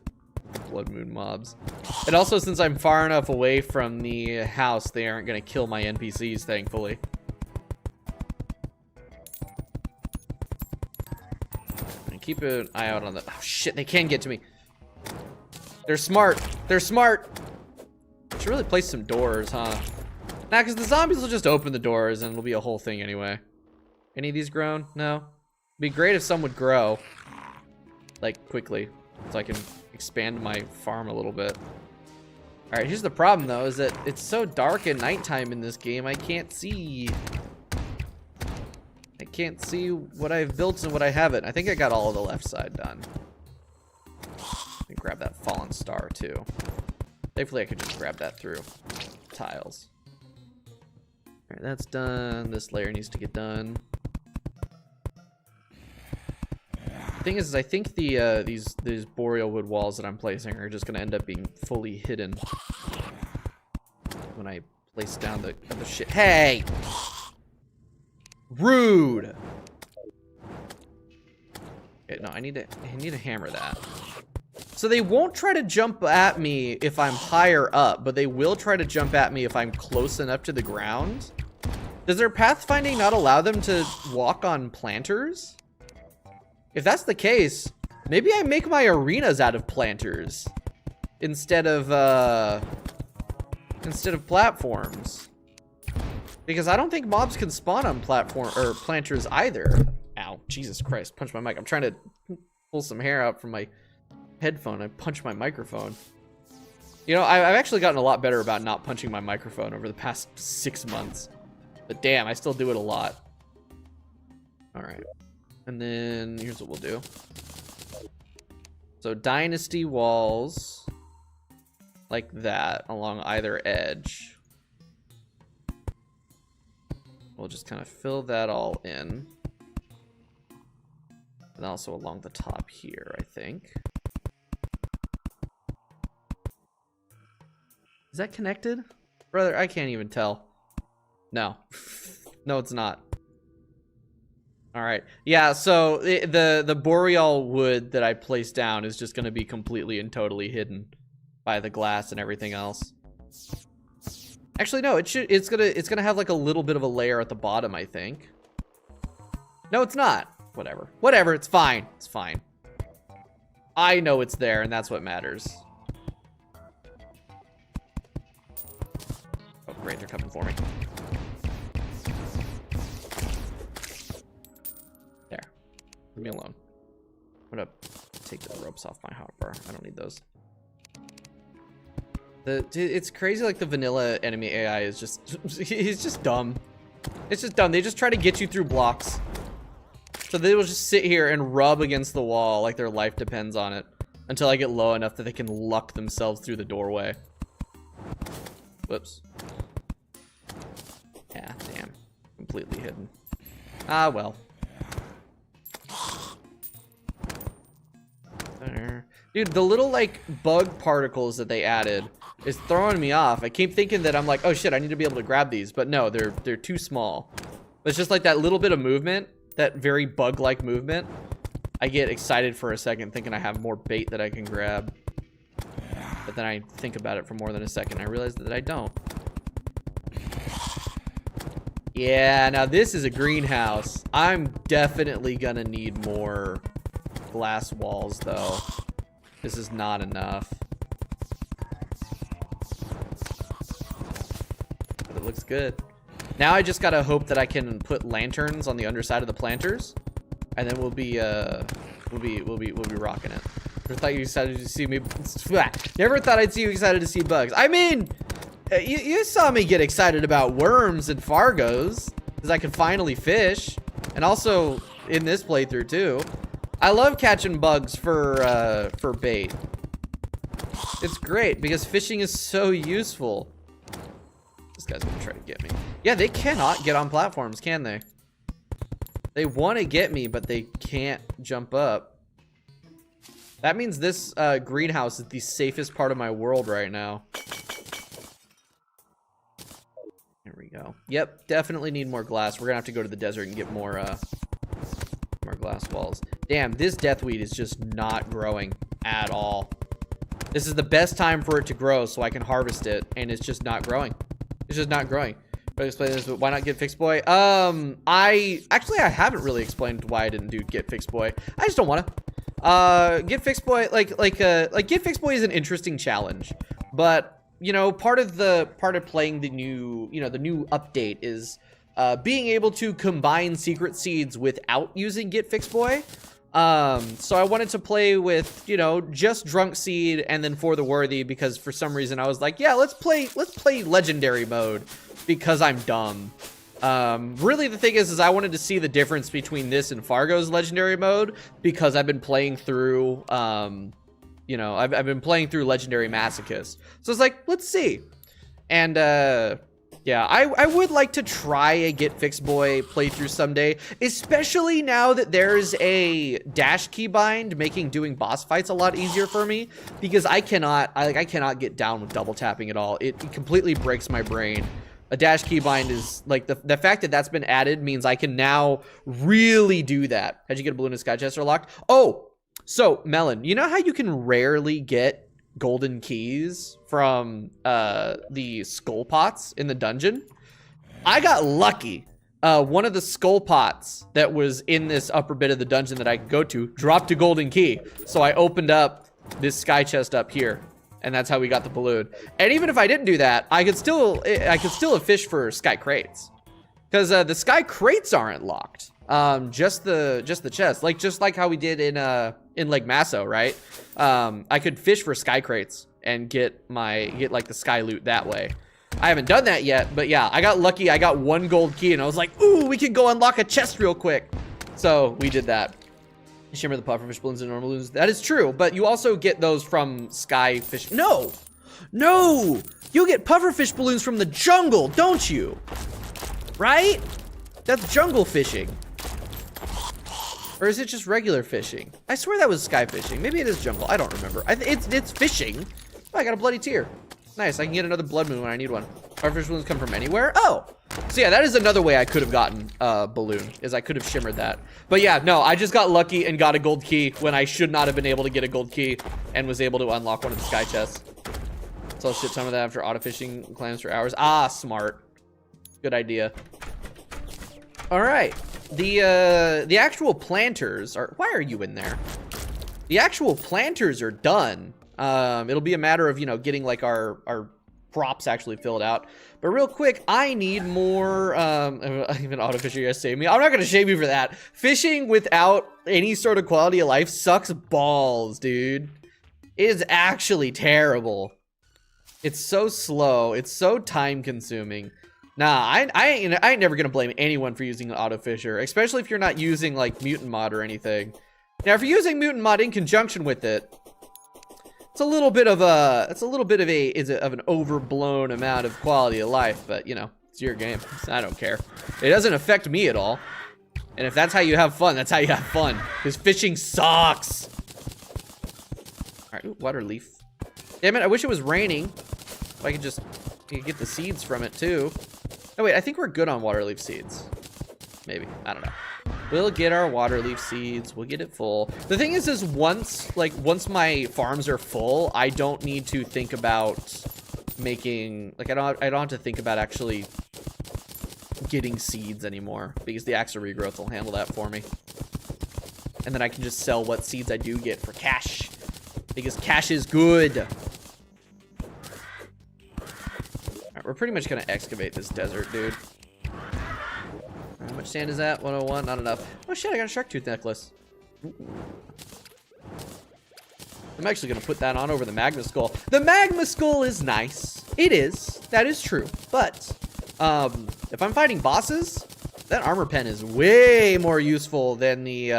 Speaker 1: blood moon mobs. And also, since I'm far enough away from the house, they aren't gonna kill my NPCs, thankfully. And keep an eye out on the... Oh shit, they can get to me. They're smart. They're smart. I should really place some doors, huh? Nah, because the zombies will just open the doors and it'll be a whole thing anyway. Any of these grown? No. It'd be great if some would grow. Like, quickly. So I can expand my farm a little bit. Alright, here's the problem, though, is that it's so dark at nighttime in this game, I can't see... I can't see what I've built and what I haven't. I think I got all of the left side done. Let me grab that fallen star, too. Thankfully, I could just grab that through tiles. Alright, that's done. This layer needs to get done. Thing is I think the these boreal wood walls that I'm placing are just gonna end up being fully hidden when I place down the other shit. Hey! Rude! Okay, no, I need to hammer that. So they won't try to jump at me if I'm higher up, but they will try to jump at me if I'm close enough to the ground. Does their pathfinding not allow them to walk on planters? If that's the case, maybe I make my arenas out of planters instead of platforms. Because I don't think mobs can spawn on planters either. Ow, Jesus Christ, punch my mic. I'm trying to pull some hair out from my headphone. I punched my microphone. You know, I've actually gotten a lot better about not punching my microphone over the past 6 months. But damn, I still do it a lot. All right. And then here's what we'll do. So dynasty walls like that along either edge. We'll just kind of fill that all in. And also along the top here, I think. Is that connected? Brother, I can't even tell. No. No, it's not. All right. Yeah, so the boreal wood that I placed down is just going to be completely and totally hidden by the glass and everything else. Actually, no, it's going to have like a little bit of a layer at the bottom, I think. No, it's not. Whatever. Whatever, it's fine. It's fine. I know it's there and that's what matters. Oh, great, they're coming for me. Leave me alone. I'm gonna take the ropes off my hotbar. I don't need those. It's crazy, like the vanilla enemy AI is just, he's just dumb. It's just dumb. They just try to get you through blocks. So they will just sit here and rub against the wall like their life depends on it until I get low enough that they can luck themselves through the doorway. Whoops. Yeah, damn. Completely hidden. Ah, well. Dude, the little, like, bug particles that they added is throwing me off. I keep thinking that I'm like, oh shit, I need to be able to grab these, but no, they're too small. It's just like that little bit of movement, that very bug-like movement. I get excited for a second thinking I have more bait that I can grab. But then I think about it for more than a second. I realize that I don't. Yeah, now this is a greenhouse. I'm definitely gonna need more glass walls though. This is not enough. But it looks good. Now I just gotta hope that I can put lanterns on the underside of the planters, and then we'll be rocking it. Never thought you excited to see me. Never thought I'd see you excited to see bugs. I mean, you saw me get excited about worms and Fargos because I could finally fish, and also in this playthrough too. I love catching bugs for bait. It's great because fishing is so useful. This guy's gonna try to get me. Yeah, they cannot get on platforms, can they? They want to get me, but they can't jump up. That means this greenhouse is the safest part of my world right now. There we go. Yep, definitely need more glass. We're gonna have to go to the desert and get more glass walls. Damn, this deathweed is just not growing at all. This is the best time for it to grow so I can harvest it, and it's just not growing. It's just not growing. But explain this, but why not get fixed boy? I haven't really explained why I didn't do get fixed boy. I just don't want to. Get fixed boy, like get fixed boy is an interesting challenge, but you know, part of playing the new, the new update is being able to combine secret seeds without using get fixed boy. So I wanted to play with, just drunk seed and then for the worthy, because for some reason I was like, yeah, let's play legendary mode because I'm dumb. Really the thing is I wanted to see the difference between this and Fargo's legendary mode, because I've been playing through, I've been playing through Legendary Masochist. So it's like, let's see. And, yeah, I would like to try a Get Fixed Boy playthrough someday, especially now that there's a dash keybind making doing boss fights a lot easier for me, because I cannot get down with double tapping at all. It completely breaks my brain. A dash keybind is like the fact that that's been added means I can now really do that. How'd you get a balloon and sky chest are locked? Oh, so Melon, you know how you can rarely get golden keys from the skull pots in the dungeon? I got lucky. One of the skull pots that was in this upper bit of the dungeon that I could go to dropped a golden key, so I opened up this sky chest up here, and that's how we got the balloon. And even if I didn't do that, I could still have fished for sky crates, because the sky crates aren't locked. Just the chest, just like how we did in Lake Maso, right? I could fish for sky crates and get like the sky loot that way. I haven't done that yet, but yeah, I got lucky. I got one gold key and I was like, ooh, we can go unlock a chest real quick. So we did that. Shimmer the pufferfish balloons and normal balloons. That is true, but you also get those from sky fish. No, you get pufferfish balloons from the jungle, don't you? Right? That's jungle fishing. Or is it just regular fishing? I swear that was sky fishing. Maybe it is jungle. I don't remember. It's fishing. Oh, I got a bloody tear. Nice. I can get another blood moon when I need one. Pufferfish balloons come from anywhere? Oh. So yeah, that is another way I could have gotten a balloon, is I could have shimmered that. But yeah, no, I just got lucky and got a gold key when I should not have been able to get a gold key, and was able to unlock one of the sky chests. So I'll shit some of that after auto fishing clams for hours. Ah, smart. Good idea. All right. The actual planters are, why are you in there? The actual planters are done. It'll be a matter of, getting like our props actually filled out. But real quick, I need more, even auto fisher, you guys save me. I'm not gonna shame you for that. Fishing without any sort of quality of life sucks balls, dude. It is actually terrible. It's so slow. It's so time consuming. Nah, I ain't never gonna blame anyone for using an auto fisher, especially if you're not using like mutant mod or anything. Now, if you're using mutant mod in conjunction with it, it's a little bit of an overblown amount of quality of life, but it's your game. So I don't care. It doesn't affect me at all. And if that's how you have fun, that's how you have fun. Because fishing sucks. All right, ooh, water leaf. Damn it! I wish it was raining. I could just get the seeds from it too. Oh wait, I think we're good on water leaf seeds. Maybe, I don't know. We'll get our water leaf seeds. We'll get it full. The thing is once my farms are full, I don't need to think about making, like, I don't have to think about actually getting seeds anymore, because the Axe of Regrowth will handle that for me. And then I can just sell what seeds I do get for cash, because cash is good. All right, we're pretty much gonna excavate this desert, dude. How much sand is that? 101, not enough. Oh shit, I got a shark tooth necklace. Ooh. I'm actually gonna put that on over the magma skull. The magma skull is nice. It is, that is true. But if I'm fighting bosses, that armor pen is way more useful than the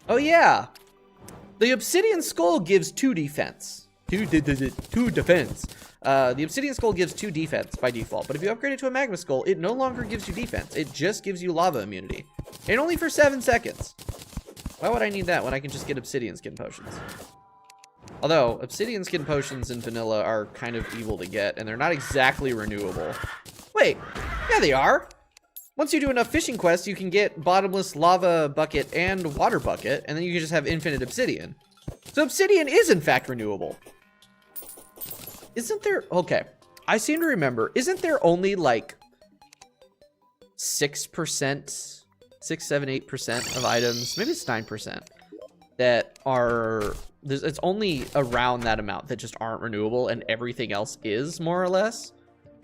Speaker 1: oh yeah. The obsidian skull gives 2 defense. 2 defense. The obsidian skull gives 2 defense by default, but if you upgrade it to a magma skull, it no longer gives you defense. It just gives you lava immunity, and only for 7 seconds. Why would I need that when I can just get obsidian skin potions? Although obsidian skin potions in vanilla are kind of evil to get, and they're not exactly renewable. Wait, yeah they are. Once you do enough fishing quests, you can get bottomless lava bucket and water bucket, and then you can just have infinite obsidian. So obsidian is in fact renewable. Isn't there, okay, I seem to remember, isn't there only like 6%, 6, 7, 8% of items, maybe it's 9%, that are, it's only around that amount that just aren't renewable, and everything else is, more or less?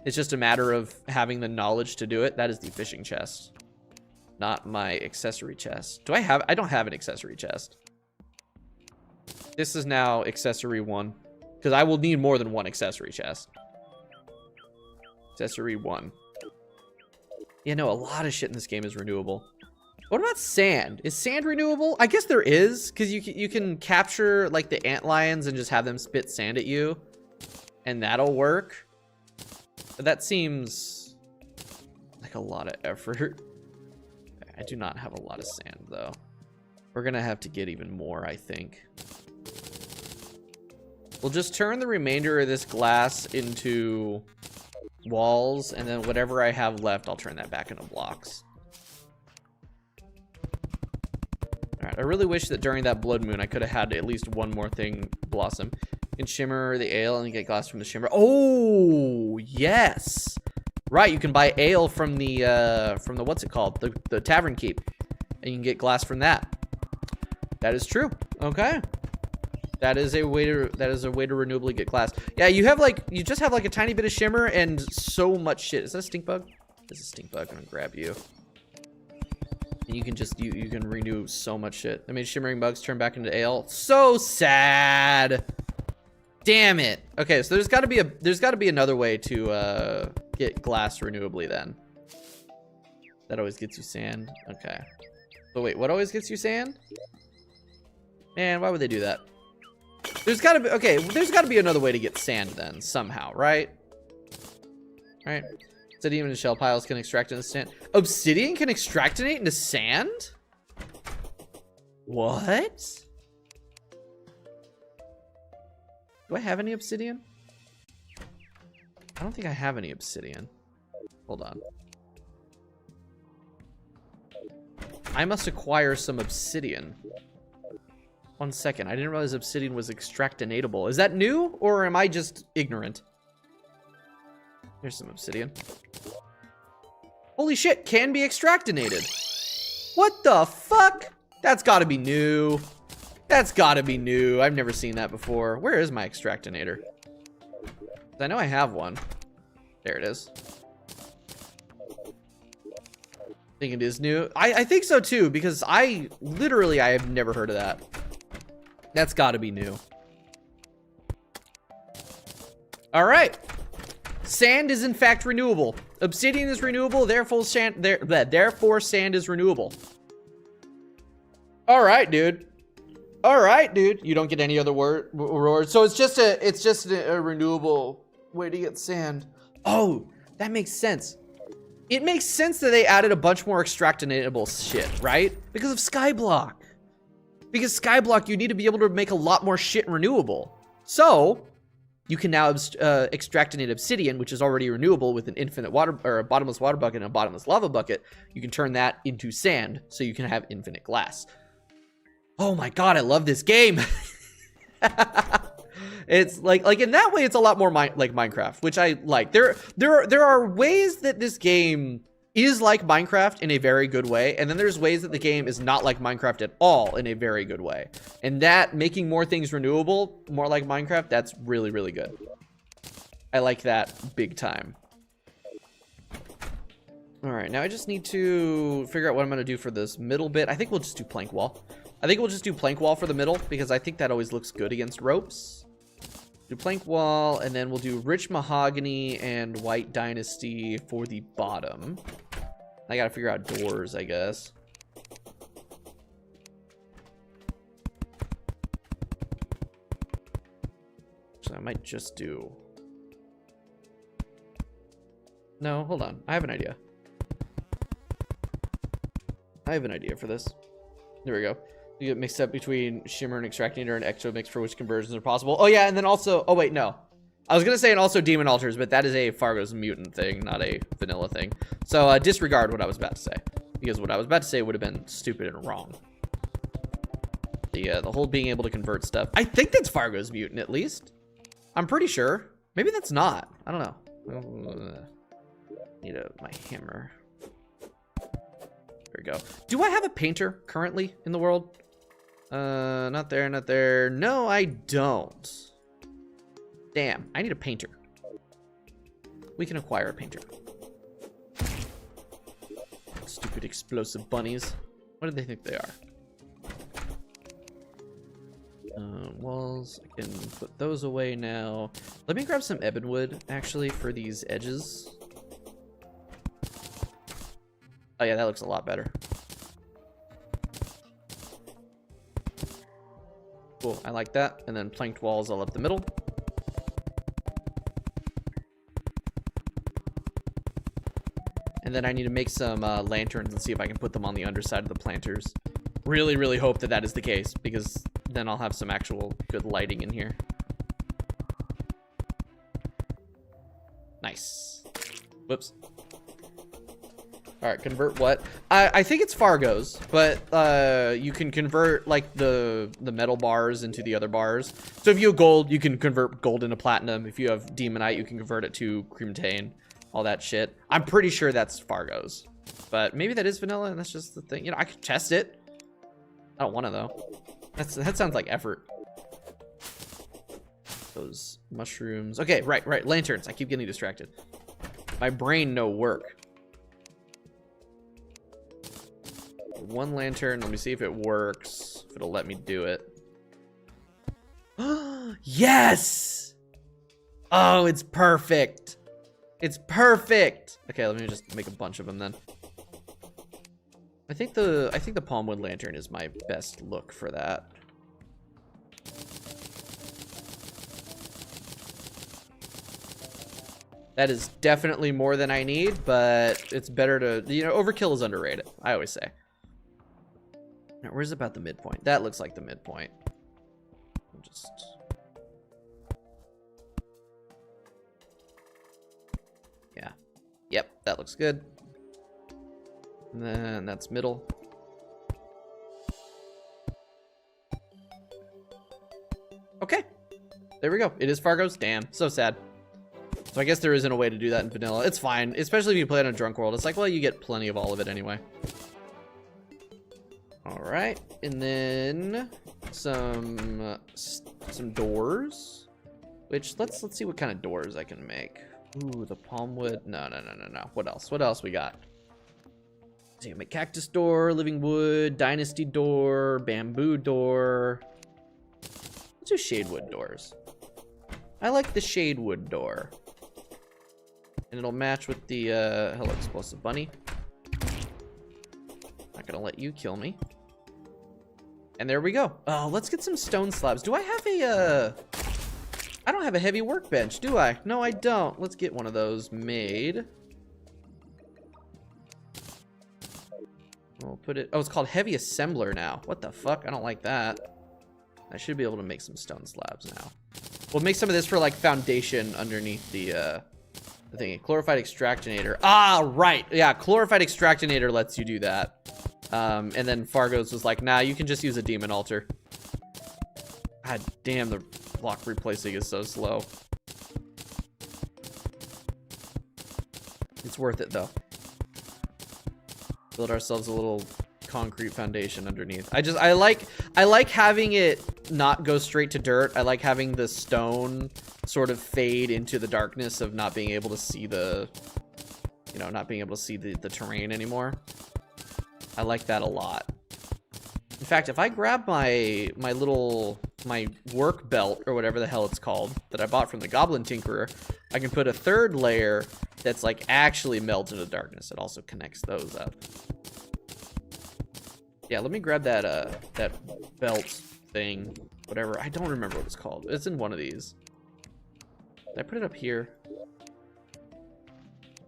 Speaker 1: It's just a matter of having the knowledge to do it. That is the fishing chest, not my accessory chest. Do I have, I don't have an accessory chest. This is now accessory 1. Because I will need more than 1 accessory chest. Accessory 1. Yeah, no, a lot of shit in this game is renewable. What about sand? Is sand renewable? I guess there is, because you can capture like the antlions and just have them spit sand at you, and that'll work. But that seems like a lot of effort. I do not have a lot of sand though. We're gonna have to get even more, I think. We'll just turn the remainder of this glass into walls, and then whatever I have left, I'll turn that back into blocks. All right, I really wish that during that blood moon, I could have had at least one more thing blossom. You can shimmer the ale and get glass from the shimmer. Oh, yes. Right, you can buy ale from the what's it called? The tavern keep, and you can get glass from that. That is true. Okay. That is a way to renewably get glass. Yeah, you just have like a tiny bit of shimmer and so much shit. Is that a stink bug? This is a stink bug. I'm gonna grab you. And you can just you can renew so much shit. I made shimmering bugs turn back into ale. So sad. Damn it. Okay, so there's got to be another way to get glass renewably then. That always gets you sand. Okay. But wait, what always gets you sand? Man, why would they do that? There's gotta be, okay, there's gotta be another way to get sand then, somehow, right? Right? Obsidian and shell piles can extract into sand. Obsidian can extractinate into sand? What? Do I have any obsidian? I don't think I have any obsidian. Hold on. I must acquire some obsidian. 1 second, I didn't realize obsidian was extractinatable. Is that new, or am I just ignorant? Here's some obsidian. Holy shit, can be extractinated. What the fuck? That's gotta be new. That's gotta be new. I've never seen that before. Where is my extractinator? I know I have one. There it is. Think it is new? I think so too, because I have never heard of that. That's gotta be new. All right. Sand is in fact renewable. Obsidian is renewable, therefore sand is renewable. All right, dude. All right, dude. You don't get any other word. So it's just a renewable way to get sand. Oh, that makes sense. It makes sense that they added a bunch more extractinatable shit, right? Because of Skyblock. Because Skyblock, you need to be able to make a lot more shit renewable. So, you can now extract an obsidian, which is already renewable with an infinite water or a bottomless water bucket and a bottomless lava bucket. You can turn that into sand, so you can have infinite glass. Oh my god, I love this game. It's like in that way, it's a lot more like Minecraft, which I like. There are ways that this game is like Minecraft in a very good way, and then there's ways that the game is not like Minecraft at all in a very good way. And that making more things renewable, more like Minecraft, that's really, really good. I like that big time. All right, now I just need to figure out what I'm gonna do for this middle bit. I think we'll just do plank wall. I think we'll just do plank wall for the middle because I think that always looks good against ropes. Do plank wall, and then we'll do rich mahogany and white dynasty for the bottom. I gotta figure out doors, I guess. So I might just do... No, hold on. I have an idea. I have an idea for this. There we go. You get mixed up between shimmer and extracting and extra mix for which conversions are possible. Oh yeah, and then also, oh wait, no. I was gonna say and also demon altars, but that is a Fargo's mutant thing, not a vanilla thing. So disregard what I was about to say, because what I was about to say would have been stupid and wrong. The whole being able to convert stuff. I think that's Fargo's mutant at least. I'm pretty sure. Maybe that's not. I don't know. Need my hammer. There we go. Do I have a painter currently in the world? Not there, not there. No, I don't. Damn, I need a painter. We can acquire a painter. Stupid explosive bunnies. What do they think they are? Walls. I can put those away now. Let me grab some ebonwood, actually, for these edges. Oh yeah, that looks a lot better. Cool, I like that. And then planked walls all up the middle. And then I need to make some lanterns and see if I can put them on the underside of the planters. Really, really hope that that is the case, because then I'll have some actual good lighting in here. Nice. Whoops. All right, convert what? I think it's Fargo's, but you can convert like the metal bars into the other bars. So if you have gold, you can convert gold into platinum. If you have demonite, you can convert it to creamtane, all that shit. I'm pretty sure that's Fargo's, but maybe that is vanilla and that's just the thing. You know, I could test it. I don't want to though. That sounds like effort. Those mushrooms. Okay, right. Lanterns. I keep getting distracted. My brain no work. One lantern. Let me see if it works. If it'll let me do it. Yes! Oh, it's perfect. It's perfect. Okay, let me just make a bunch of them then. I think the palmwood lantern is my best look for that. That is definitely more than I need, but it's better to, you know, overkill is underrated, I always say. Now, where's about the midpoint? That looks like the midpoint. Just... yeah. Yep, that looks good. And then that's middle. Okay. There we go. It is Fargo's. Damn. So sad. So I guess there isn't a way to do that in vanilla. It's fine. Especially if you play it on Drunk World. It's like, well, you get plenty of all of it anyway. All right. And then some doors. Which, let's see what kind of doors I can make. Ooh, the palmwood. No. What else? What else we got? So you make cactus door, living wood, dynasty door, bamboo door. Let's do shadewood doors. I like the shadewood door. And it'll match with the hello explosive bunny. Not gonna let you kill me. And there we go. Oh, let's get some stone slabs. Do I have a I don't have a heavy workbench, do I? No, I don't. Let's get one of those made. We'll put it, oh, it's called heavy assembler now. What the fuck? I don't like that. I should be able to make some stone slabs now. We'll make some of this for like foundation underneath the thing. Glorified extractinator. Ah, right. Yeah, glorified extractinator lets you do that. And then Fargo's was like, nah, you can just use a demon altar. God damn, the block replacing is so slow. It's worth it though. Build ourselves a little concrete foundation underneath. I like having it not go straight to dirt. I like having the stone sort of fade into the darkness of not being able to see the, you know, not being able to see the terrain anymore. I like that a lot. In fact, if I grab my work belt or whatever the hell it's called that I bought from the Goblin Tinkerer, I can put a third layer that's like actually melts into darkness. It also connects those up. Yeah, let me grab that that belt thing, whatever. I don't remember what it's called. It's in one of these. Did I put it up here?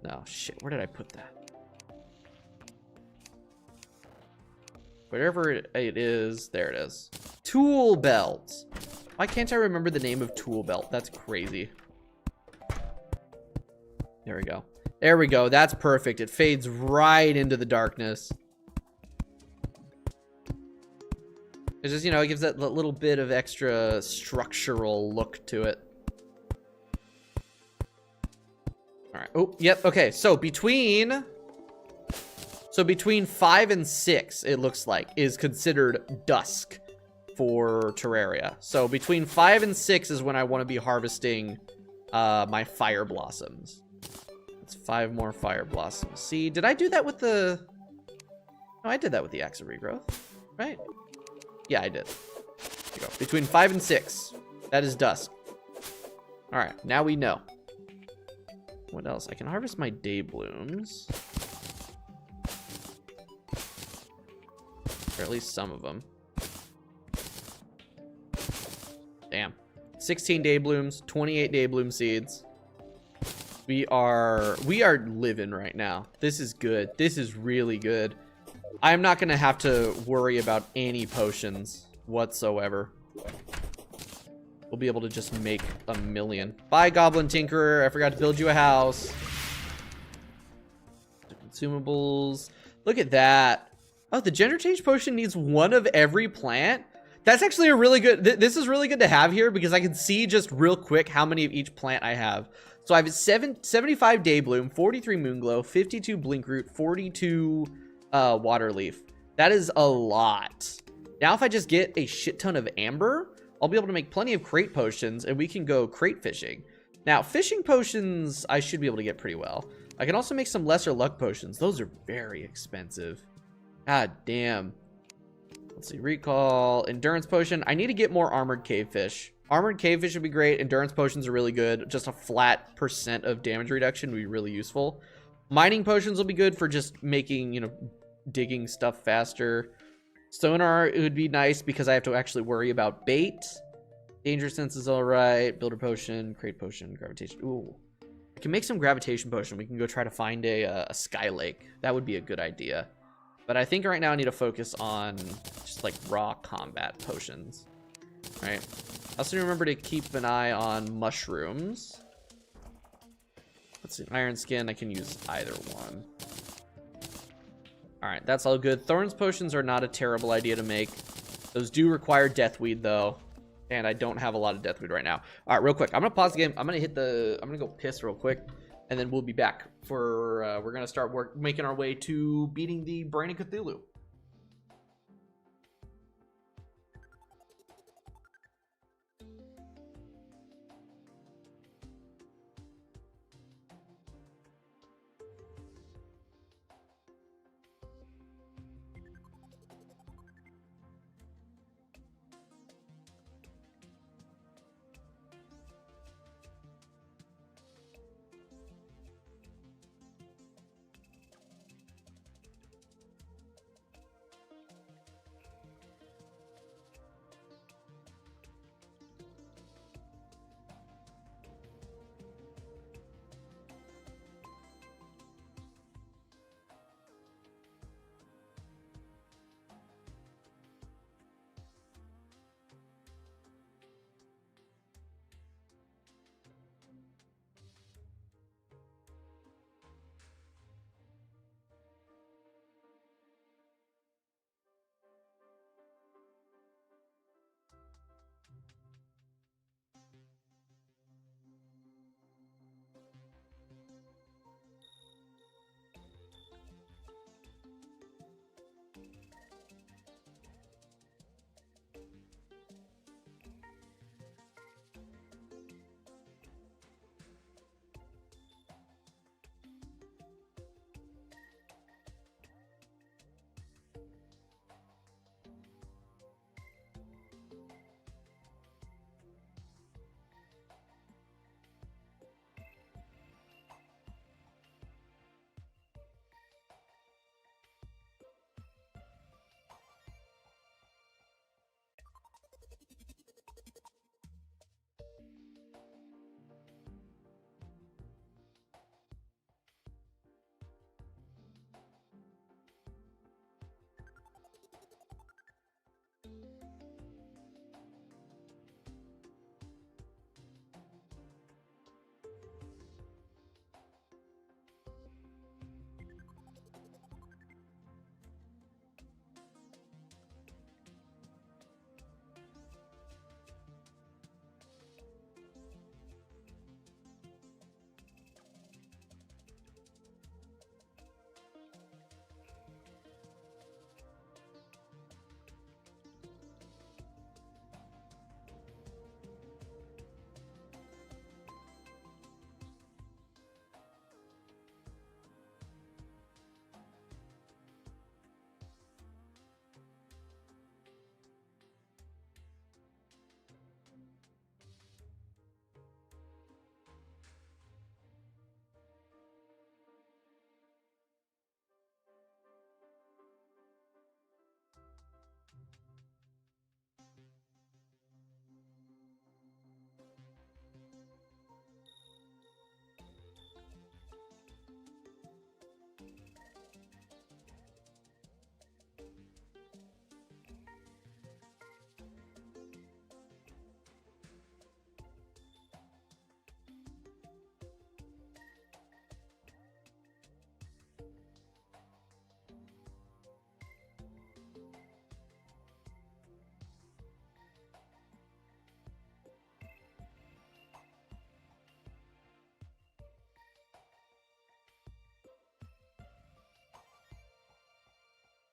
Speaker 1: No, shit. Where did I put that? Wherever it is, there it is. Tool belt. Why can't I remember the name of tool belt? That's crazy. There we go. There we go. That's perfect. It fades right into the darkness. It's just, you know, it gives that little bit of extra structural look to it. All right. Oh, yep. Okay. So between 5 and 6, it looks like, is considered dusk for Terraria. So between 5 and 6 is when I want to be harvesting my fire blossoms. It's 5 more fire blossoms. See, did I do that with the... No, I did that with the Axe of Regrowth, right? Yeah, I did. There you go. Between 5 and 6. That is dusk. All right, now we know. What else? I can harvest my day blooms. Or at least some of them. Damn. 16 day blooms, 28 day bloom seeds. We are living right now. This is good. This is really good. I'm not gonna have to worry about any potions whatsoever. We'll be able to just make a million. Bye, Goblin Tinkerer. I forgot to build you a house. Consumables. Look at that. Oh, the gender change potion needs one of every plant. That's actually a really good, this is really good to have here because I can see just real quick how many of each plant I have. So I have 75 day bloom, 43 moonglow, 52 blinkroot, 42 water leaf. That is a lot. Now if I just get a shit ton of amber, I'll be able to make plenty of crate potions and we can go crate fishing. Now fishing potions I should be able to get pretty well. I can also make some lesser luck potions. Those are very expensive. God damn. Let's see, recall, endurance potion. I need to get more armored cavefish. Armored cavefish would be great. Endurance potions are really good. Just a flat % of damage reduction would be really useful. Mining potions will be good for just making, you know, digging stuff faster. Sonar, it would be nice because I have to actually worry about bait. Danger sense is all right. Builder potion, crate potion, gravitation. Ooh, I can make some gravitation potion. We can go try to find a sky lake. That would be a good idea. But I think right now I need to focus on just like raw combat potions. All right. Also remember to keep an eye on mushrooms. Let's see, iron skin. I can use either one. All right, that's all good. Thorns potions are not a terrible idea to make. Those do require deathweed though, and I don't have a lot of deathweed right now. All right, real quick, I'm gonna pause the game. I'm gonna go piss real quick, and then we'll be back for we're gonna start making our way to beating the Brain of Cthulhu.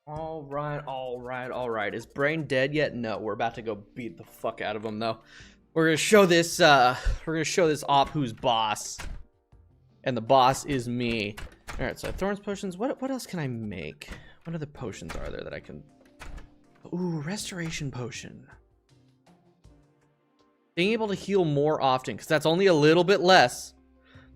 Speaker 1: All right, all right, all right. Is Brain dead yet? No, we're about to go beat the fuck out of him though. We're gonna show this op who's boss. And the boss is me. Alright, so Thorns potions. What else can I make? What other potions are there that I can... Ooh, restoration potion. Being able to heal more often, because that's only a little bit less.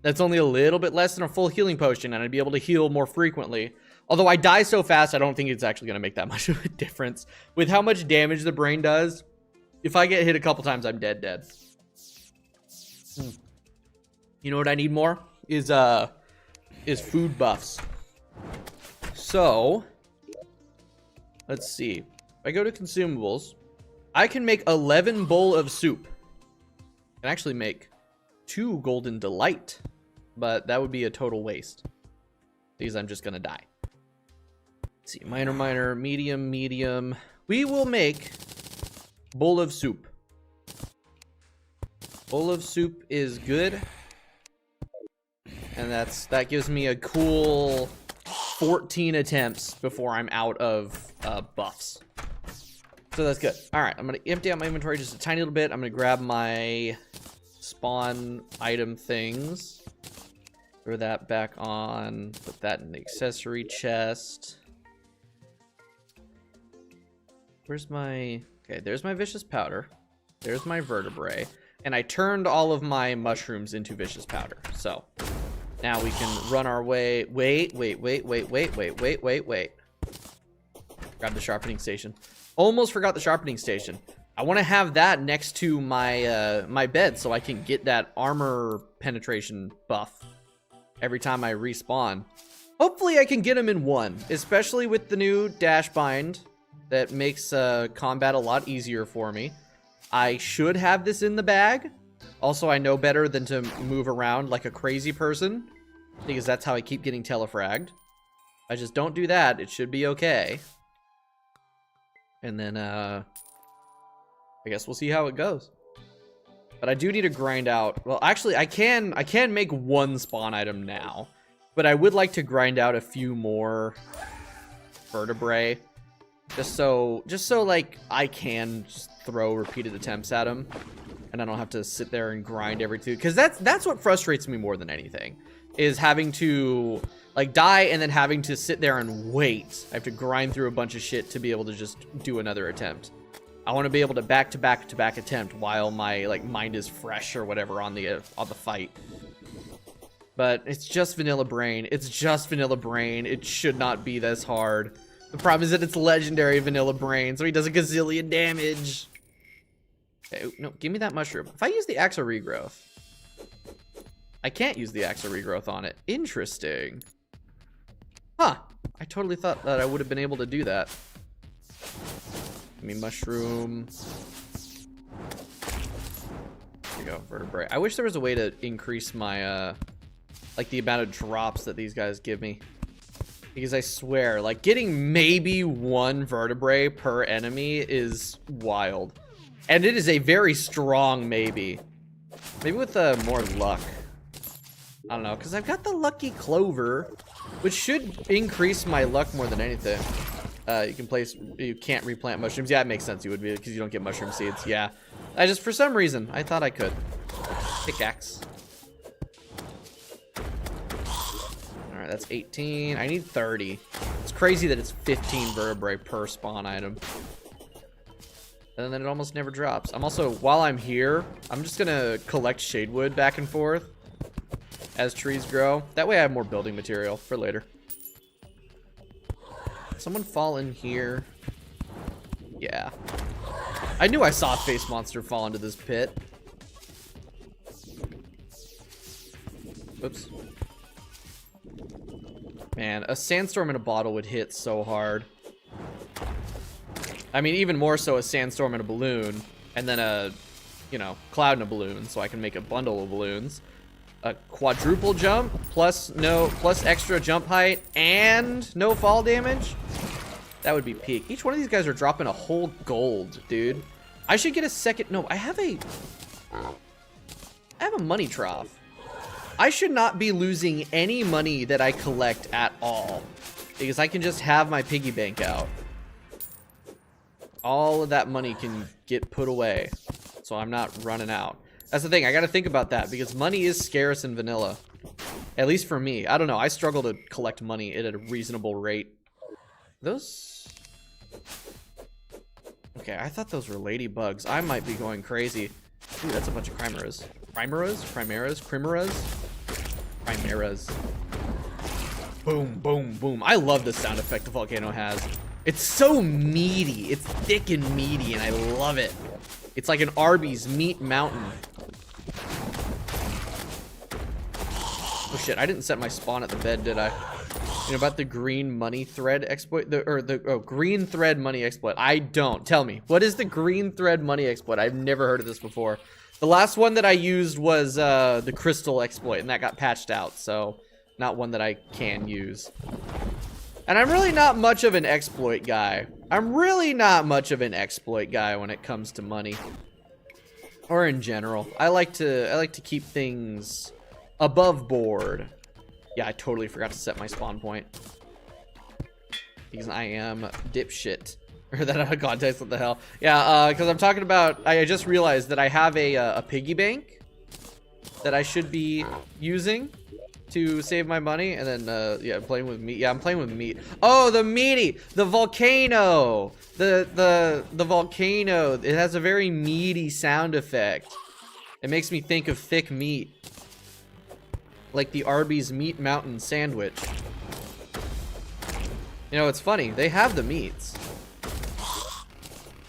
Speaker 1: That's only a little bit less than a full healing potion, and I'd be able to heal more frequently. Although I die so fast, I don't think it's actually going to make that much of a difference. With how much damage the brain does, if I get hit a couple times, I'm dead. You know what I need more? Is food buffs. So, let's see. If I go to consumables, I can make 11 bowl of soup. I can actually make 2 golden delight, but that would be a total waste because I'm just gonna die. Let's see, minor, medium. We will make bowl of soup. Bowl of soup is good. And that gives me a cool 14 attempts before I'm out of buffs. So that's good. All right, I'm going to empty out my inventory just a tiny little bit. I'm going to grab my spawn item things. Throw that back on. Put that in the accessory chest. Where's my... Okay, there's my vicious powder. There's my vertebrae. And I turned all of my mushrooms into vicious powder. So... now we can run our way. Wait. Grab the sharpening station. Almost forgot the sharpening station. I want to have that next to my my bed so I can get that armor penetration buff every time I respawn. Hopefully I can get them in one, especially with the new dash bind that makes combat a lot easier for me. I should have this in the bag. Also, I know better than to move around like a crazy person, because that's how I keep getting telefragged. I just don't do that. It should be okay. And then, I guess we'll see how it goes. But I do need to grind out. Well, actually, I can make one spawn item now, but I would like to grind out a few more vertebrae, just so like I can just throw repeated attempts at them. And I don't have to sit there and grind everything. Because that's what frustrates me more than anything. Is having to, like, die and then having to sit there and wait. I have to grind through a bunch of shit to be able to just do another attempt. I want to be able to back-to-back attempt while my, like, mind is fresh or whatever on the fight. But it's just vanilla brain. It's just vanilla brain. It should not be this hard. The problem is that it's legendary vanilla brain, so he does a gazillion damage. Okay, no, give me that mushroom. If I use the Axle Regrowth, I can't use the Axle Regrowth on it. Interesting. Huh. I totally thought that I would have been able to do that. Give me mushroom. There you go, vertebrae. I wish there was a way to increase my, like, the amount of drops that these guys give me. Because I swear, like, getting maybe 1 vertebrae per enemy is wild. And it is a very strong maybe. Maybe with more luck. I don't know, because I've got the Lucky Clover, which should increase my luck more than anything. You can't replant mushrooms. Yeah, it makes sense you would be, because you don't get mushroom seeds. Yeah. I just, for some reason, I thought I could. Pickaxe. Alright, that's 18. I need 30. It's crazy that it's 15 vertebrae per spawn item. And then it almost never drops. I'm also, while I'm here, I'm just gonna collect shadewood back and forth as trees grow. That way I have more building material for later. Someone fall in here. Yeah. I knew I saw a face monster fall into this pit. Oops. Man, a sandstorm in a bottle would hit so hard. I mean, even more so a sandstorm in a balloon, and then a, you know, cloud in a balloon, so I can make a bundle of balloons. A quadruple jump, plus extra jump height, and no fall damage? That would be peak. Each one of these guys are dropping a whole gold, dude. I should get a second, no, I have a money trough. I should not be losing any money that I collect at all. because I can just have my piggy bank out. All of that money can get put away, so I'm not running out. That's the thing, I gotta think about that, because money is scarce in vanilla. At least for me. I don't know, I struggle to collect money at a reasonable rate. Those... Okay, I thought those were ladybugs. I might be going crazy. Ooh, that's a bunch of chimeras. Chimeras. Boom, boom, boom. I love the sound effect the volcano has. It's so meaty. It's thick and meaty, and I love it. It's like an Arby's meat mountain. Oh shit, I didn't set my spawn at the bed, did I? You know about the green money thread exploit? Green thread money exploit. I don't. Tell me. What is the green thread money exploit? I've never heard of this before. The last one that I used was the crystal exploit, and that got patched out, so not one that I can use. And I'm really not much of an exploit guy. I'm really not much of an exploit guy when it comes to money. Or in general. I like to keep things above board. Yeah, I totally forgot to set my spawn point. Because I am dipshit. Or that out of context, what the hell. Yeah, because I'm talking about, I just realized that I have a piggy bank that I should be using to save my money, and then yeah, playing with meat. Yeah, I'm playing with meat. Oh, the meaty, the volcano, the volcano. It has a very meaty sound effect. It makes me think of thick meat, like the Arby's meat mountain sandwich. You know, it's funny. They have the meats.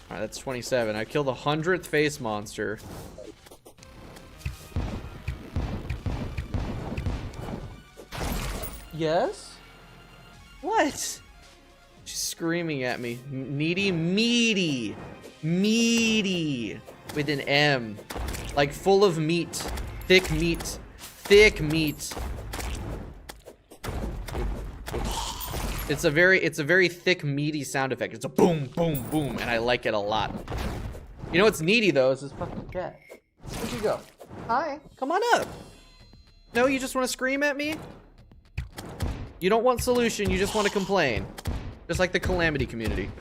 Speaker 1: All right, that's 27. I killed the 100th face monster. Yes? What? She's screaming at me. Needy, meaty. Meaty. With an M. Like full of meat. Thick meat. Thick meat. It's a very thick, meaty sound effect. It's a boom, boom, boom, and I like it a lot. You know what's needy though is this fucking cat. Where'd you go? Hi. Come on up. No, you just want to scream at me? You don't want solution, you just want to complain. Just like the calamity community.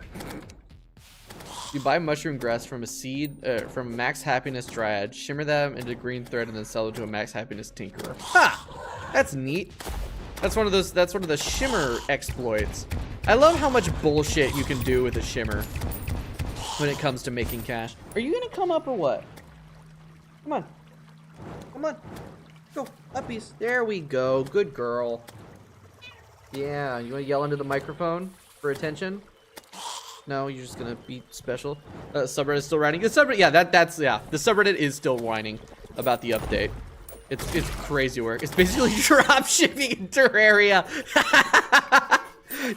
Speaker 1: You buy mushroom grass from a seed, from max happiness dryad, shimmer them into green thread, and then sell it to a max happiness tinkerer. Ha! That's neat. That's one of the shimmer exploits. I love how much bullshit you can do with a shimmer when it comes to making cash. Are you gonna come up or what? Come on. Come on. Go, uppies. There we go. Good girl. Yeah, you want to yell into the microphone for attention? No, you're just gonna be special. Subreddit is still writing. The subreddit, yeah, that's yeah. The subreddit is still whining about the update. It's crazy work. It's basically drop shipping in Terraria.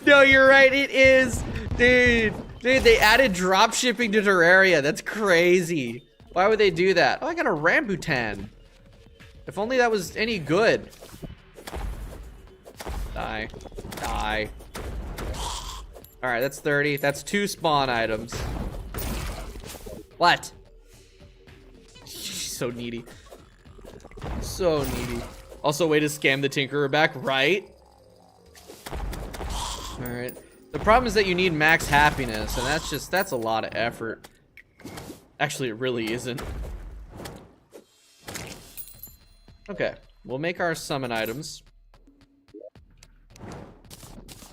Speaker 1: No, you're right. It is, dude. They added drop shipping to Terraria. That's crazy. Why would they do that? Oh, I got a rambutan. If only that was any good. Die. Die. Alright, that's 30. That's 2 spawn items. What? She's so needy. So needy. Also, a way to scam the Tinkerer back, right? Alright. The problem is that you need max happiness, and that's a lot of effort. Actually, it really isn't. Okay. We'll make our summon items.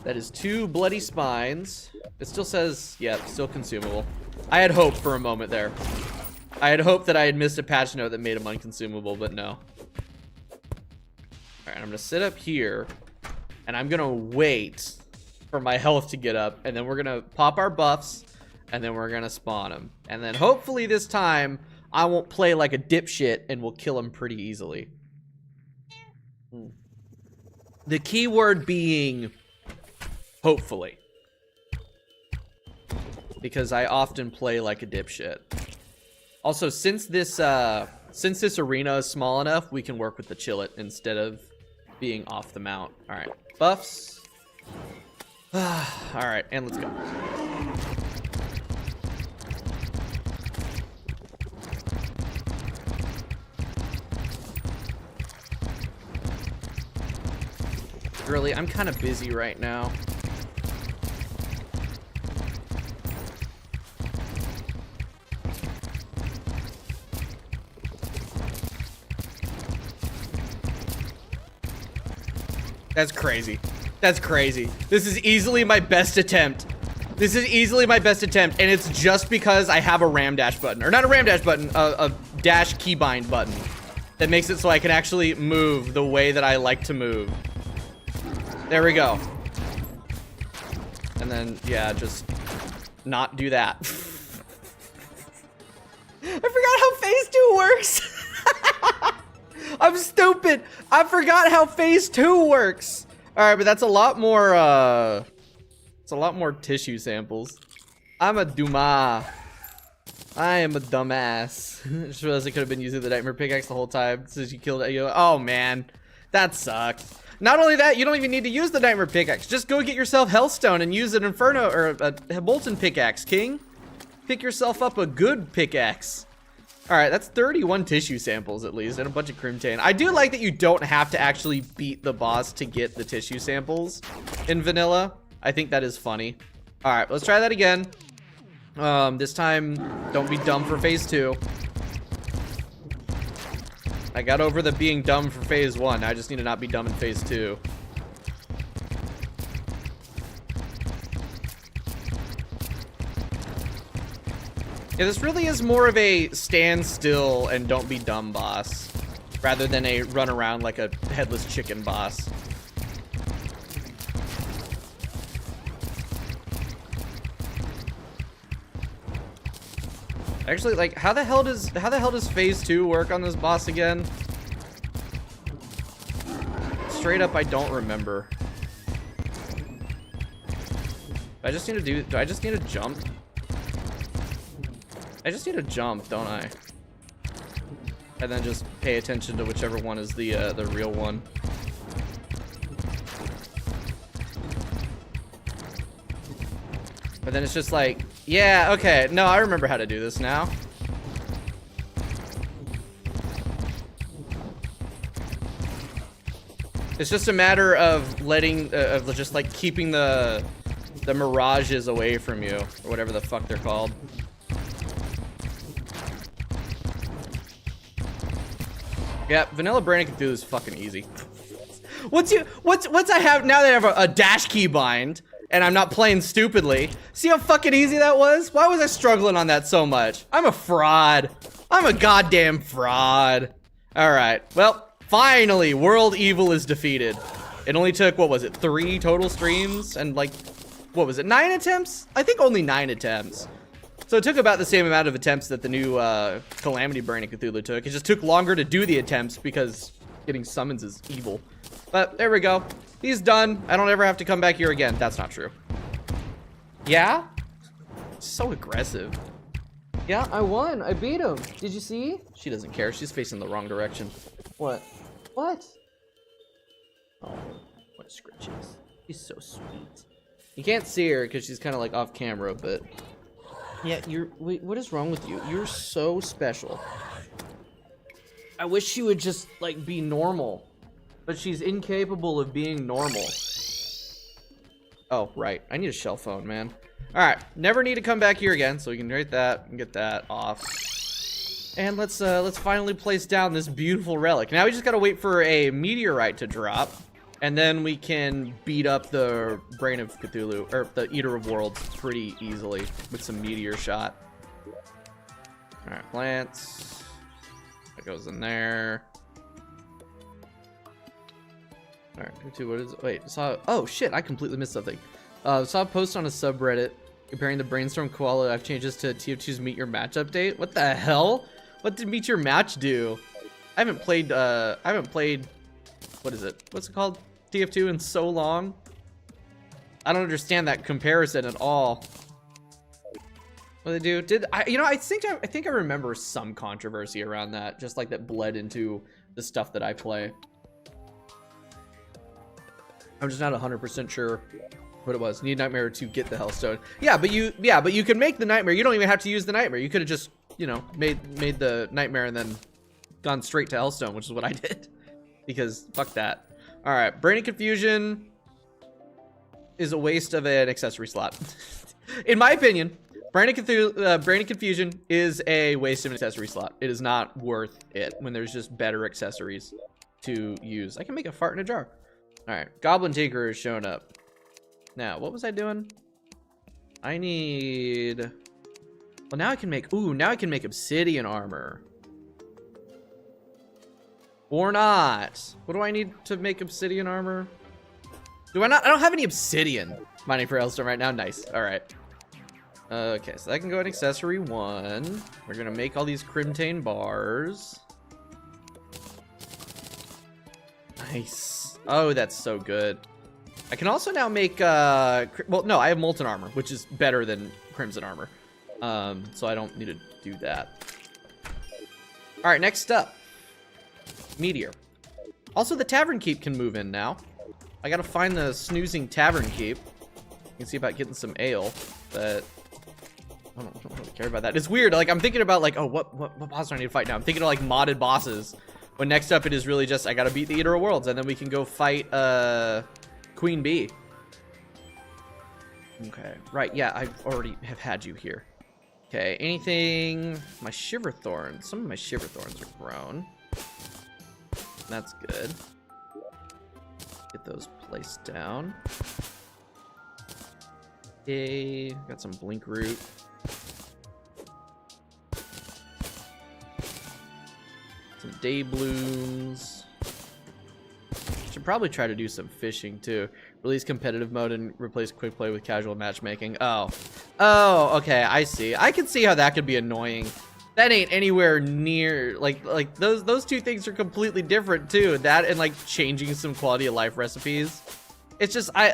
Speaker 1: That is 2 bloody spines. It still says, yeah, still consumable. I had hope for a moment there. I had hoped that I had missed a patch note that made them unconsumable, but no. Alright, I'm gonna sit up here, and I'm gonna wait for my health to get up, and then we're gonna pop our buffs, and then we're gonna spawn them. And then hopefully this time, I won't play like a dipshit, and we'll kill him pretty easily. The key word being... hopefully. Because I often play like a dipshit. Also, since this arena is small enough, we can work with the chillet instead of being off the mount. Alright, buffs. Alright, and let's go. Really, I'm kind of busy right now. That's crazy. That's crazy. This is easily my best attempt. This is easily my best attempt, and it's just because I have a ram dash button. Or not a ram dash button, a dash keybind button. That makes it so I can actually move the way that I like to move. There we go. And then, yeah, just not do that. I forgot how phase 2 works. I'm stupid. I forgot how phase 2 works. All right, but that's a lot more, it's a lot more tissue samples. I'm a Duma. I am a dumbass. Just realized I could have been using the nightmare pickaxe the whole time since you killed it. Oh man, that sucks. Not only that, you don't even need to use the nightmare pickaxe. Just go get yourself Hellstone and use an Inferno or a Molten pickaxe, King. Pick yourself up a good pickaxe. All right, that's 31 tissue samples at least, and a bunch of Crimtane. I do like that you don't have to actually beat the boss to get the tissue samples in vanilla. I think that is funny. All right, let's try that again. This time, don't be dumb for phase 2. I got over the being dumb for phase 1. I just need to not be dumb in phase 2. Yeah, this really is more of a stand still and don't be dumb boss, rather than a run around like a headless chicken boss. Actually, like, how the hell does phase 2 work on this boss again? Straight up, I don't remember. Do I just need to jump? I just need to jump, don't I? And then just pay attention to whichever one is the real one. But then it's just like, yeah, okay, no, I remember how to do this now. It's just a matter of letting, of just like keeping the mirages away from you, or whatever the fuck they're called. Yeah, vanilla Brain Cthulhu is fucking easy. Once I have, now that I have a dash keybind, and I'm not playing stupidly, see how fucking easy that was? Why was I struggling on that so much? I'm a fraud. I'm a goddamn fraud. All right, well, finally, World Evil is defeated. It only took, what was it, 3 total streams? And like, what was it, 9 attempts? I think only 9 attempts. So it took about the same amount of attempts that the new Calamity Brain Cthulhu took. It just took longer to do the attempts because getting summons is evil. But there we go. He's done. I don't ever have to come back here again. That's not true. Yeah? So aggressive. Yeah, I won. I beat him. Did you see? She doesn't care. She's facing the wrong direction. What? What? Oh, what a scritches. She's so sweet. You can't see her because she's kind of like off camera, but... Yeah, wait, what is wrong with you? You're so special. I wish she would just, like, be normal. But she's incapable of being normal. Oh, right. I need a shell phone, man. Alright, never need to come back here again, so we can rate that and get that off. And let's finally place down this beautiful relic. Now we just gotta wait for a meteorite to drop. And then we can beat up the Brain of Cthulhu, or the Eater of Worlds, pretty easily with some meteor shot. Alright, plants. That goes in there. Alright, what is it? Wait, oh shit, I completely missed something. Saw a post on a subreddit comparing the Brainstorm Koala life changes to TF2's Meet Your Match update. What the hell? What did Meet Your Match do? I haven't played, what is it? What's it called? TF2 in so long. I don't understand that comparison at all. What they do? Did I? You know, I think I remember some controversy around that, just like that bled into the stuff that I play. I'm just not 100% sure what it was. Need Nightmare to get the Hellstone. Yeah, but you can make the Nightmare. You don't even have to use the Nightmare. You could have just, you know, made the Nightmare and then gone straight to Hellstone, which is what I did. Because fuck that. All right, Brain of Confusion is a waste of an accessory slot. In my opinion, Brain of Confusion is a waste of an accessory slot. It is not worth it when there's just better accessories to use. I can make a fart in a jar. All right, Goblin Tinkerer has shown up. Now, what was I doing? I need... Well, now I can make... Ooh, now I can make obsidian armor. Or not. What do I need to make obsidian armor? Do I not? I don't have any obsidian. Mining for Hellstone right now. Nice. All right. Okay, so that can go in accessory 1. We're going to make all these Crimtane bars. Nice. Oh, that's so good. I can also now make, well, no, I have molten armor, which is better than crimson armor. So I don't need to do that. All right, next up. Meteor. Also, the Tavern Keep can move in now. I gotta find the snoozing Tavern Keep. You can see about getting some ale, but I don't really care about that. It's weird, like, I'm thinking about, like, oh, what boss do I need to fight now? I'm thinking of, like, modded bosses. But next up, it is really just, I gotta beat the Eater of Worlds, and then we can go fight, Queen Bee. Okay, right, yeah, I already have had you here. Okay, anything... My Shiver Thorns. Some of my Shiver Thorns are grown. That's good. Get those placed down. Okay, got some Blink Root. Some Day Blooms. Should probably try to do some fishing too. Release competitive mode and replace quick play with casual matchmaking. Oh, okay, I see. I can see how that could be annoying. That ain't anywhere near like those two things are completely different too. That and like changing some quality of life recipes. It's just I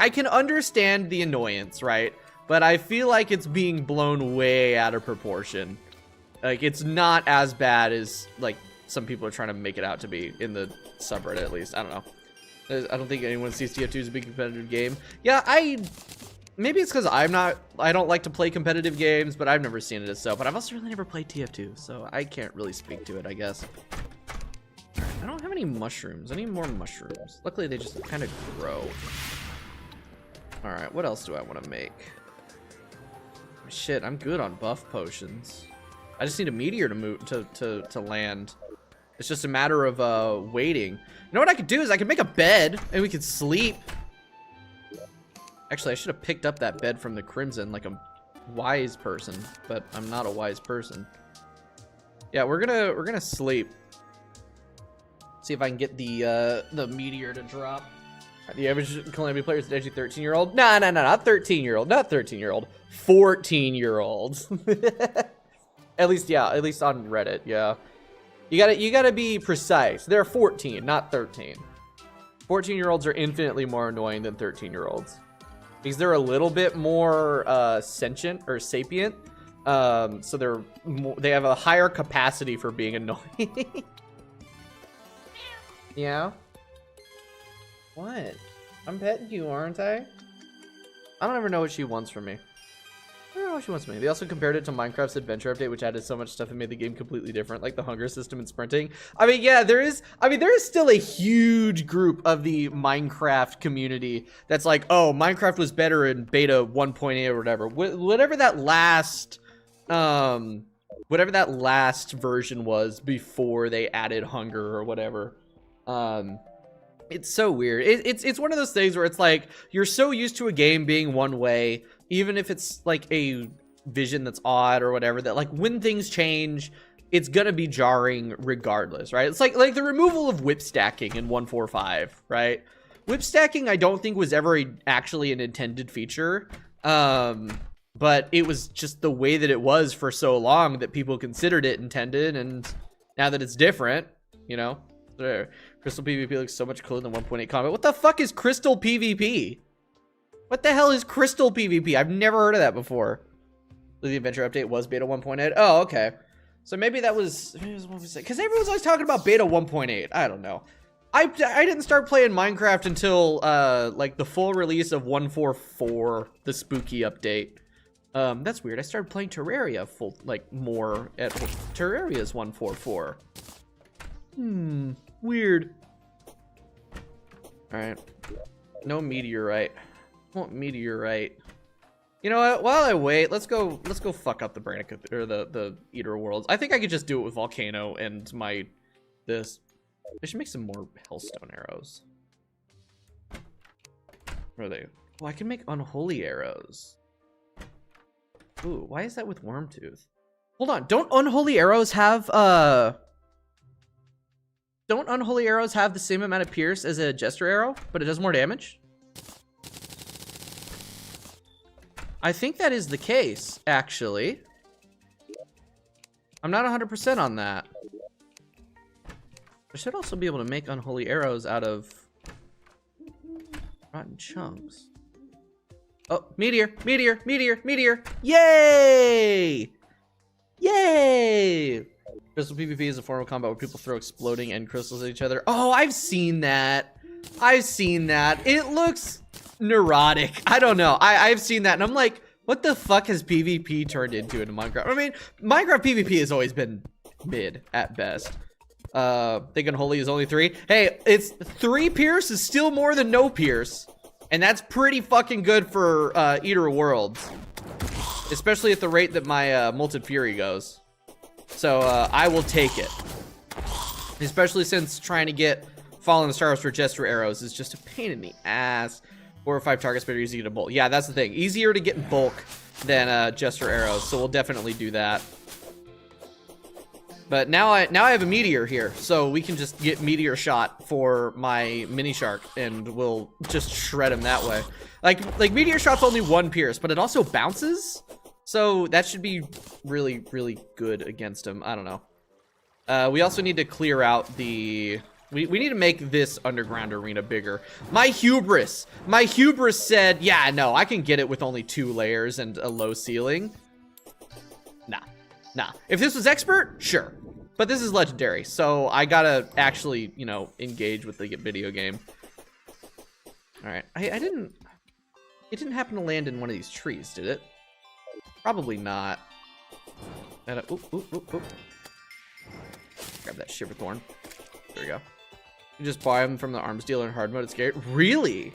Speaker 1: can understand the annoyance, right? But I feel like it's being blown way out of proportion. Like it's not as bad as like some people are trying to make it out to be in the subreddit, at least. I don't know. I don't think anyone sees TF2 as a big competitive game. Yeah, maybe it's because I don't like to play competitive games, but I've never seen it as so. But I've also really never played TF2, so I can't really speak to it, I guess. I don't have any mushrooms. I need more mushrooms. Luckily, they just kind of grow. All right, what else do I want to make? Shit, I'm good on buff potions. I just need a meteor to move to land. It's just a matter of waiting. You know what I could do is I could make a bed and we could sleep. Actually, I should have picked up that bed from the Crimson like a wise person, but I'm not a wise person. Yeah, we're gonna sleep. See if I can get the meteor to drop. The average Calamity player is an edgy 13-year-old. No, not 13-year-old, not 13-year-old, 14-year-olds. At least on Reddit, yeah. You gotta be precise. They're 14, not 13. 14-year-olds are infinitely more annoying than 13-year-olds. Because they're a little bit more sentient or sapient. So they have a higher capacity for being annoying. Yeah? What? I'm petting you, aren't I? I don't ever know what she wants from me. I don't know what she wants from me. They also compared it to Minecraft's Adventure Update, which added so much stuff and made the game completely different, like the hunger system and sprinting. I mean, yeah, there is still a huge group of the Minecraft community that's like, oh, Minecraft was better in beta 1.8 or whatever. Whatever that last version was before they added hunger or whatever. It's so weird. It's one of those things where it's like you're so used to a game being one way, even if it's like a vision that's odd or whatever, that like when things change, it's gonna be jarring regardless, right? It's like the removal of whip stacking in 1.4.5, right? Whip stacking I don't think was ever actually an intended feature, but it was just the way that it was for so long that people considered it intended, and now that it's different, you know, there. Crystal PvP looks so much cooler than 1.8 combat. What the fuck is Crystal PvP? What the hell is Crystal PvP? I've never heard of that before. The Adventure Update was beta 1.8. Oh, okay. So maybe that was because everyone's always talking about beta 1.8. I don't know. I didn't start playing Minecraft until like the full release of 1.4.4, the spooky update. That's weird. I started playing Terraria more at Terraria's 1.4.4. Weird. All right. No meteorite. I want meteorite. You know what? While I wait, let's go fuck up the Branica or the Eater of Worlds. I think I could just do it with Volcano and this. I should make some more Hellstone arrows. Where are they? Oh, I can make unholy arrows. Ooh, why is that with Wormtooth? Hold on, don't unholy arrows have the same amount of pierce as a jester arrow, but it does more damage? I think that is the case, actually. I'm not 100% on that. I should also be able to make unholy arrows out of rotten chunks. Oh, meteor, meteor, meteor, meteor. Yay! Yay! Crystal PvP is a form of combat where people throw exploding end crystals at each other. Oh, I've seen that. I've seen that. It looks neurotic. I don't know. I've seen that, and I'm like, what the fuck has PvP turned into in Minecraft? I mean, Minecraft PvP has always been mid at best. Think unholy is only 3. Hey, it's 3 pierce is still more than no pierce. And that's pretty fucking good for Eater of Worlds. Especially at the rate that my Molten Fury goes. So I will take it. Especially since trying to get Fallen Stars for Jester arrows is just a pain in the ass. 4 or 5 targets, but easy to get a bulk. Yeah, that's the thing. Easier to get in bulk than Jester arrows. So we'll definitely do that. But now I have a meteor here, so we can just get meteor shot for my mini shark, and we'll just shred him that way. Like meteor shot's only 1 pierce, but it also bounces, so that should be really, really good against him. I don't know. We also need to clear out the. We need to make this underground arena bigger. My hubris said, yeah, no, I can get it with only 2 layers and a low ceiling. Nah. If this was expert, sure. But this is legendary, so I gotta actually, you know, engage with the video game. All right, it didn't happen to land in one of these trees, did it? Probably not. Oop. Grab that Shiverthorn. There we go. You just buy them from the arms dealer in hard mode. It's scary. Really?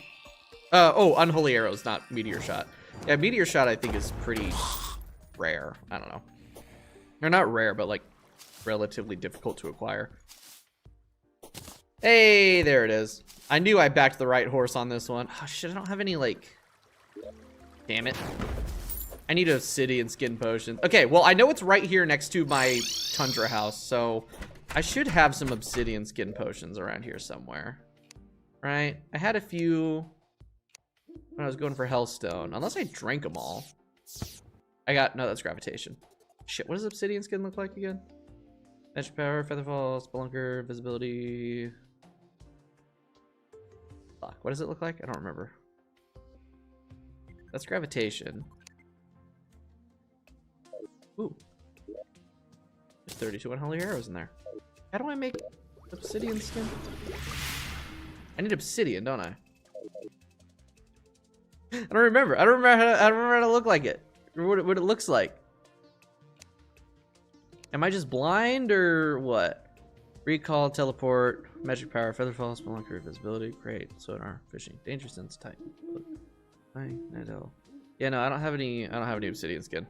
Speaker 1: Oh, unholy arrows, not meteor shot. Yeah, meteor shot I think is pretty rare. I don't know. They're not rare, but like relatively difficult to acquire. Hey, there it is. I knew I backed the right horse on this one. Oh shit, I don't have any like. Damn it. I need obsidian skin potion. Okay, well I know it's right here next to my tundra house, so I should have some obsidian skin potions around here somewhere. Right? I had a few when I was going for Hellstone, unless I drank them all. No, that's gravitation. Shit, what does obsidian skin look like again? Magic power, featherfall, spelunker, visibility. Fuck, what does it look like? I don't remember. That's gravitation. Ooh. There's 32 unholy arrows in there. How do I make obsidian skin? I need obsidian, don't I? I don't remember. I don't remember how to look like it. Or what it looks like. Am I just blind or what? Recall, teleport, magic power, featherfall, spelunker, visibility, great, sonar, fishing, danger sense, type. Yeah, no, I don't have any obsidian skin.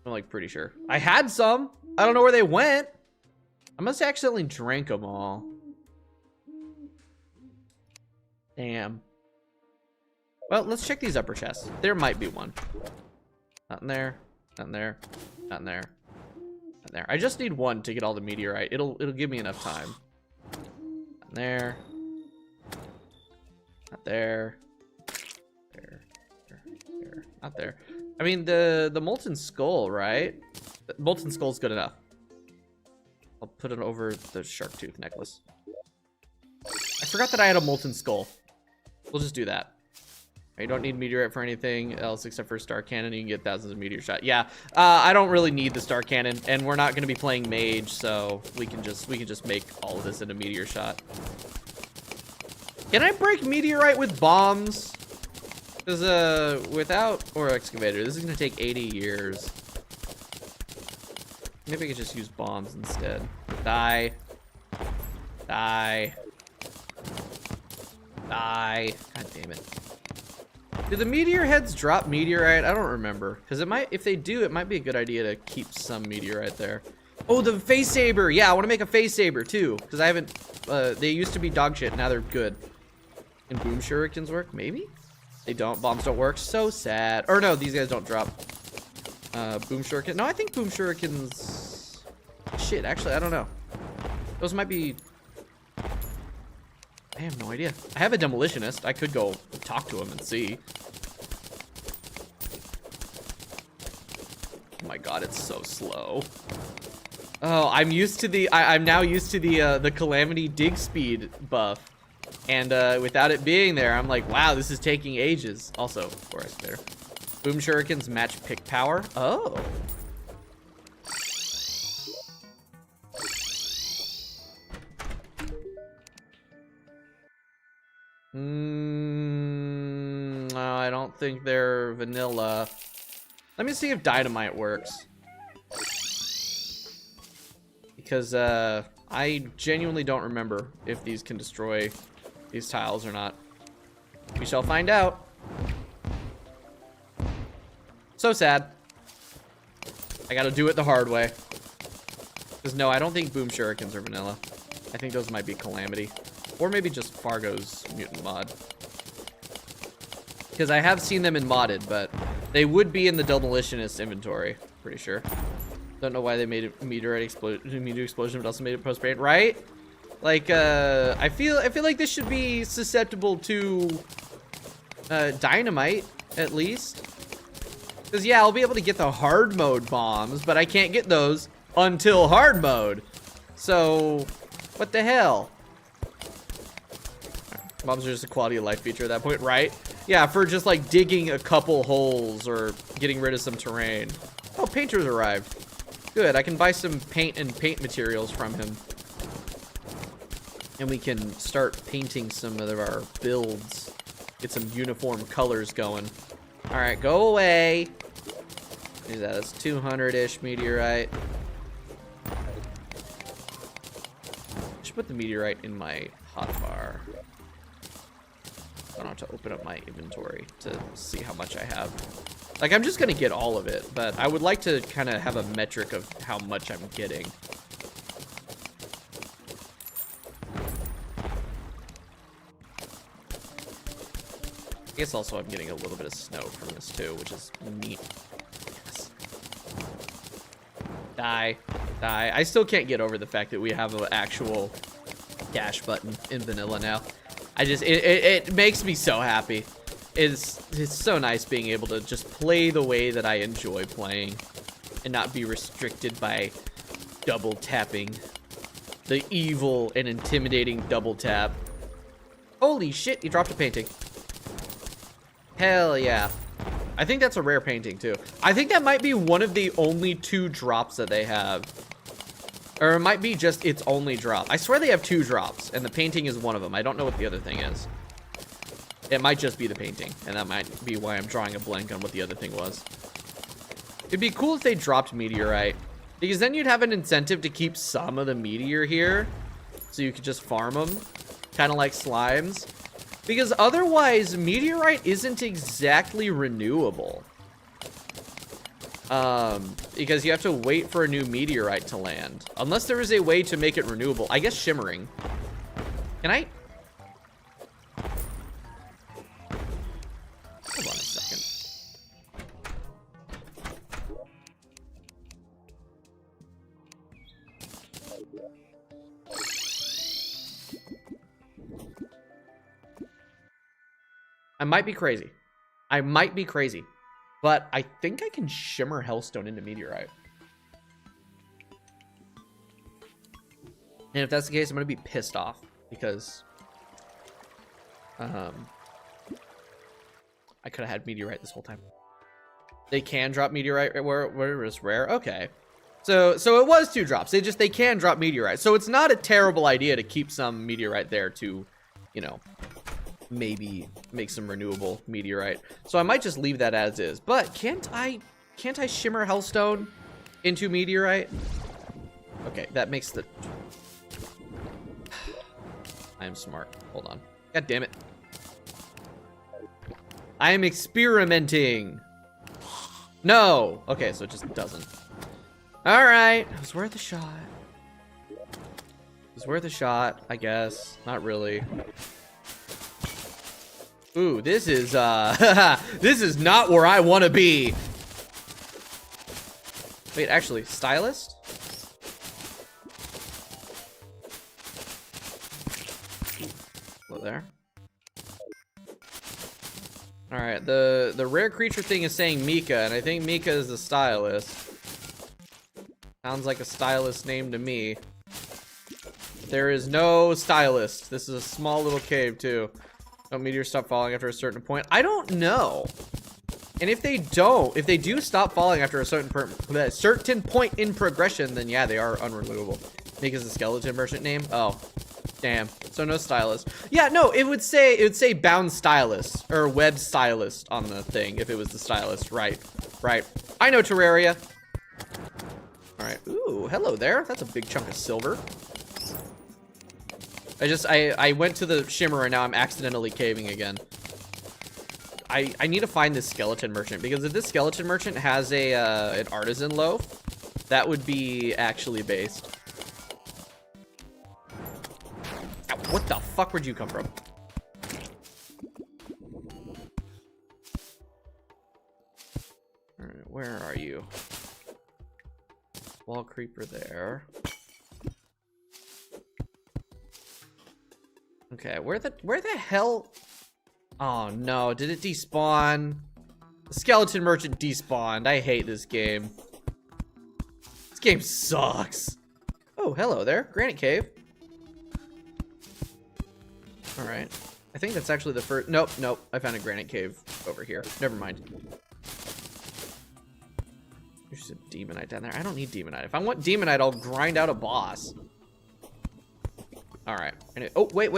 Speaker 1: I'm like pretty sure. I had some. I don't know where they went. I must have accidentally drank them all. Damn. Well, let's check these upper chests. There might be one. Not in there. Not in there. Not in there. Not in there. I just need one to get all the meteorite. It'll give me enough time. Not in there. Not there. There. There. Not there. I mean the molten skull, right? The molten skull's good enough. I'll put it over the shark tooth necklace. I forgot that I had a molten skull. We'll just do that. You don't need meteorite for anything else except for star cannon. You can get thousands of meteor shot. Yeah, I don't really need the star cannon, and we're not going to be playing mage, so we can just make all of this into meteor shot. Can I break meteorite with bombs? Because without or excavator, this is going to take 80 years. Maybe I could just use bombs instead. Die. Die. Die. God damn it. Do the meteor heads drop meteorite? I don't remember. Because it might, if they do, it might be a good idea to keep some meteorite there. Oh, the face saber. Yeah, I want to make a face saber too. Because I haven't, they used to be dog shit. Now they're good. Can boom shurikens work? Maybe? They don't. Bombs don't work. So sad. Or no, these guys don't drop. Boom shuriken. No, I think boom shurikens... Shit, actually, I don't know. Those might be... I have no idea. I have a demolitionist. I could go talk to him and see. Oh my god, it's so slow. Oh, I'm used to the... I'm now used to the Calamity dig speed buff. And without it being there, I'm like, wow, this is taking ages. Also, of course, there. Boom shurikens match pick power. Oh. No, I don't think they're vanilla. Let me see if dynamite works. Because I genuinely don't remember if these can destroy these tiles or not. We shall find out. So sad. I gotta do it the hard way. Because no, I don't think boom shurikens are vanilla. I think those might be Calamity. Or maybe just Fargo's mutant mod. Because I have seen them in modded, but they would be in the demolitionist inventory. Pretty sure. Don't know why they made it meteor explosion, but also made it post-brain, right? Like, I feel like this should be susceptible to dynamite, at least. Because, yeah, I'll be able to get the hard mode bombs, but I can't get those until hard mode. So, what the hell? Bombs are just a quality of life feature at that point, right? Yeah, for just, like, digging a couple holes or getting rid of some terrain. Oh, painter's arrived. Good, I can buy some paint and paint materials from him. And we can start painting some of our builds. Get some uniform colors going. Alright, go away. What is that? It's 200-ish meteorite. I should put the meteorite in my hotbar. I don't have to open up my inventory to see how much I have. Like, I'm just gonna get all of it, but I would like to kind of have a metric of how much I'm getting. I guess also I'm getting a little bit of snow from this too, which is neat. Yes. Die. Die. I still can't get over the fact that we have an actual dash button in vanilla now. It makes me so happy. It's so nice being able to just play the way that I enjoy playing and not be restricted by double tapping. The evil and intimidating double tap. Holy shit, he dropped a painting. Hell yeah. I think that's a rare painting too. I think that might be one of the only 2 drops that they have. Or it might be just its only drop. I swear they have 2 drops, and the painting is one of them. I don't know what the other thing is. It might just be the painting, and that might be why I'm drawing a blank on what the other thing was. It'd be cool if they dropped meteorite, because then you'd have an incentive to keep some of the meteor here, so you could just farm them, kind of like slimes. Because otherwise, meteorite isn't exactly renewable. Because you have to wait for a new meteorite to land. Unless there is a way to make it renewable. I guess shimmering. Can I? Hold on a second. I might be crazy. I might be crazy. But I think I can shimmer hellstone into meteorite. And if that's the case, I'm going to be pissed off. Because I could have had meteorite this whole time. They can drop meteorite where it's rare? Okay. So it was 2 drops. They can drop meteorite. So it's not a terrible idea to keep some meteorite there to, you know, maybe make some renewable meteorite. So I might just leave that as is. But can't I shimmer hellstone into meteorite? Okay, that makes the... I am smart. Hold on. God damn it. I am experimenting. No. Okay, so it just doesn't. All right. It was worth a shot. It was worth a shot, I guess. Not really. Ooh, this is, this is not where I want to be. Wait, actually, stylist? Hello there. All right, the rare creature thing is saying Mika, and I think Mika is the stylist. Sounds like a stylist name to me. There is no stylist. This is a small little cave too. Don't meteors stop falling after a certain point? I don't know. And if they do stop falling after a certain point in progression, then yeah, they are unremovable. Mika's the skeleton merchant name? Oh. Damn. So no stylist. Yeah, no, it would say bound stylist or web stylist on the thing if it was the stylist. Right. Right. I know Terraria. All right. Ooh, hello there. That's a big chunk of silver. I went to the shimmer and now I'm accidentally caving again. I need to find this skeleton merchant because if this skeleton merchant has a an artisan loaf, that would be actually based. What the fuck, where'd you come from? Alright, where are you? Wall creeper there. Okay, where the hell? Oh no, did it despawn? The skeleton merchant despawned. I hate this game. This game sucks. Oh, hello there. Granite cave. Alright. I think that's actually the first... Nope, nope. I found a granite cave over here. Never mind. There's a demonite down there. I don't need demonite. If I want demonite, I'll grind out a boss. Alright. Oh, wait.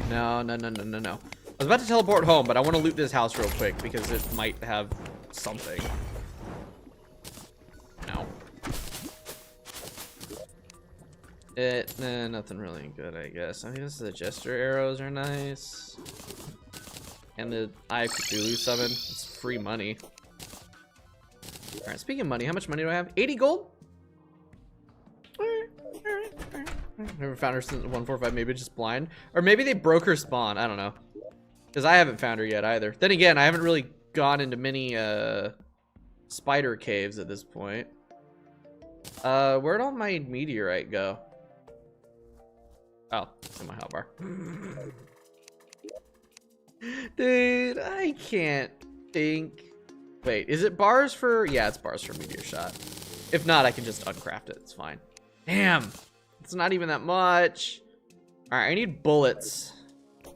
Speaker 1: No. I was about to teleport home, but I want to loot this house real quick because it might have something. No. Nothing really good, I guess. I guess the gesture arrows are nice. And the Eye of Cthulhu summon. It's free money. Alright, speaking of money, how much money do I have? 80 gold? Alright. Never found her since 145, maybe just blind. Or maybe they broke her spawn, I don't know. Because I haven't found her yet either. Then again, I haven't really gone into many spider caves at this point. Where'd all my meteorite go? Oh, it's in my hotbar. Dude, I can't think. Wait, is it bars for... Yeah, it's bars for meteor shot. If not, I can just uncraft it. It's fine. Damn. It's not even that much. Alright, I need bullets.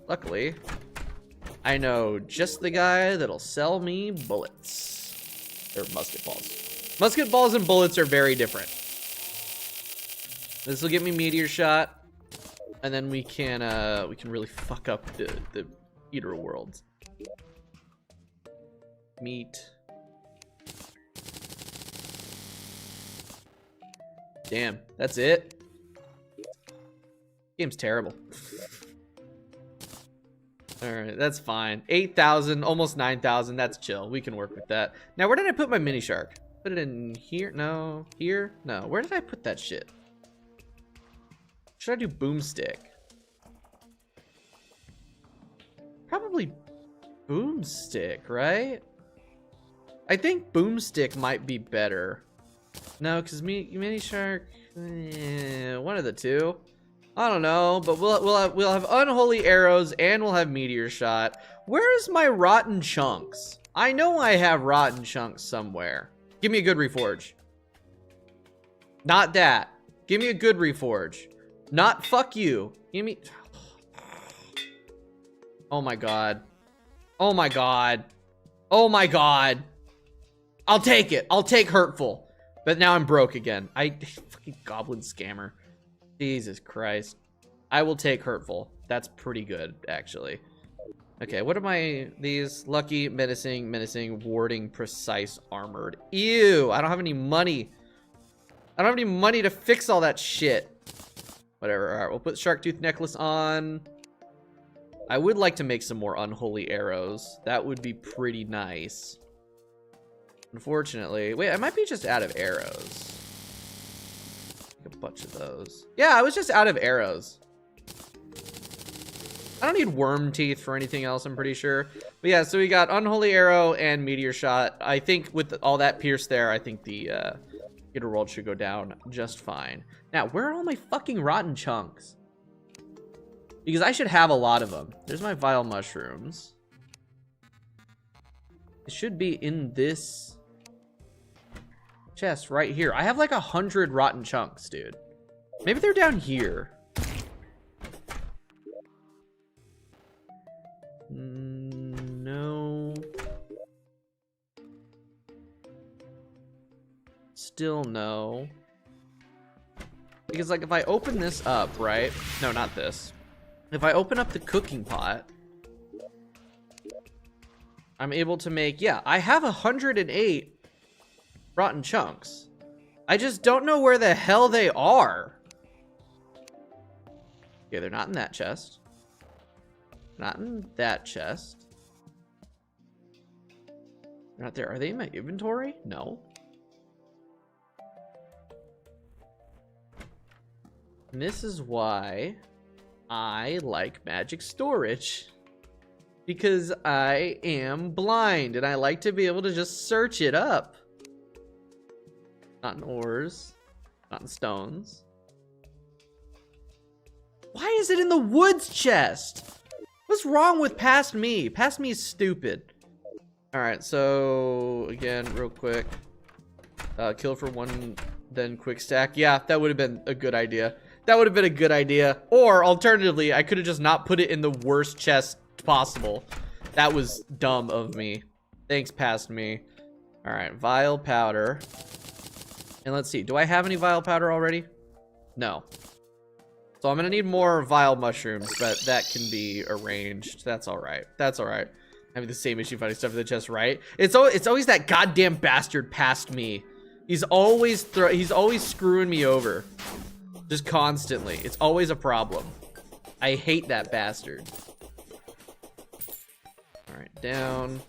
Speaker 1: Luckily, I know just the guy that'll sell me bullets. Or musket balls. Musket balls and bullets are very different. This will get me meteor shot. And then we can really fuck up the eater world. Meat. Damn, that's it. Game's terrible. Alright, that's fine. 8,000, almost 9,000. That's chill. We can work with that. Now, where did I put my mini shark? Put it in here? No. Here? No. Where did I put that shit? Should I do boomstick? Probably boomstick, right? I think boomstick might be better. No, because mini shark, one of the two. I don't know, but we'll have unholy arrows and we'll have meteor shot. Where's my rotten chunks? I know I have rotten chunks somewhere. Give me a good reforge. Not that. Give me a good reforge. Not fuck you. Give me... Oh my god. Oh my god. Oh my god. I'll take it. I'll take hurtful. But now I'm broke again. Fucking goblin scammer. Jesus Christ. I will take hurtful. That's pretty good, actually. Okay, what am I? These lucky, menacing, warding, precise, armored. Ew, I don't have any money. I don't have any money to fix all that shit. Whatever, all right, we'll put shark tooth necklace on. I would like to make some more unholy arrows. That would be pretty nice. Unfortunately, wait, I might be just out of arrows. A bunch of those. Yeah, I was just out of arrows. I don't need worm teeth for anything else, I'm pretty sure. But yeah, so we got Unholy Arrow and Meteor Shot. I think with all that pierce there, I think the Gator World should go down just fine. Now, where are all my fucking rotten chunks? Because I should have a lot of them. There's my vile mushrooms. It should be in this chest right here. I have like 100 rotten chunks, dude. Maybe they're down here. No. Still no. Because like if I open this up, right? No, not this. If I open up the cooking pot, I'm able to make, yeah, I have 108 rotten chunks. I just don't know where the hell they are. Okay, they're not in that chest. Not in that chest. They're not there. Are they in my inventory? No. And this is why I like magic storage. Because I am blind and I like to be able to just search it up. Not in ores. Not in stones. Why is it in the woods chest? What's wrong with past me? Past me is stupid. Alright, so again, real quick. Kill for one, then quick stack. Yeah, that would have been a good idea. That would have been a good idea. Or alternatively, I could have just not put it in the worst chest possible. That was dumb of me. Thanks, past me. Alright, vile powder. And let's see, do I have any vile powder already? No. So I'm gonna need more vile mushrooms, but that can be arranged. That's alright. That's alright. Having the same issue finding stuff in the chest, right? It's always that goddamn bastard past me. He's always screwing me over. Just constantly. It's always a problem. I hate that bastard. Alright, down.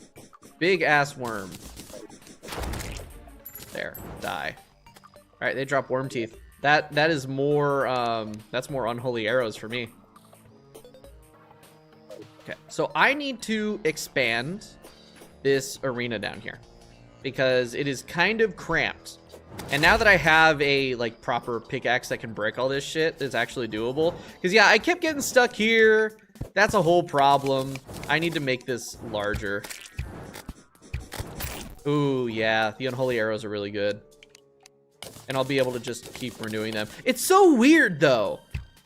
Speaker 1: Big ass worm. There, die. Alright, they drop worm teeth. That is more that's more unholy arrows for me. Okay, so I need to expand this arena down here because it is kind of cramped. And now that I have a like proper pickaxe that can break all this shit, it's actually doable. Because yeah, I kept getting stuck here. That's a whole problem. I need to make this larger. Ooh, yeah, the unholy arrows are really good. And I'll be able to just keep renewing them. It's so weird though.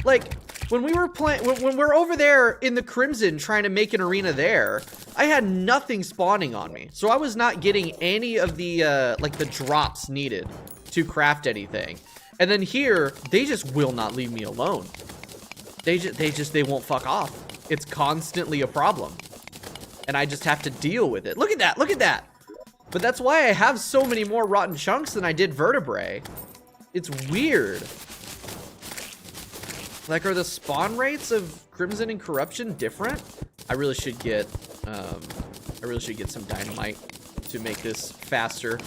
Speaker 1: Like when we were playing, when we're over there in the Crimson trying to make an arena there, I had nothing spawning on me. So I was not getting any of the like the drops needed to craft anything. And then here, they just will not leave me alone. They won't fuck off. It's constantly a problem. And I just have to deal with it. Look at that, look at that. But that's why I have so many more rotten chunks than I did vertebrae. It's weird. Like, are the spawn rates of Crimson and Corruption different? I really should get some dynamite to make this faster.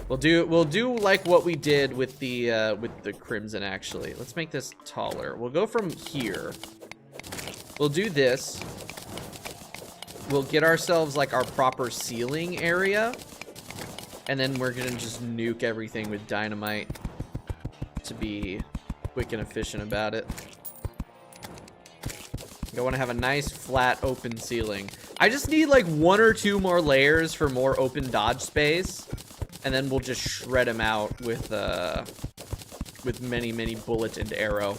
Speaker 1: We'll do like what we did with the Crimson actually. Let's make this taller. We'll go from here. We'll do this. We'll get ourselves like our proper ceiling area. And then we're gonna just nuke everything with dynamite to be quick and efficient about it. I want to have a nice flat open ceiling. I just need like 1 or 2 more layers for more open dodge space. And then we'll just shred them out with many bullet and arrow.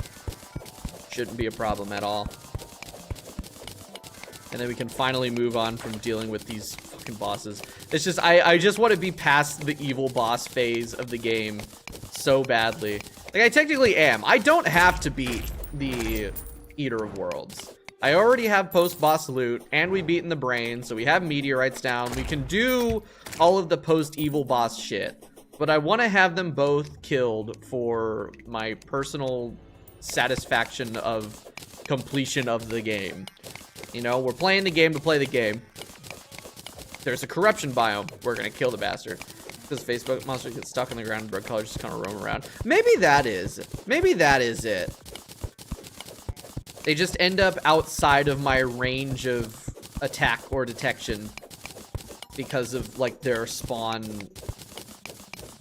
Speaker 1: Shouldn't be a problem at all. And then we can finally move on from dealing with these fucking bosses. It's just, I just want to be past the evil boss phase of the game so badly. Like, I technically am. I don't have to beat the Eater of Worlds. I already have post-boss loot, and we've beaten the brain, so we have meteorites down. We can do all of the post-evil boss shit. But I want to have them both killed for my personal satisfaction of completion of the game. You know, we're playing the game to play the game. There's a corruption biome. We're gonna kill the bastard. This Facebook monster gets stuck on the ground and bright colors just kind of roam around. Maybe that is it. Maybe that is it. They just end up outside of my range of attack or detection because of like their spawn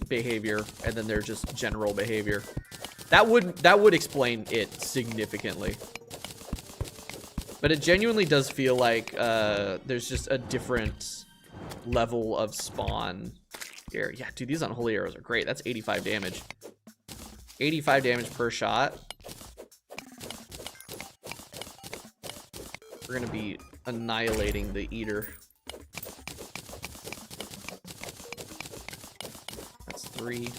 Speaker 1: behavior and then their just general behavior. That would explain it significantly. But it genuinely does feel like there's just a different level of spawn here. Yeah, dude, these unholy arrows are great. That's 85 damage. 85 damage per shot. We're gonna be annihilating the eater. That's 3.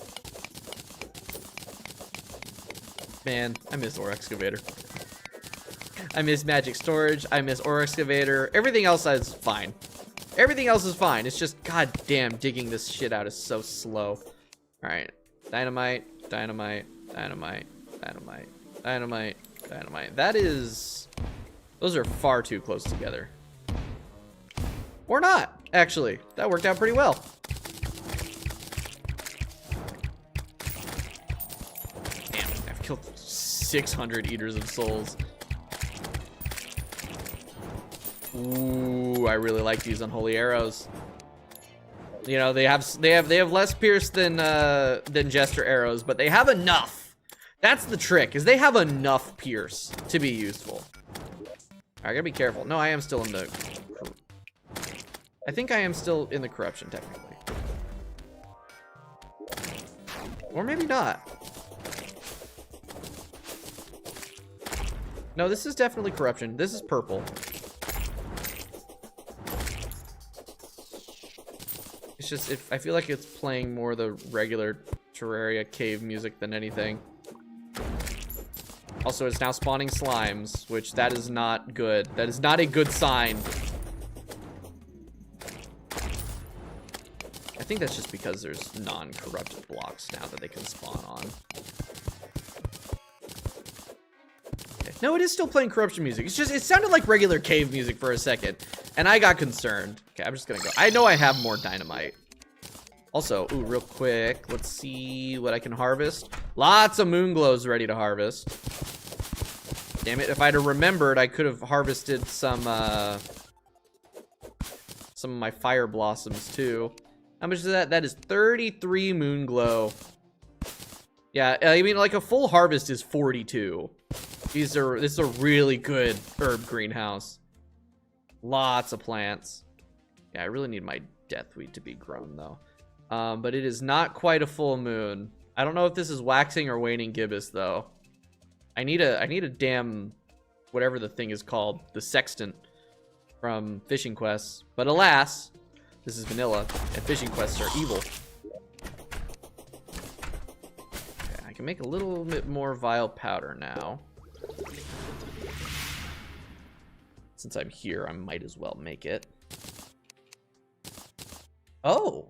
Speaker 1: Man, I miss ore excavator. I miss magic storage. I miss ore excavator. Everything else is fine. Everything else is fine. It's just goddamn digging this shit out is so slow. All right, dynamite, dynamite, dynamite, dynamite, dynamite, dynamite. That is. Those are far too close together. Or not, actually. That worked out pretty well. Damn, I've killed 600 Eaters of Souls. Ooh, I really like these unholy arrows. You know, they have less pierce than Jester arrows, but they have enough. That's the trick, is they have enough pierce to be useful. I gotta be careful. No, I am still in the... I think I am still in the corruption, technically. Or maybe not. No, this is definitely corruption. This is purple. It's just... I feel like it's playing more the regular Terraria cave music than anything. Also, it's now spawning slimes, which that is not good. That is not a good sign. I think that's just because there's non-corrupted blocks now that they can spawn on. Okay. No, it is still playing corruption music. It's just, it sounded like regular cave music for a second, and I got concerned. Okay, I'm just gonna go. I know I have more dynamite. Also, ooh, real quick, let's see what I can harvest. Lots of moon glows ready to harvest. Damn it, if I'd have remembered, I could have harvested some of my fire blossoms too. How much is that? That is 33 moon glow. Yeah, I mean, like a full harvest is 42. This is a really good herb greenhouse. Lots of plants. Yeah, I really need my deathweed to be grown though. But it is not quite a full moon. I don't know if this is waxing or waning gibbous though. I need a damn whatever the thing is called, the sextant from fishing quests. But alas, this is vanilla and fishing quests are evil. Okay, I can make a little bit more vile powder now. Since I'm here, I might as well make it. Oh.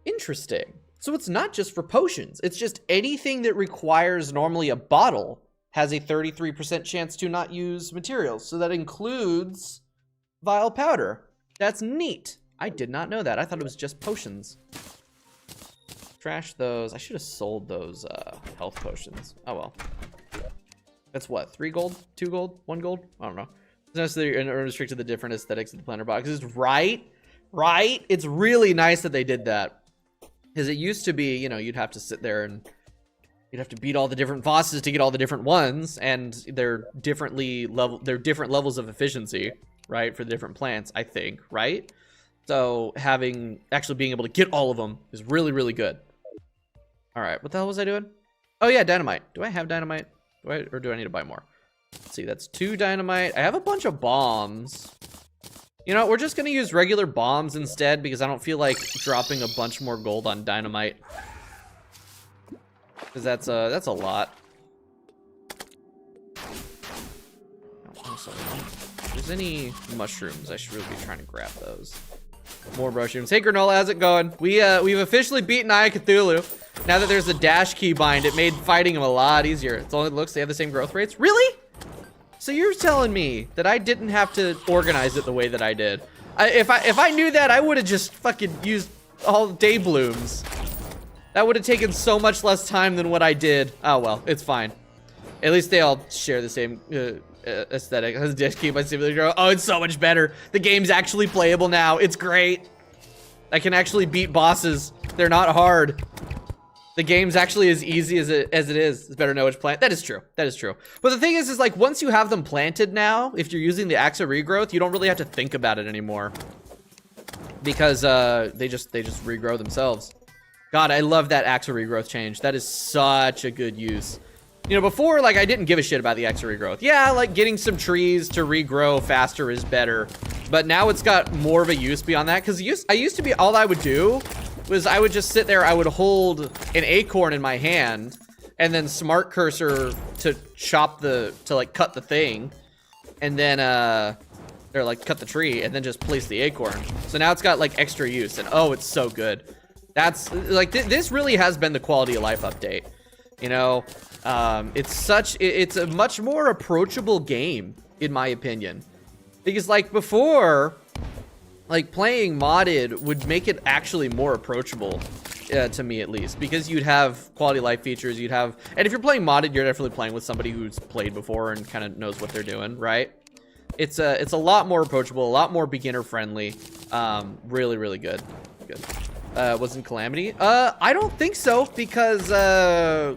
Speaker 1: Interesting. So it's not just for potions. It's just anything that requires normally a bottle has a 33% chance to not use materials. So that includes vile powder. That's neat. I did not know that. I thought it was just potions. Trash those. I should have sold those health potions. Oh well. That's what? 3 gold? 2 gold? 1 gold? I don't know. It's necessarily unrestricted the different aesthetics of the planter boxes. Right? Right? It's really nice that they did that. Because it used to be, you know, you'd have to sit there and you'd have to beat all the different bosses to get all the different ones, and they're different levels of efficiency, right, for the different plants, I think, right? So actually being able to get all of them is really, really good. All right, what the hell was I doing? Oh yeah, dynamite. Do I have dynamite? Or do I need to buy more? Let's see, that's 2 dynamite. I have a bunch of bombs. You know, we're just gonna use regular bombs instead because I don't feel like dropping a bunch more gold on dynamite. Because that's a lot. Also, if there's any mushrooms, I should really be trying to grab those. More mushrooms. Hey Granola, how's it going? We've officially beaten Eye of Cthulhu. Now that there's a dash keybind, it made fighting him a lot easier. It's only looks they have the same growth rates. Really? So you're telling me that I didn't have to organize it the way that I did? If I knew that, I would have just fucking used all day blooms. That would have taken so much less time than what I did. Oh well, it's fine. At least they all share the same aesthetic. Has Dish Keybind Simulator? Oh, it's so much better. The game's actually playable now. It's great. I can actually beat bosses. They're not hard. The game's actually as easy as it is. It's better to know which plant. That is true. That is true. But the thing is like once you have them planted now, if you're using the axe of regrowth, you don't really have to think about it anymore. Because they just regrow themselves. God, I love that axe of regrowth change. That is such a good use. You know, before, like, I didn't give a shit about the axe of regrowth. Yeah, like, getting some trees to regrow faster is better. But now it's got more of a use beyond that. Because I used to be, all I would do was I would just sit there, I would hold an acorn in my hand, and then smart cursor to chop to like, cut the thing. And then, or, like, cut the tree, and then just place the acorn. So now it's got, like, extra use. And, oh, it's so good. That's, like, this really has been the quality of life update. You know, it's a much more approachable game, in my opinion. Because, like, before, like, playing modded would make it actually more approachable, to me at least. Because you'd have quality of life features, you'd have... And if you're playing modded, you're definitely playing with somebody who's played before and kind of knows what they're doing, right? It's a lot more approachable, a lot more beginner-friendly. Really, really good. Good. Wasn't Calamity? I don't think so, because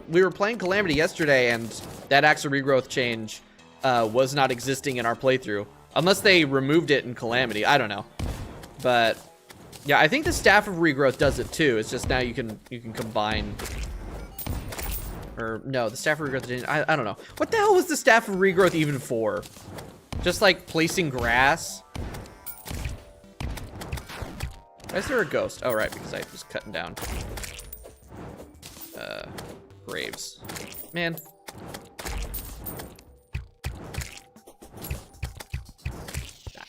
Speaker 1: we were playing Calamity yesterday, and that axe of regrowth change was not existing in our playthrough. Unless they removed it in Calamity, I don't know. But yeah, I think the Staff of Regrowth does it too. It's just now you can combine. Or no, the Staff of Regrowth didn't. I don't know. What the hell was the Staff of Regrowth even for? Just like placing grass? Why is there a ghost? Oh, right, because I was cutting down graves. Man. Die.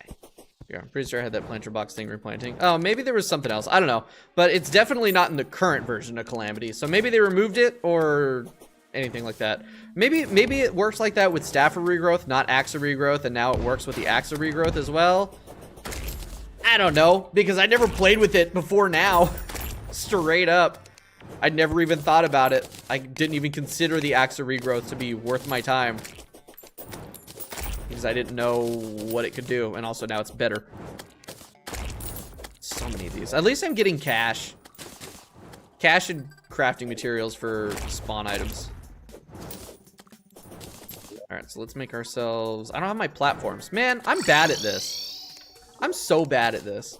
Speaker 1: Yeah, I'm pretty sure I had that planter box thing replanting. Oh, maybe there was something else. I don't know. But it's definitely not in the current version of Calamity. So maybe they removed it or anything like that. Maybe it works like that with Staff of Regrowth, not Axe of Regrowth, and now it works with the Axe of Regrowth as well. I don't know, because I never played with it before now. Straight up. I'd never even thought about it. I didn't even consider the Axe of Regrowth to be worth my time. Because I didn't know what it could do, and also now it's better. So many of these. At least I'm getting cash. Cash and crafting materials for spawn items. Alright, so let's make ourselves... I don't have my platforms. Man, I'm bad at this. I'm so bad at this.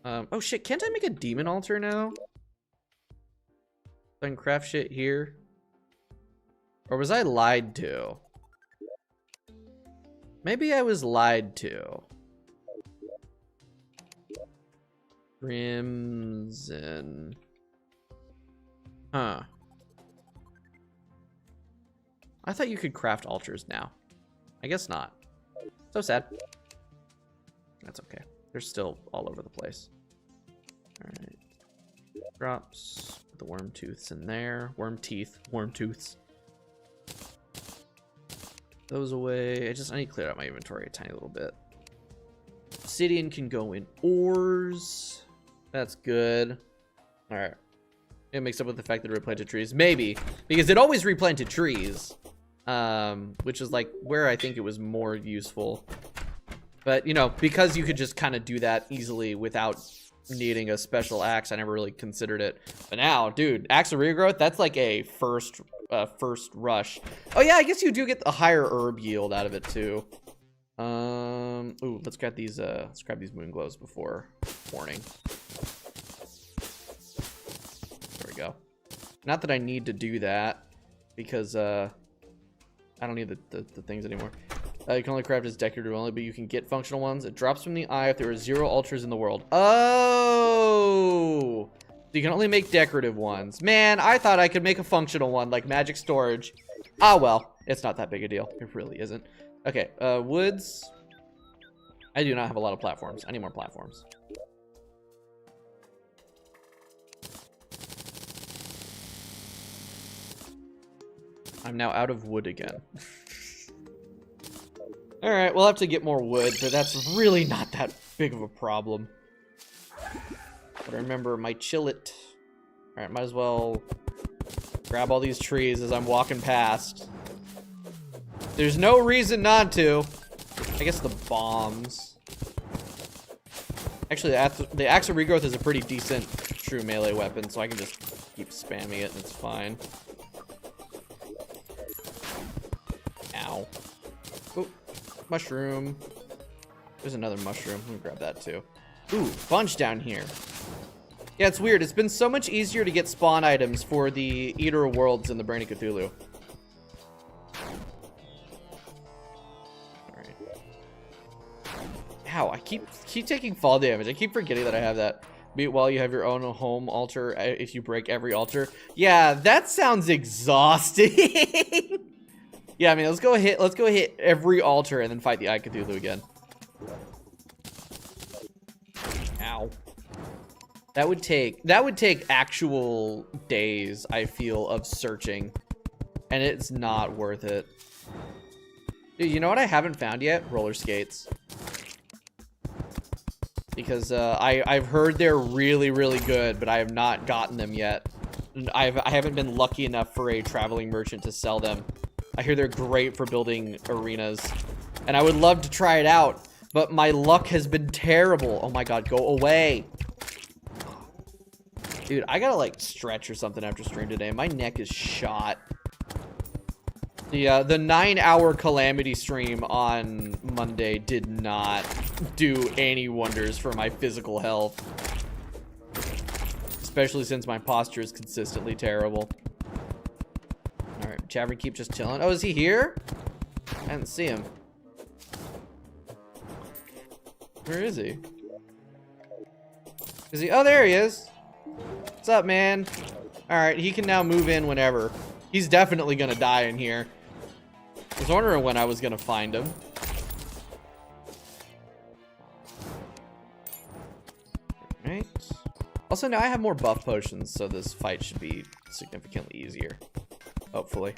Speaker 1: Oh shit, can't I make a demon altar now? So I can craft shit here? Or was I lied to? Maybe I was lied to. Crimson. Huh. I thought you could craft altars now. I guess not. So sad. That's okay. They're still all over the place. Alright. Drops. Put the worm tooths in there. Worm teeth. Worm tooths. Those away. I need to clear out my inventory a tiny little bit. Obsidian can go in ores. That's good. Alright. It makes up with the fact that it replanted trees. Maybe. Because it always replanted trees. Which is like where I think it was more useful. But, you know, because you could just kind of do that easily without needing a special axe, I never really considered it. But now, dude, axe of regrowth, that's like a first rush. Oh yeah, I guess you do get a higher herb yield out of it too. Ooh, let's grab these moon glows before morning. There we go. Not that I need to do that because I don't need the things anymore. You can only craft as decorative only, but you can get functional ones. It drops from the eye if there are 0 altars in the world. Oh! So you can only make decorative ones. Man, I thought I could make a functional one, like magic storage. Ah, well. It's not that big a deal. It really isn't. Okay, woods. I do not have a lot of platforms. I need more platforms. I'm now out of wood again. Alright, we'll have to get more wood, but that's really not that big of a problem. But remember, my chillet. Alright, might as well Grab all these trees as I'm walking past. There's no reason not to. I guess the bombs. Actually, the Axe of Regrowth is a pretty decent true melee weapon, so I can just keep spamming it and it's fine. Ow. Oh, mushroom. There's another mushroom. Let me grab that too. Ooh, bunch down here. Yeah, it's weird. It's been so much easier to get spawn items for the Eater of Worlds in the Brain of Cthulhu. Alright. Ow, I keep taking fall damage. I keep forgetting that I have that. Beat while you have your own home altar if you break every altar. Yeah, that sounds exhausting. Yeah, I mean, let's go hit every altar and then fight the Eye Cthulhu again. Ow. That would take actual days, I feel, of searching. And it's not worth it. Dude, you know what I haven't found yet? Roller skates. Because I've heard they're really, really good, but I have not gotten them yet. And I haven't been lucky enough for a traveling merchant to sell them. I hear they're great for building arenas. And I would love to try it out, but my luck has been terrible. Oh my god, go away. Dude, I gotta like stretch or something after stream today. My neck is shot. The 9-hour calamity stream on Monday did not do any wonders for my physical health. Especially since my posture is consistently terrible. Alright, Chavry keep just chilling. Oh, is he here? I didn't see him. Where is he? Is he? Oh, there he is. What's up, man? Alright, he can now move in whenever. He's definitely gonna die in here. I was wondering when I was gonna find him. Right. Also, now I have more buff potions, so this fight should be significantly easier. Hopefully.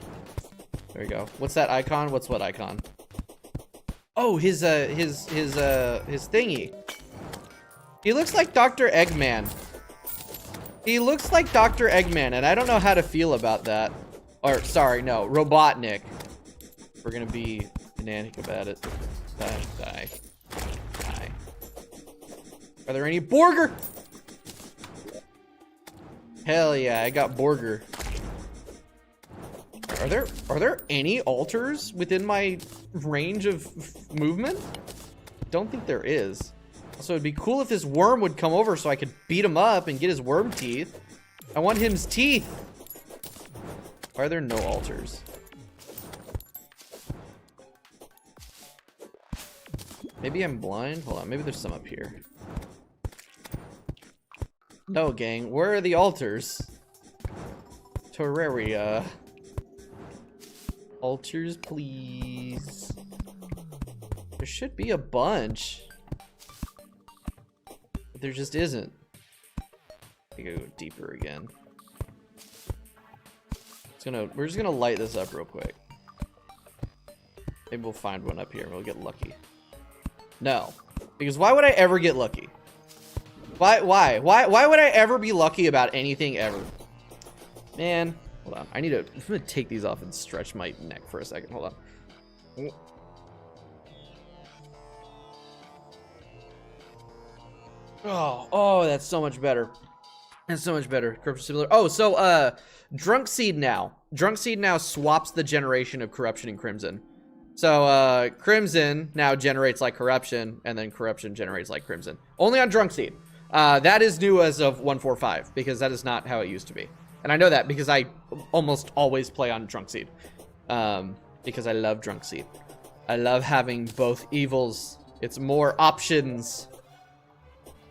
Speaker 1: There we go. What's that icon? What's what icon? Oh, his thingy. He looks like Dr. Eggman. He looks like Dr. Eggman, and I don't know how to feel about that. Or, sorry, no, Robotnik. We're gonna be fanatic about it. Die. Are there any Borger? Hell yeah, I got Borger. Are there any altars within my range of movement? Don't think there is. Also, it'd be cool if this worm would come over so I could beat him up and get his worm teeth. I want his teeth. Why are there no altars? Maybe I'm blind? Hold on, maybe there's some up here. No, gang, where are the altars? Terraria. Altars, please. There should be a bunch. But there just isn't. I gotta go deeper again. We're just gonna light this up real quick. Maybe we'll find one up here and we'll get lucky. No. Because why would I ever get lucky? Why would I ever be lucky about anything ever? Man, hold on. I'm gonna take these off and stretch my neck for a second. Hold on. Oh, that's so much better. That's so much better. Corruption similar. Oh, so Drunk Seed now. Drunk Seed now swaps the generation of Corruption and Crimson. So Crimson now generates like Corruption, and then Corruption generates like Crimson. Only on Drunk Seed. That is new as of 1.45, because that is not how it used to be. And I know that because I almost always play on Drunk Seed. Because I love Drunk Seed. I love having both evils. It's more options.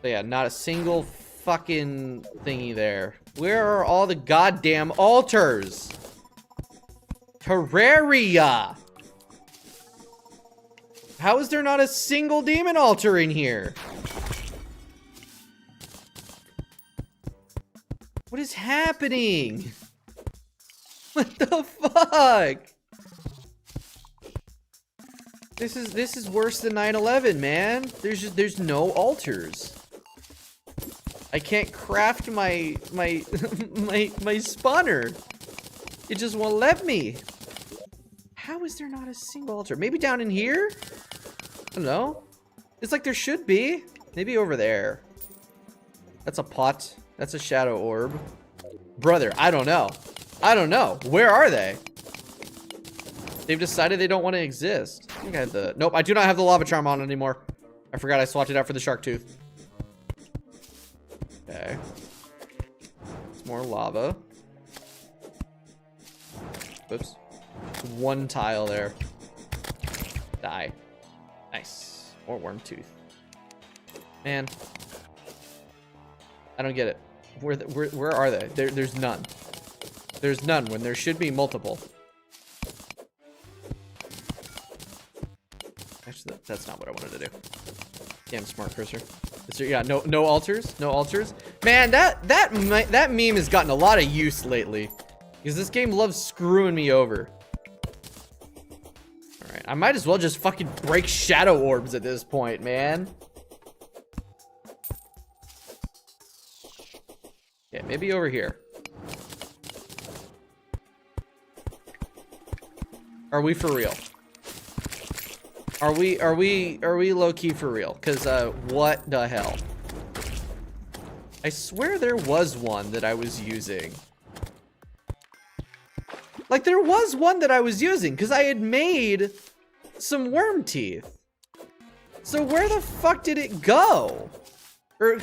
Speaker 1: But yeah, not a single fucking thingy there. Where are all the goddamn altars? Terraria! How is there not a single demon altar in here? What is happening? What the fuck? This is worse than 9/11, man. There's no altars. I can't craft my spawner. It just won't let me. How is there not a single altar? Maybe down in here? I don't know. It's like there should be. Maybe over there. That's a pot. That's a shadow orb. Brother, I don't know. I don't know. Where are they? They've decided they don't want to exist. I think I have the... Nope, I do not have the lava charm on anymore. I forgot I swapped it out for the shark tooth. Okay. It's more lava. Oops. One tile there. Die. Nice. More worm tooth. Man. I don't get it. Where are they? There's none. There's none when there should be multiple. Actually, that's not what I wanted to do. Damn smart cursor. Is there, yeah, no altars? No altars? Man, that meme has gotten a lot of use lately. Because this game loves screwing me over. Alright, I might as well just fucking break shadow orbs at this point, man. Yeah, maybe over here. Are we for real? Are we low-key for real? Cause what the hell? I swear there was one that I was using. Like there was one that I was using because I had made some worm teeth. So where the fuck did it go? Or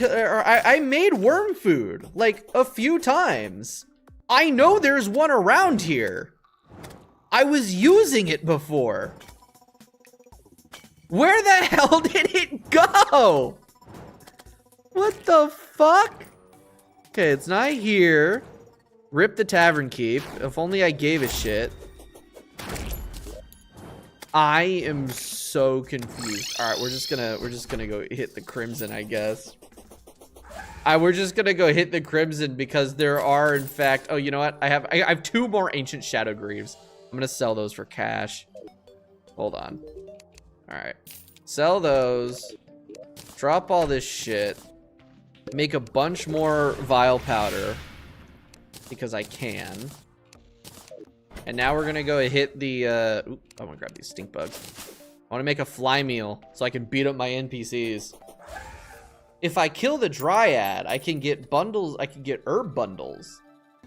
Speaker 1: I made worm food like a few times. I know there's one around here. I was using it before. Where the hell did it go? What the fuck? Okay, it's not here. Rip the tavern keep. If only I gave a shit. I am so confused. All right, we're just gonna go hit the crimson, I guess. We're just gonna go hit the crimson because there are, in fact. Oh, you know what? I have 2 more ancient shadow greaves. I'm gonna sell those for cash. Hold on. All right, sell those. Drop all this shit. Make a bunch more vile powder because I can. And now we're gonna go hit the. Ooh, I want to grab these stink bugs. I want to make a fly meal so I can beat up my NPCs. If I kill the dryad, I can get bundles. I can get herb bundles.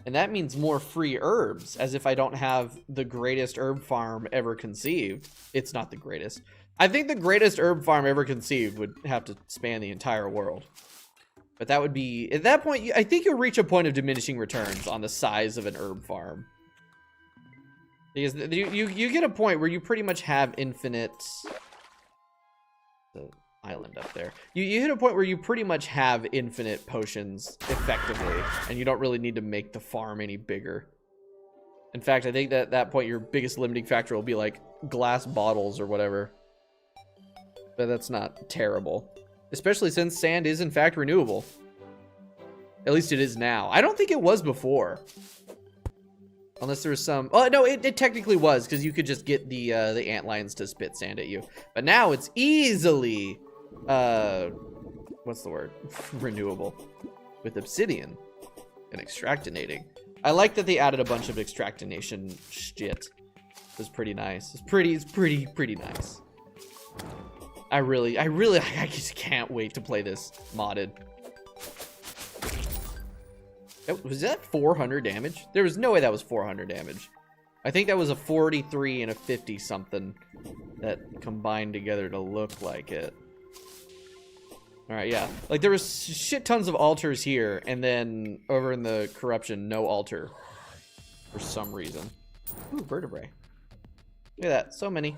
Speaker 1: And that means more free herbs, as if I don't have the greatest herb farm ever conceived. It's not the greatest. I think the greatest herb farm ever conceived would have to span the entire world. But that would be, at that point, I think you'll reach a point of diminishing returns on the size of an herb farm. Because you get a point where you pretty much have infinite... The island up there. You hit a point where you pretty much have infinite potions effectively, and you don't really need to make the farm any bigger. In fact, I think that at that point your biggest limiting factor will be like glass bottles or whatever. But that's not terrible. Especially since sand is in fact renewable. At least it is now. I don't think it was before. Unless there was some... Oh, no, it technically was, because you could just get the antlions to spit sand at you. But now it's easily... what's the word? Renewable. With obsidian and extractinating. I like that they added a bunch of extractination shit. It was pretty nice. It's pretty nice. I just can't wait to play this modded. Was that 400 damage? There was no way that was 400 damage. I think that was a 43 and a 50 something that combined together to look like it. All right, yeah. Like there was shit tons of altars here, and then over in the corruption, no altar for some reason. Ooh, vertebrae. Look at that, so many.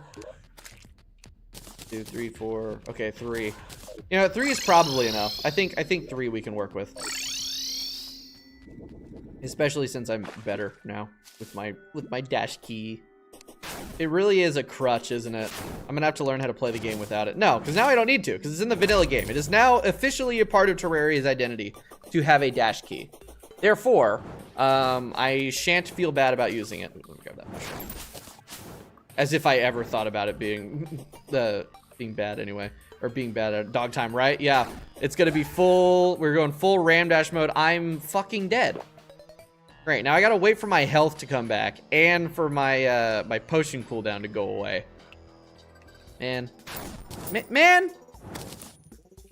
Speaker 1: 2, 3, 4. Okay, 3. You know, 3 is probably enough. I think 3 we can work with. Especially since I'm better now with my dash key. It really is a crutch, isn't it? I'm gonna have to learn how to play the game without it. No, because now I don't need to, because it's in the vanilla game. It is now officially a part of Terraria's identity to have a dash key. Therefore, I shan't feel bad about using it. Let me grab that mushroom. As if I ever thought about it being being bad anyway. Or being bad at dog time, right? Yeah, it's gonna be full, we're going full ram dash mode. I'm fucking dead. Great, now I gotta wait for my health to come back and for my my potion cooldown to go away. Man. Man!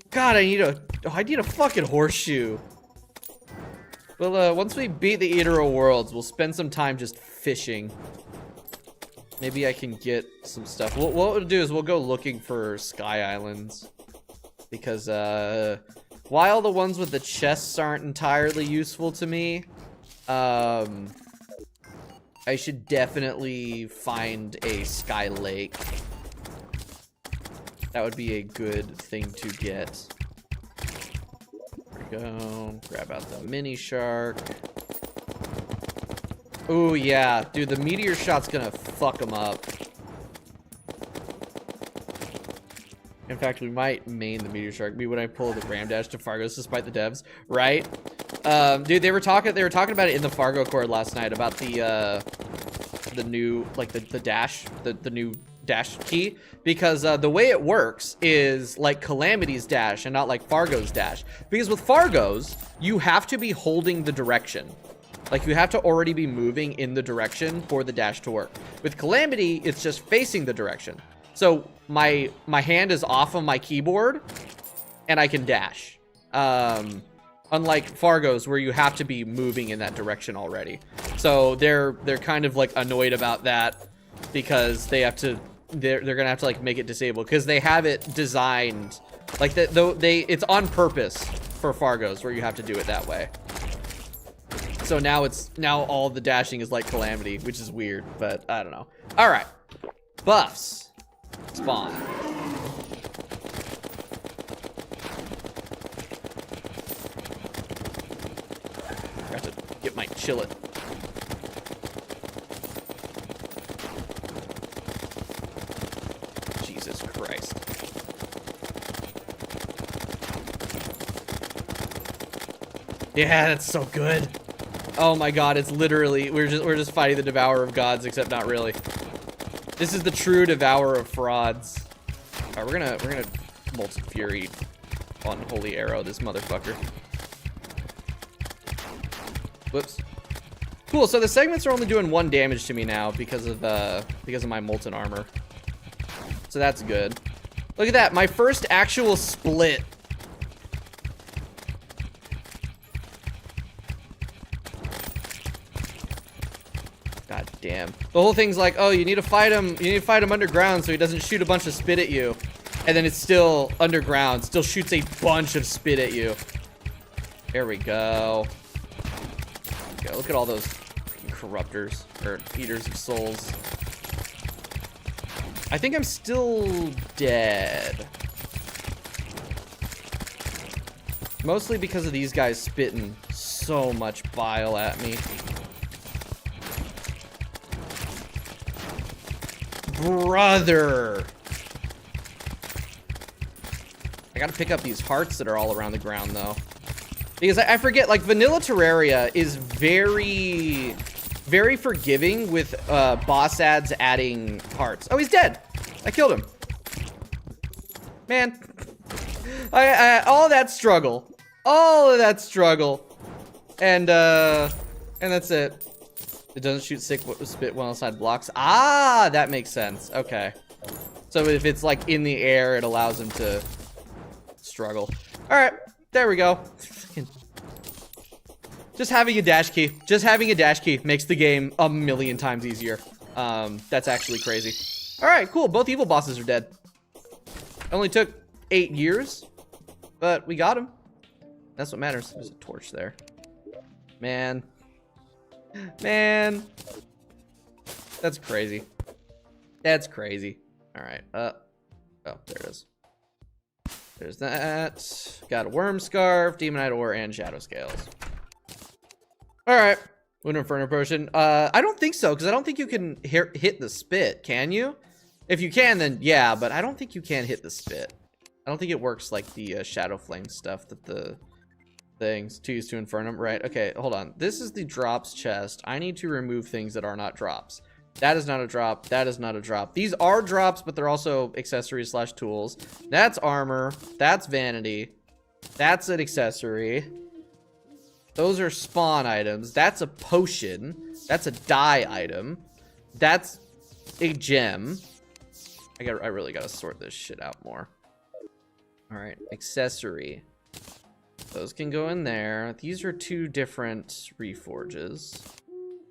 Speaker 1: God, I need a fucking horseshoe. Well, once we beat the Eater of Worlds, we'll spend some time just fishing. Maybe I can get some stuff. What we'll do is we'll go looking for Sky Islands. Because, while the ones with the chests aren't entirely useful to me, I should definitely find a Sky Lake. That would be a good thing to get. There we go. Grab out the mini shark. Ooh, yeah. Dude, the meteor shot's gonna fuck them up. In fact, we might main the meteor shark. Maybe when I pull the ram dash to Fargo's despite the devs, right? Dude, they were talking about it in the Fargo Accord last night about the new, like, the dash, the new dash key, because the way it works is like Calamity's dash and not like Fargo's dash. Because with Fargo's, you have to be holding the direction. Like, you have to already be moving in the direction for the dash to work. With Calamity, it's just facing the direction. So my hand is off of my keyboard and I can dash. Unlike Fargo's, where you have to be moving in that direction already. So they're kind of like annoyed about that because they have to, they're gonna have to like make it disabled because they have it designed like that. Though it's on purpose for Fargo's where you have to do it that way. So now all the dashing is like Calamity, which is weird, but I don't know. All right, buffs. Spawn. Got to get my chillet. Jesus Christ. Yeah, that's so good. Oh my god, it's literally we're just fighting the Devourer of Gods, except not really. This is the true Devourer of Frauds. All right, we're gonna Molten Fury on Holy Arrow this motherfucker. Whoops. Cool. So the segments are only doing 1 damage to me now because of my Molten Armor. So that's good. Look at that, my first actual split. God damn. The whole thing's like, oh, you need to fight him. You need to fight him underground so he doesn't shoot a bunch of spit at you. And then it's still underground. Still shoots a bunch of spit at you. There we go. Okay, look at all those corruptors. Or eaters of souls. I think I'm still dead. Mostly because of these guys spitting so much bile at me. Brother! I gotta pick up these hearts that are all around the ground, though. Because I forget, like, vanilla Terraria is very, very forgiving with boss ads adding hearts. Oh, he's dead! I killed him. Man. All that struggle. All of that struggle. And that's it. It doesn't shoot spit when outside blocks. Ah, that makes sense. Okay. So if it's like in the air, it allows him to struggle. All right, there we go. Just having a dash key. Just having a dash key makes the game a million times easier. That's actually crazy. All right, cool. Both evil bosses are dead. Only took 8 years, but we got him. That's what matters. There's a torch there. Man. Man. That's crazy. That's crazy. All right. Oh, there it is. There's that. Got a worm scarf, demonite ore, and shadow scales. All right. Wind Inferno potion. I don't think so, because I don't think you can hit the spit. Can you? If you can, then yeah, but I don't think you can hit the spit. I don't think it works like the shadow flame stuff that the things to use to Infernum. Right, okay, hold on. This is the drops chest. I need to remove things that are not drops. That is not a drop. That is not a drop. These are drops, but they're also accessories / tools. That's armor. That's vanity. That's an accessory. Those are spawn items. That's a potion. That's a dye item. That's a gem. I really gotta sort this shit out more. All right, accessory. Those can go in there. These are 2 different reforges.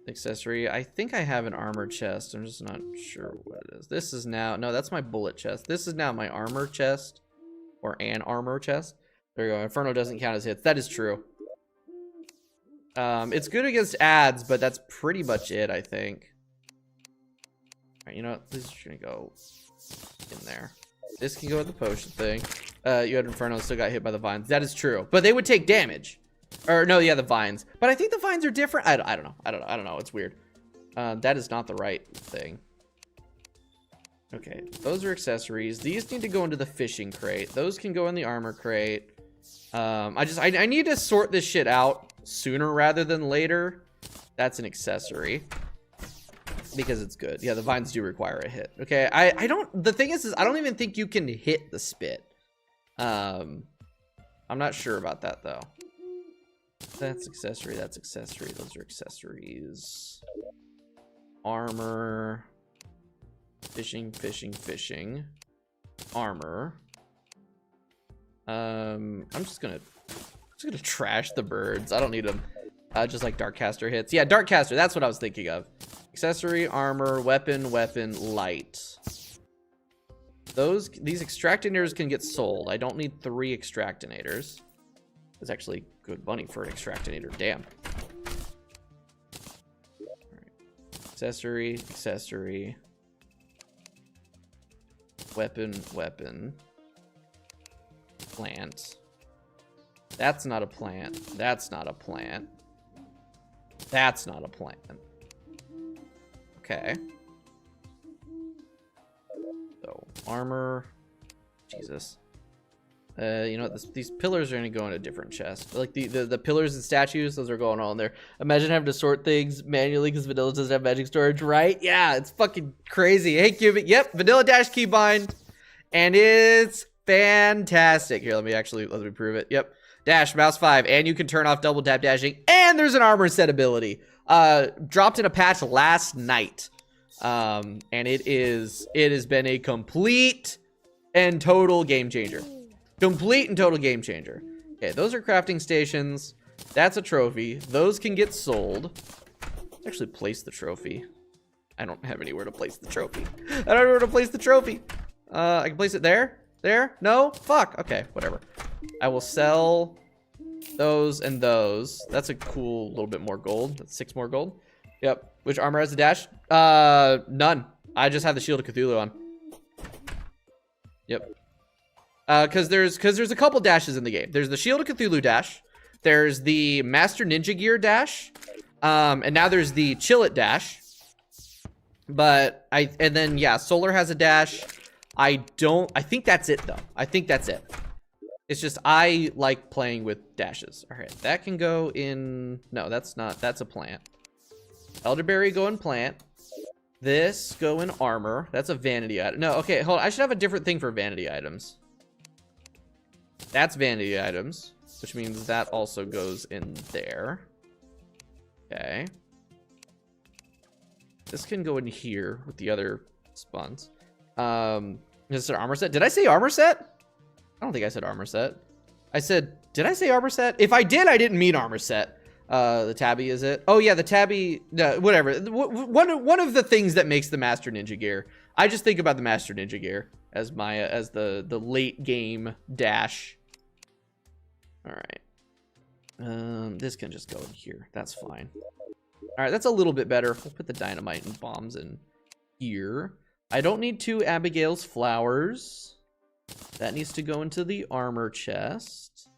Speaker 1: Accessory. I think I have an armor chest. I'm just not sure what it is. This is now, no, that's my bullet chest. This is now my armor chest, or an armor chest. There you go. Inferno doesn't count as hits. That is true. It's good against ads, but that's pretty much it, I think. All right, you know what? This is gonna go in there. This can go with the potion thing. You had Inferno, still got hit by the vines. That is true, but they would take damage. Or no, yeah, the vines. But I think the vines are different. I don't know. I don't know. It's weird. That is not the right thing. Okay, those are accessories. These need to go into the fishing crate. Those can go in the armor crate. I need to sort this shit out sooner rather than later. That's an accessory. Because it's good. Yeah, the vines do require a hit. Okay, the thing is I don't even think you can hit the spit. I'm not sure about that though. That's accessory, that's accessory, those are accessories. Armor. Fishing, fishing, fishing. Armor. I'm just gonna trash the birds. I don't need them. Just like Darkcaster hits. Yeah, Darkcaster, that's what I was thinking of. Accessory, armor, weapon, light. These extractinators can get sold. I don't need 3 extractinators. It's actually good money for an extractinator. Damn. All right. Accessory, accessory. Weapon. Plant. That's not a plant. That's not a plant. That's not a plant. Okay. So, armor. Jesus. You know what? These pillars are going to go in a different chest. Like the pillars and statues, those are going all in there. Imagine having to sort things manually because Vanilla doesn't have magic storage, right? Yeah, it's fucking crazy. Hey, Cubic. Yep, Vanilla Dash keybind. And it's fantastic. Here, let me prove it. Yep. Dash, mouse 5, and you can turn off double tap dashing. And there's an armor set ability. Dropped in a patch last night. And it has been a complete and total game changer. Complete and total game changer. Okay, those are crafting stations. That's a trophy. Those can get sold. Let's actually place the trophy. I don't have anywhere to place the trophy. I don't know where to place the trophy. I can place it there? There? No? Fuck. Okay, whatever. I will sell those and those. That's a cool little bit more gold. That's 6 more gold. Yep. Which armor has a dash? None. I just have the Shield of Cthulhu on. Yep. Because there's a couple dashes in the game. There's the Shield of Cthulhu dash. There's the Master Ninja Gear dash. And now there's the Chill It dash. And then yeah, Solar has a dash. I think that's it though. I think that's it. It's just I like playing with dashes. All right, that can go in. No, that's not. That's a plant. Elderberry go in plant. This go in armor. That's a vanity item. No, okay, hold on. I should have a different thing for vanity items. That's vanity items, which means that also goes in there. Okay. This can go in here with the other spawns. Is it an armor set? Did I say armor set? I don't think I said armor set. Did I say armor set? If I did, I didn't mean armor set. The tabby, is it? Oh yeah, the tabby, no, whatever. One of the things that makes the Master Ninja Gear. I just think about the Master Ninja Gear as the late game dash. All right. This can just go in here. That's fine. All right, that's a little bit better. We'll put the dynamite and bombs in here. I don't need 2 Abigail's flowers. That needs to go into the armor chest.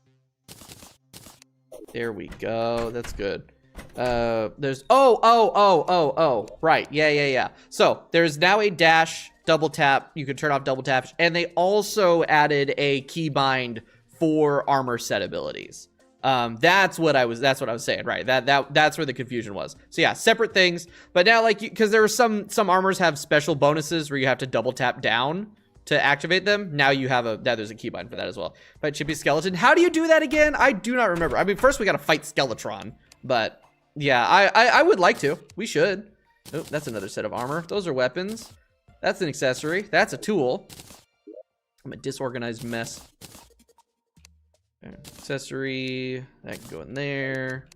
Speaker 1: There we go. That's good. There's right. Yeah. So there's now a dash, double tap. You can turn off double tap, and they also added a keybind for armor set abilities. That's what I was saying, right? That's where the confusion was. So yeah, separate things. But now, like, because there were some armors have special bonuses where you have to double tap down to activate them, now you have there's a keybind for that as well. Fight Chippy Skeleton. How do you do that again? I do not remember. I mean, first we gotta fight Skeletron, but yeah, I would like to. We should. Oh, that's another set of armor. Those are weapons. That's an accessory. That's a tool. I'm a disorganized mess. Accessory. That can go in there.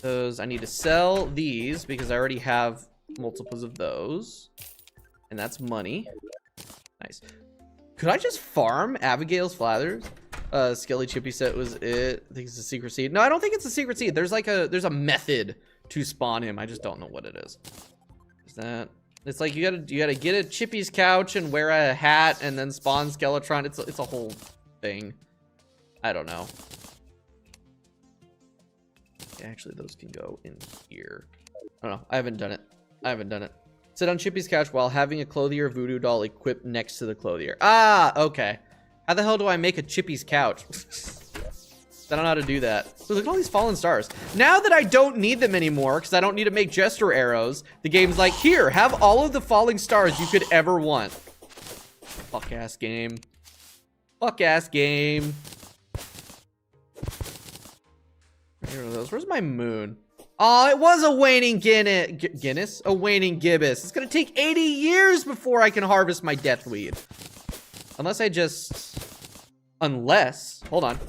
Speaker 1: Those, I need to sell these because I already have multiples of those. And that's money. Nice. Could I just farm Abigail's Flathers? Skelly Chippy set was it. I think it's a secret seed. No, I don't think it's a secret seed. There's like there's a method to spawn him. I just don't know what it is. Is that? It's like you gotta get a Chippy's couch and wear a hat and then spawn Skeletron. It's a whole thing. I don't know. Actually, those can go in here. I don't know. I haven't done it. Sit on Chippy's couch while having a clothier voodoo doll equipped next to the clothier. Ah, okay. How the hell do I make a Chippy's couch? I don't know how to do that. Ooh, look at all these fallen stars. Now that I don't need them anymore, because I don't need to make jester arrows, the game's like, here, have all of the falling stars you could ever want. Fuck-ass game. Fuck-ass game. Here are those. Where's my moon? Oh, it was a waning Guinness? A waning gibbous. It's gonna take 80 years before I can harvest my deathweed. Unless, hold on.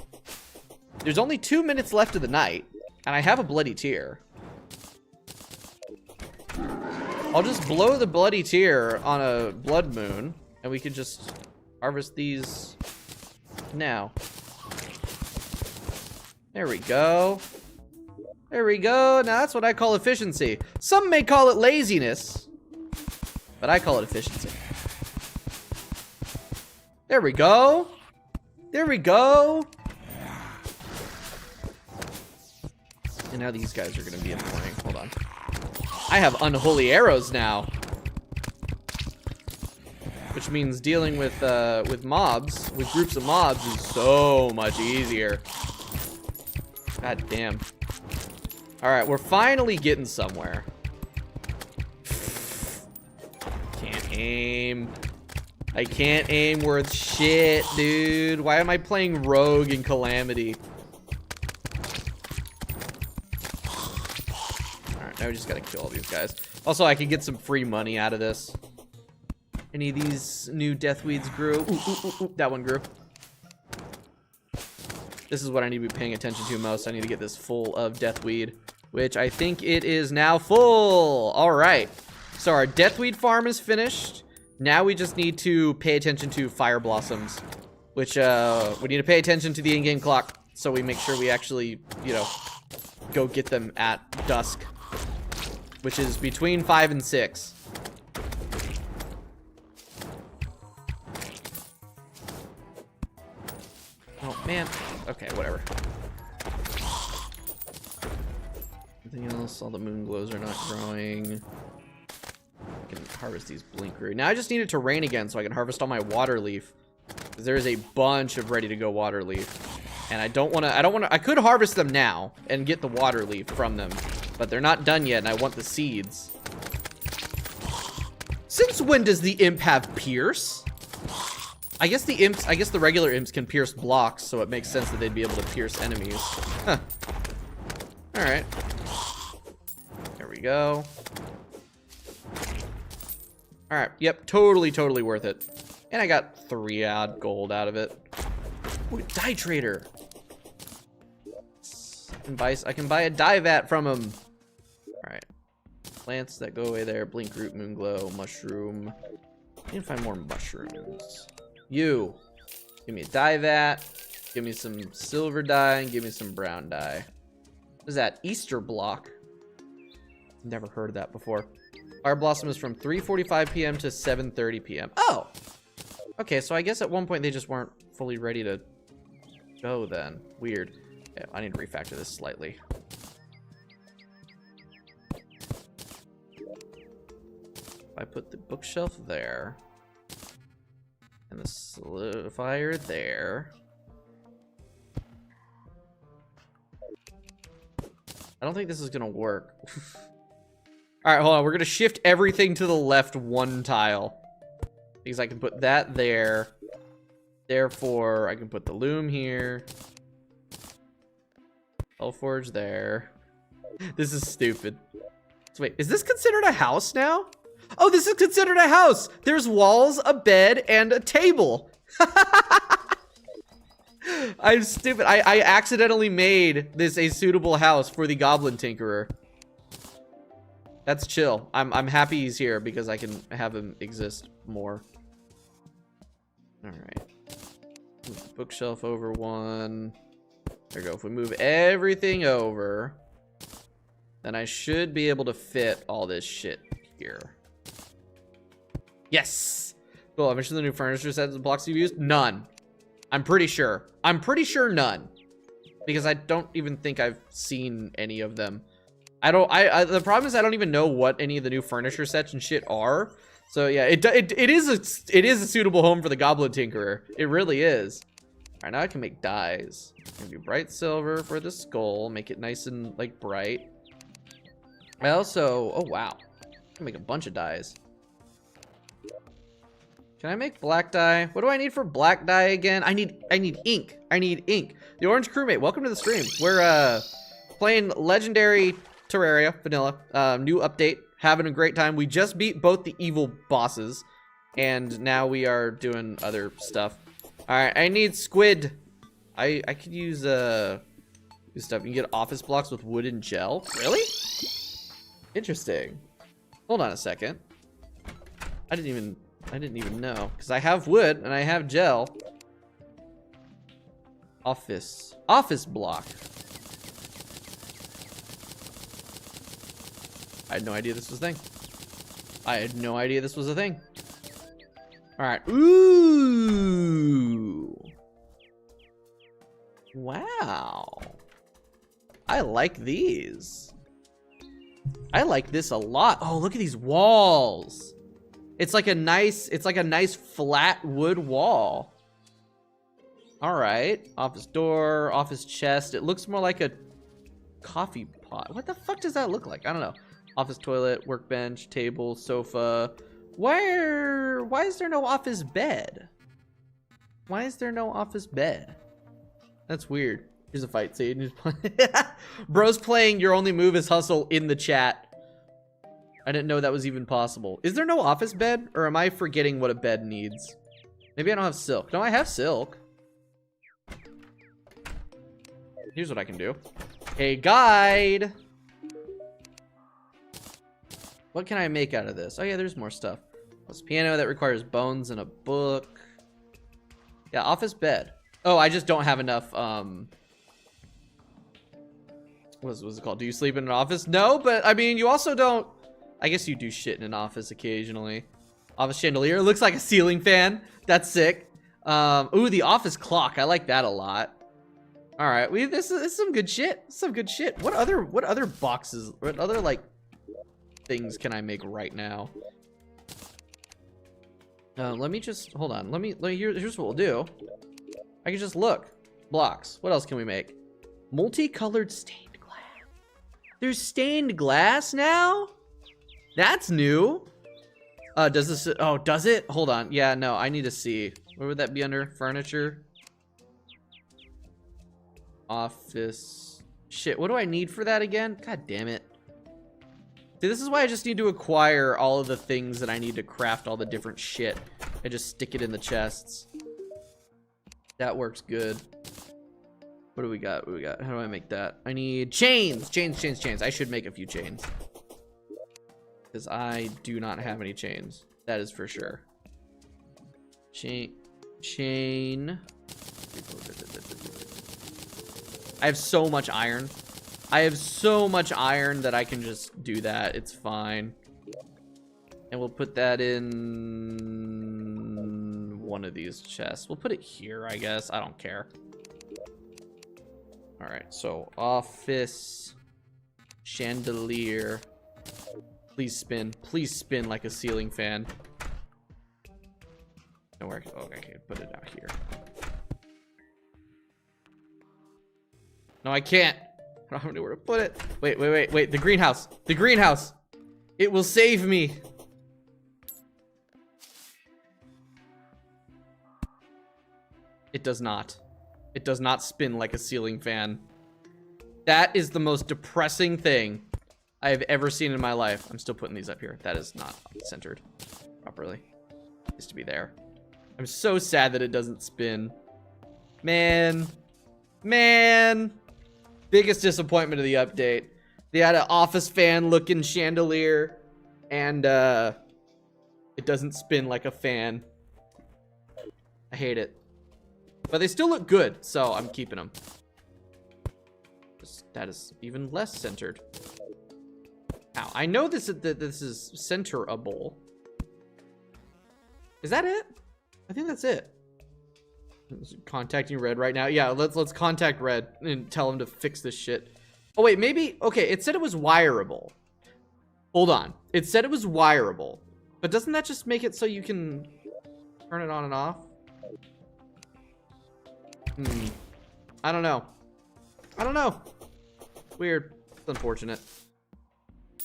Speaker 1: There's only 2 minutes left of the night, and I have a bloody tear. I'll just blow the bloody tear on a blood moon, and we can just harvest these now. There we go. There we go. Now that's what I call efficiency. Some may call it laziness, but I call it efficiency. There we go. There we go. And now these guys are gonna be annoying. Hold on. I have unholy arrows now, which means dealing with mobs, with groups of mobs, is so much easier. God damn. All right, we're finally getting somewhere. Can't aim. I can't aim worth shit, dude. Why am I playing Rogue in Calamity? Alright, now we just gotta kill all these guys. Also, I can get some free money out of this. Any of these new deathweeds grew? Ooh, that one grew. This is what I need to be paying attention to most. I need to get this full of deathweed, which I think it is now full. All right. So our deathweed farm is finished. Now we just need to pay attention to fire blossoms, which we need to pay attention to the in-game clock so we make sure we actually, you know, go get them at dusk, which is between 5 and 6. Oh, man. Okay, whatever. Anything else? All the moon glows are not growing. I can harvest these blink root. Now I just need it to rain again so I can harvest all my water leaf. Because there's a bunch of ready to go water leaf. And I don't want to, I could harvest them now and get the water leaf from them. But they're not done yet and I want the seeds. Since when does the imp have pierce? I guess the regular imps can pierce blocks, so it makes sense that they'd be able to pierce enemies. Huh. Alright. There we go. Alright, yep, totally worth it. And I got 3 odd gold out of it. Ooh, dye trader. I can buy a dye vat from him. Alright. Plants that go away there. Blink root, moon glow, mushroom. I need to find more mushrooms. You. Give me a dye vat. Give me some silver dye and give me some brown dye. What is that? Easter block. Never heard of that before. Fire Blossom is from 3:45 p.m. to 7:30 p.m. Oh! Okay, so I guess at one point they just weren't fully ready to go then. Weird. Yeah, I need to refactor this slightly. I put the bookshelf there. And the solidifier there. I don't think this is gonna work. Alright, hold on. We're gonna shift everything to the left 1 tile. because I can put that there. Therefore, I can put the loom here. Hellforge there. This is stupid. So wait, is this considered a house now? Oh, this is considered a house. There's walls, a bed, and a table. I'm stupid. I accidentally made this a suitable house for the Goblin Tinkerer. That's chill. I'm happy he's here because I can have him exist more. All right. Move the bookshelf over one. There we go. If we move everything over, then I should be able to fit all this shit here. Yes. Cool. I mentioned the new furniture sets and blocks you've used. None. I'm pretty sure. I'm pretty sure none. Because I don't even think I've seen any of them. The problem is I don't even know what any of the new furniture sets and shit are. So yeah, it is a suitable home for the Goblin Tinkerer. It really is. All right, now I can make dyes. I'm gonna do bright silver for the skull, make it nice and like bright. I also, oh wow, I can make a bunch of dyes. Can I make black dye? What do I need for black dye again? I need ink. I need ink. The Orange Crewmate, welcome to the stream. We're playing Legendary Terraria Vanilla, new update. Having a great time. We just beat both the evil bosses, and now we are doing other stuff. All right, I need squid. I could use stuff. You can get office blocks with wood and gel. Really? Interesting. Hold on a second. I didn't even know, because I have wood and I have gel. Office block. I had no idea this was a thing. I had no idea this was a thing. All right. Ooh. Wow. I like these. I like this a lot. Oh, look at these walls. It's like a nice flat wood wall. All right. Office door, office chest. It looks more like a coffee pot. What the fuck does that look like? I don't know. Office toilet, workbench, table, sofa. Why is there no office bed? Why is there no office bed? That's weird. Here's a fight scene. Bro's playing Your Only Move is Hustle in the chat. I didn't know that was even possible. Is there no office bed? Or am I forgetting what a bed needs? Maybe I don't have silk. No, I have silk. Here's what I can do. A guide. What can I make out of this? Oh yeah, there's more stuff. This piano that requires bones and a book. Yeah, office bed. Oh, I just don't have enough, what's it called? Do you sleep in an office? No, but I mean, you also don't, I guess you do shit in an office occasionally. Office chandelier, it looks like a ceiling fan. That's sick. Ooh, the office clock. I like that a lot. All right, this is some good shit. Some good shit. What other boxes, what other like things can I make right now? Let me just hold on. Here's what we'll do. I can just look. Blocks. What else can we make? Multicolored stained glass. There's stained glass now? That's new. Does this? Oh, does it? Hold on. Yeah, no. I need to see. Where would that be under? Furniture. Office. Shit. What do I need for that again? God damn it. See, this is why I just need to acquire all of the things that I need to craft all the different shit. I just stick it in the chests. That works good. What do we got? What do we got? How do I make that? I need chains. Chains. I should make a few chains. Because I do not have any chains. That is for sure. Chain. I have so much iron. I have so much iron that I can just do that. It's fine. And we'll put that in one of these chests. We'll put it here, I guess. I don't care. All right, so office, chandelier. Please spin like a ceiling fan. Don't worry. Oh, I can put it out here. No, I can't. I don't know where to put it. Wait. The greenhouse. The greenhouse. It will save me. It does not. It does not spin like a ceiling fan. That is the most depressing thing I have ever seen in my life. I'm still putting these up here. That is not centered properly. It needs to be there. I'm so sad that it doesn't spin. Man. Biggest disappointment of the update. They had an office fan looking chandelier, and it doesn't spin like a fan. I hate it. But they still look good, so I'm keeping them. That is even less centered. Now, I know this is centerable. Is that it? I think that's it. Contacting Red right now. Yeah, let's contact Red and tell him to fix this shit. Oh wait, maybe, okay, it said it was wireable. Hold on. It said it was wireable. But doesn't that just make it so you can turn it on and off? I don't know. Weird. It's unfortunate.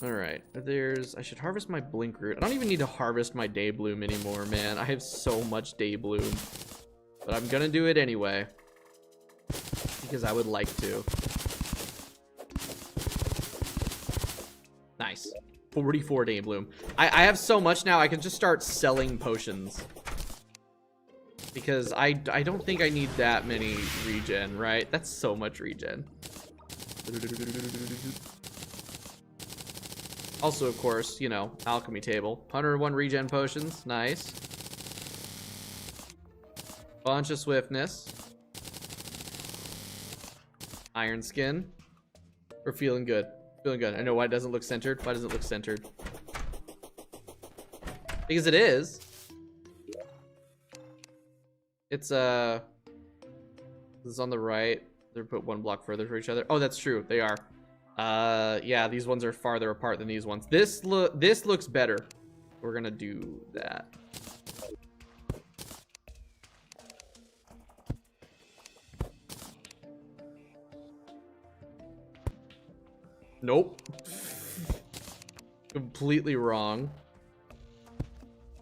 Speaker 1: Alright, I should harvest my blink root. I don't even need to harvest my day bloom anymore, man. I have so much day bloom. But I'm gonna do it anyway. Because I would like to. Nice. 44 day bloom. I have so much now, I can just start selling potions. Because I don't think I need that many regen, right? That's so much regen. Also, of course, you know, alchemy table. 101 regen potions. Nice. Bunch of swiftness. Iron skin. We're feeling good. Feeling good. I know why it doesn't look centered. Why doesn't it look centered? Because it is. It's this is on the right. They're put one block further for each other. Oh, that's true. They are. Yeah, these ones are farther apart than these ones. This looks better. We're gonna do that. Nope. Completely wrong.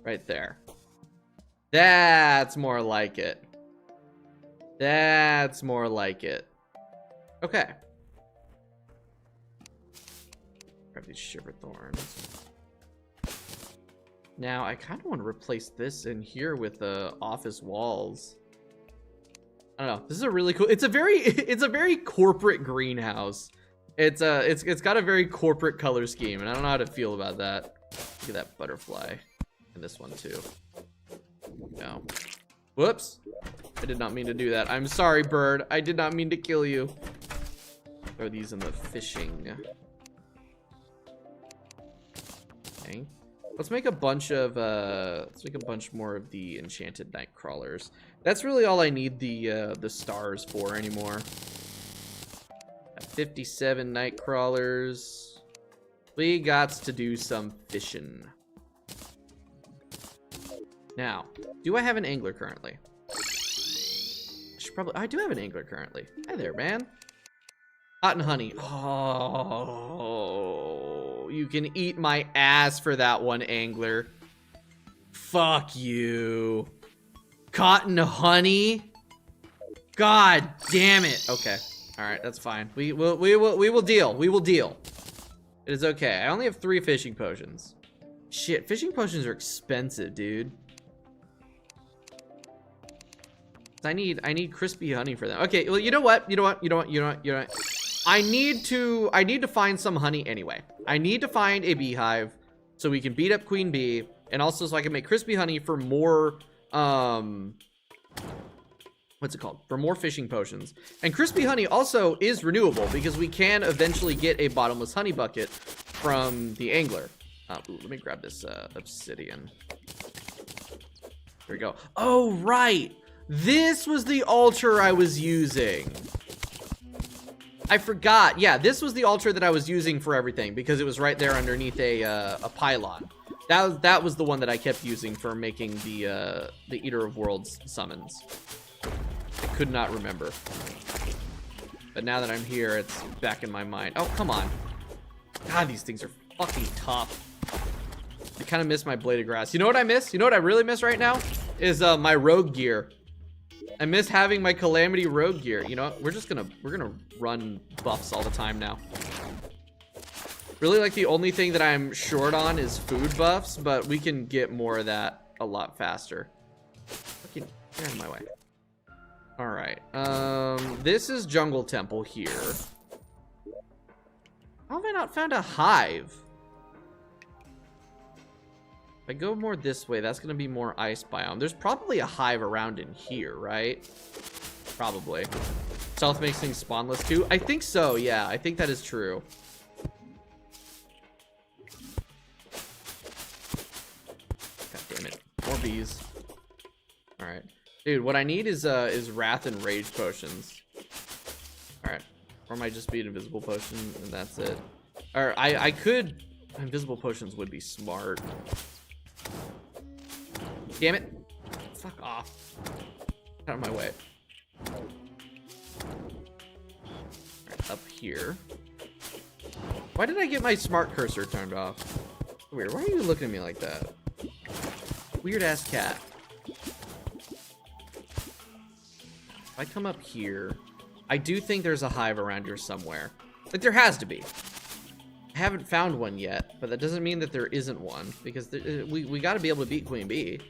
Speaker 1: Right there. That's more like it. That's more like it. Okay. Grab these shiver thorns. Now, I kind of want to replace this in here with the office walls. I don't know. This is a really cool. It's a very corporate greenhouse. It's got a very corporate color scheme, and I don't know how to feel about that. Look at that butterfly, and this one too. No. Whoops. I did not mean to do that. I'm sorry, bird. I did not mean to kill you. Throw these in the fishing. Okay. Let's make a bunch more of the enchanted night crawlers. That's really all I need the stars for anymore. 57 night crawlers. We got to do some fishing. Now, do I have an angler currently? I do have an angler currently. Hi there, man. Hot and honey. Oh, you can eat my ass for that one, angler. Fuck you. Cotton honey? God damn it. Okay. All right, that's fine. We will deal. We will deal. It is okay. I only have 3 fishing potions. Shit, fishing potions are expensive, dude. I need crispy honey for them. Okay, well, you know what? I need to find some honey anyway. I need to find a beehive so we can beat up Queen Bee, and also so I can make crispy honey for more what's it called? For more fishing potions. And crispy honey also is renewable because we can eventually get a bottomless honey bucket from the angler. Ooh, let me grab this obsidian. There we go. Oh, right. This was the altar I was using. I forgot. Yeah, this was the altar that I was using for everything because it was right there underneath a pylon. That was the one that I kept using for making the Eater of Worlds summons. I could not remember. But now that I'm here, it's back in my mind. Oh, come on. God, these things are fucking tough. I kind of miss my blade of grass. You know what I miss? You know what I really miss right now? Is my rogue gear. I miss having my Calamity Rogue gear. You know what? We're gonna run buffs all the time now. Really, like, the only thing that I'm short on is food buffs, but we can get more of that a lot faster. Get out of my way. All right. This is Jungle Temple here. How have I not found a hive? If I go more this way, that's gonna be more ice biome. There's probably a hive around in here, right? Probably. Stealth makes things spawnless too. I think so. Yeah, I think that is true. More bees. All right, dude. What I need is wrath and rage potions. All right, or might just be an invisible potion, and that's it. Or I could. Invisible potions would be smart. Damn it! Fuck off! Out of my way. All right, up here. Why did I get my smart cursor turned off? Weird. Why are you looking at me like that? Weird ass cat. If I come up here, I do think there's a hive around here somewhere. Like, there has to be. I haven't found one yet, but that doesn't mean that there isn't one, because we got to be able to beat Queen Bee.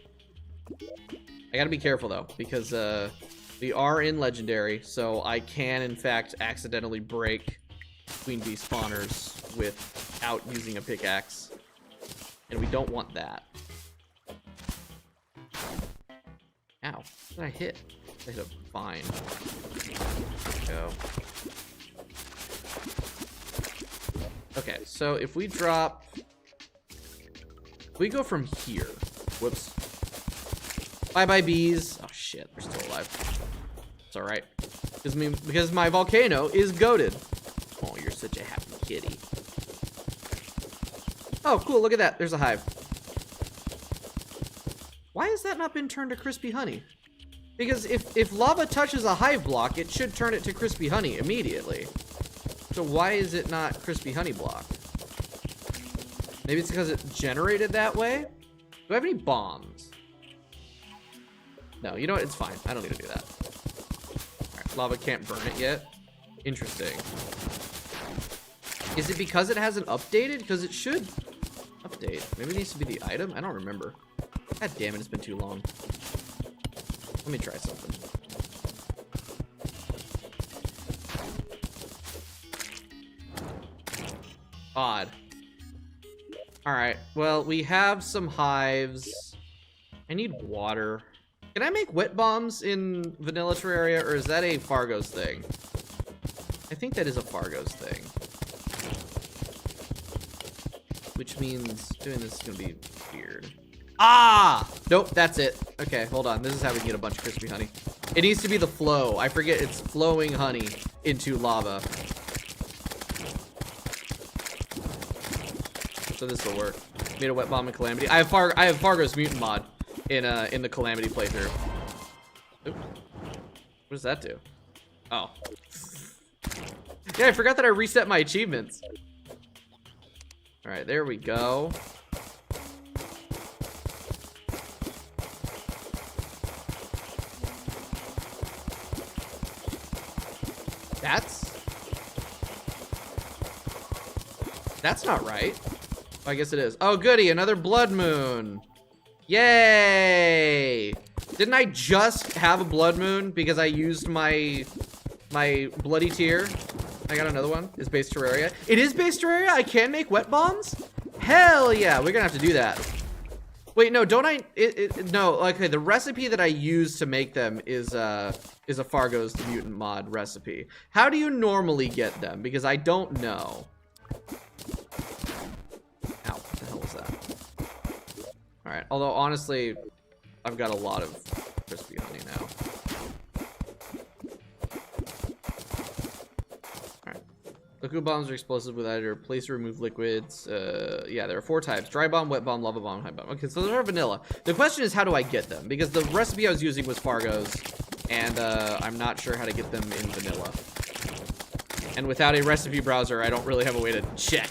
Speaker 1: I got to be careful though, because we are in Legendary, so I can in fact accidentally break Queen Bee spawners without using a pickaxe, and we don't want that. Ow, what did I hit? I hit a vine. Go. Okay, so if we drop... If we go from here... Whoops. Bye-bye, bees. Oh, shit, they're still alive. It's alright. Because my volcano is goated. Oh, you're such a happy kitty. Oh, cool, look at that. There's a hive. Why has that not been turned to crispy honey? Because if lava touches a hive block, it should turn it to crispy honey immediately. So why is it not crispy honey block? Maybe it's because it generated that way? Do I have any bombs? No, you know what? It's fine. I don't need to do that. Alright, lava can't burn it yet. Interesting. Is it because it hasn't updated? Because it should update. Maybe it needs to be the item? I don't remember. God damn it, it's been too long. Let me try something. Odd. Alright, well, we have some hives. I need water. Can I make wet bombs in vanilla Terraria, or is that a Fargo's thing? I think that is a Fargo's thing. Which means doing this is gonna be weird. Ah! Nope, that's it. Okay, hold on. This is how we get a bunch of crispy honey. It needs to be the flow. I forget it's flowing honey into lava. So this will work. Made a wet bomb in Calamity. I have Fargo's mutant mod in the Calamity playthrough. Oop. What does that do? Oh. Yeah, I forgot that I reset my achievements. All right, there we go. That's not right. Oh, I guess it is. Oh, goody, another blood moon. Yay! Didn't I just have a blood moon because I used my bloody tear? I got another one. Is base Terraria? It is base Terraria? I can make wet bombs? Hell yeah, we're gonna have to do that. Wait, no, don't I? No, okay, the recipe that I use to make them is a Fargo's the Mutant mod recipe. How do you normally get them? Because I don't know. Ow, what the hell was that? Alright, although honestly, I've got a lot of crispy honey now. Alright. Liquid bombs are explosive with either place or remove liquids. Yeah, there are 4 types. Dry bomb, wet bomb, lava bomb, high bomb. Okay, so those are vanilla. The question is, how do I get them? Because the recipe I was using was Fargo's, and I'm not sure how to get them in vanilla. And without a recipe browser, I don't really have a way to check.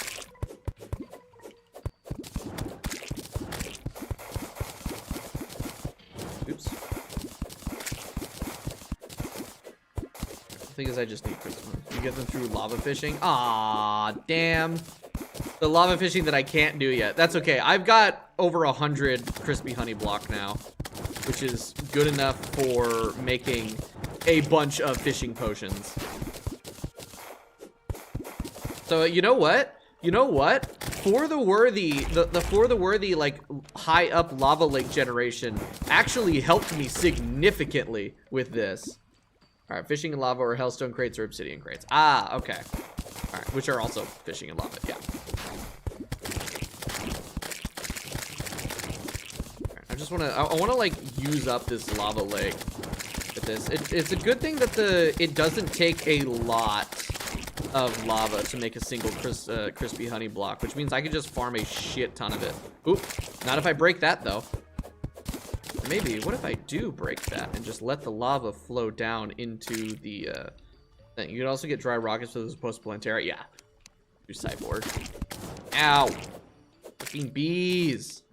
Speaker 1: Oops. thing is I just need crystal. You get them through lava fishing. Ah, damn. The lava fishing that I can't do yet. That's okay. I've got over 100 crispy honey block now, which is good enough for making a bunch of fishing potions. So you know what? You know what? For the worthy, for the worthy, like, high up lava lake generation actually helped me significantly with this. All right, fishing in lava or hellstone crates or obsidian crates. Ah, okay. All right, which are also fishing in lava, yeah. All right, I just want to, I want to, like, use up this lava lake with this. It's a good thing that it doesn't take a lot of lava to make a single crispy honey block, which means I can just farm a shit ton of it. Oop, not if I break that though. Maybe, what if I do break that and just let the lava flow down into the thing? You can also get dry rockets for those post-plant Terraria. Yeah, do cyborg. Ow, fucking bees.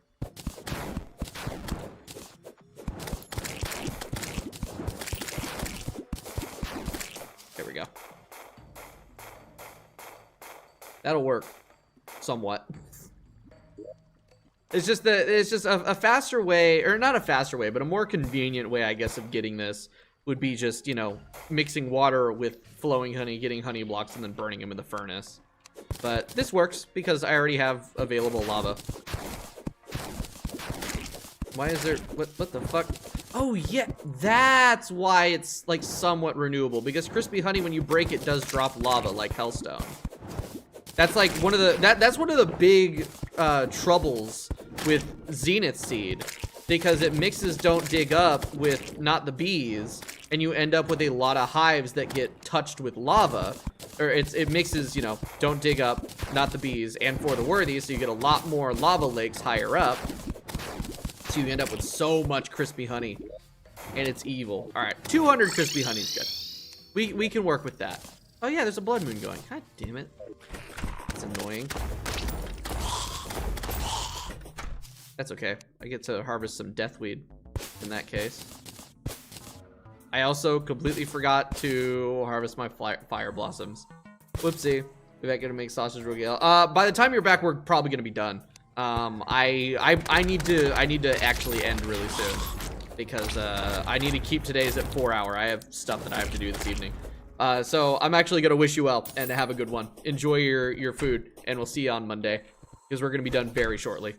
Speaker 1: There we go. That'll work, somewhat. It's just a faster way, or not a faster way, but a more convenient way, I guess, of getting this would be just, you know, mixing water with flowing honey, getting honey blocks, and then burning them in the furnace. But this works because I already have available lava. Why is there, what the fuck? Oh yeah, that's why it's like somewhat renewable, because crispy honey, when you break it, does drop lava like hellstone. That's like one of the that's one of the big troubles with Zenith Seed, because it mixes don't dig up with not the bees, and you end up with a lot of hives that get touched with lava. Or it mixes, you know, don't dig up, not the bees, and for the worthy, so you get a lot more lava lakes higher up. So you end up with so much crispy honey, and it's evil. All right, 200 crispy honey is good. We can work with that. Oh yeah, there's a blood moon going. God damn it. That's annoying. That's okay. I get to harvest some deathweed in that case. I also completely forgot to harvest my fire blossoms. Whoopsie. We're not gonna make sausage rogal. By the time you're back, we're probably gonna be done. I need to actually end really soon, because I need to keep today's at 4 hour. I have stuff that I have to do this evening. So I'm actually gonna wish you well and have a good one. Enjoy your food, and we'll see you on Monday, because we're gonna be done very shortly.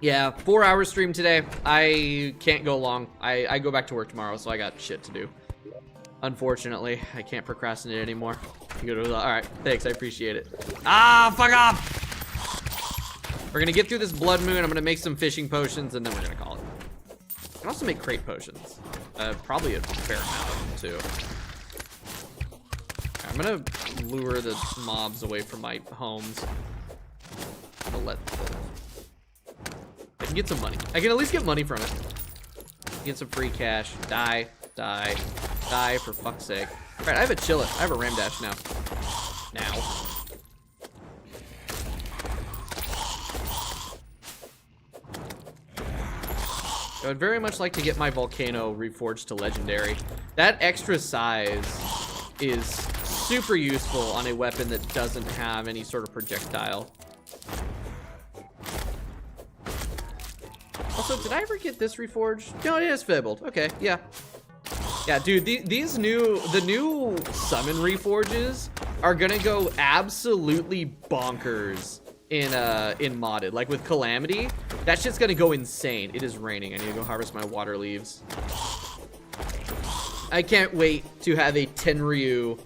Speaker 1: Yeah, 4 hour stream today. I can't go long. I go back to work tomorrow, so I got shit to do. Unfortunately, I can't procrastinate anymore. All right, thanks, I appreciate it. Ah, fuck off! We're gonna get through this blood moon. I'm gonna make some fishing potions, and then we're gonna call it. I can also make crate potions. Probably a fair amount of them too. I'm gonna lure the mobs away from my homes. I'm gonna let I can get some money. I can at least get money from it. Get some free cash. Die, die, die, for fuck's sake. All right, I have a chilla. I have a ram dash now. I would very much like to get my volcano reforged to legendary. That extra size is super useful on a weapon that doesn't have any sort of projectile. Also, did I ever get this reforged? No, it is fibbled. Okay, yeah. Yeah, dude, the new summon reforges are gonna go absolutely bonkers in modded. Like with Calamity, that shit's gonna go insane. It is raining. I need to go harvest my water leaves. I can't wait to have a Tenryu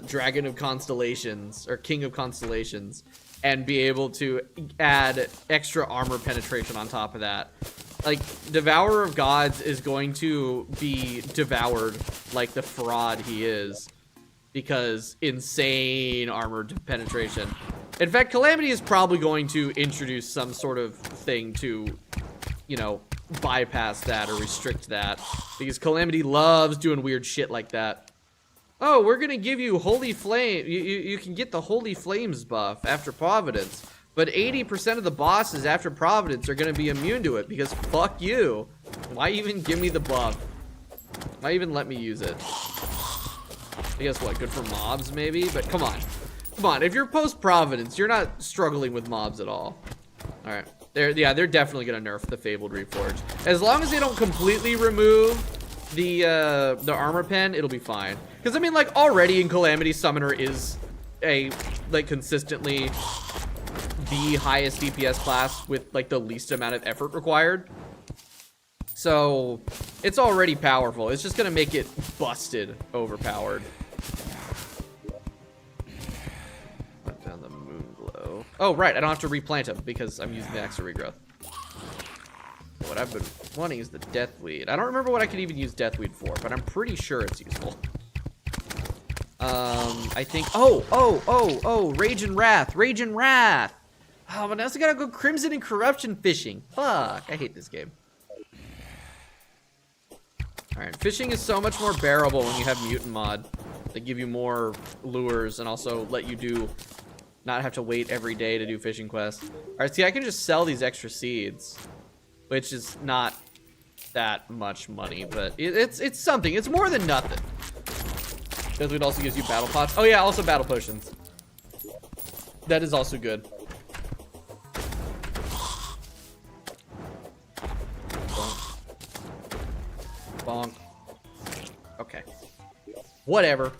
Speaker 1: Dragon of Constellations, or King of Constellations, and be able to add extra armor penetration on top of that. Like, Devourer of Gods is going to be devoured like the fraud he is, because insane armor penetration. In fact, Calamity is probably going to introduce some sort of thing to, you know, bypass that or restrict that, because Calamity loves doing weird shit like that. Oh, we're gonna give you Holy Flame. You can get the Holy Flames buff after Providence, but 80% of the bosses after Providence are gonna be immune to it, because fuck you. Why even give me the buff? Why even let me use it? I guess what, good for mobs maybe? But come on. Come on, if you're post-Providence, you're not struggling with mobs at all. Alright. They're definitely gonna nerf the Fabled Reforged. As long as they don't completely remove the armor pen, it'll be fine. Because I mean, like, already in Calamity, Summoner is a, like, consistently the highest DPS class with, like, the least amount of effort required. So, it's already powerful. It's just gonna make it busted overpowered. Put down the Moonglow. Oh, right, I don't have to replant them because I'm using the extra regrowth. What I've been wanting is the Deathweed. I don't remember what I could even use Deathweed for, but I'm pretty sure it's useful. I think, Rage and Wrath. Oh, but now I gotta go Crimson and Corruption fishing. Fuck, I hate this game. Alright, fishing is so much more bearable when you have Mutant Mod. They give you more lures and also let you not have to wait every day to do fishing quests. Alright, see, I can just sell these extra seeds, which is not that much money, but it's something. It's more than nothing. Deathweed also gives you battle pots. Oh yeah, also battle potions. That is also good. Bonk. Okay. Whatever.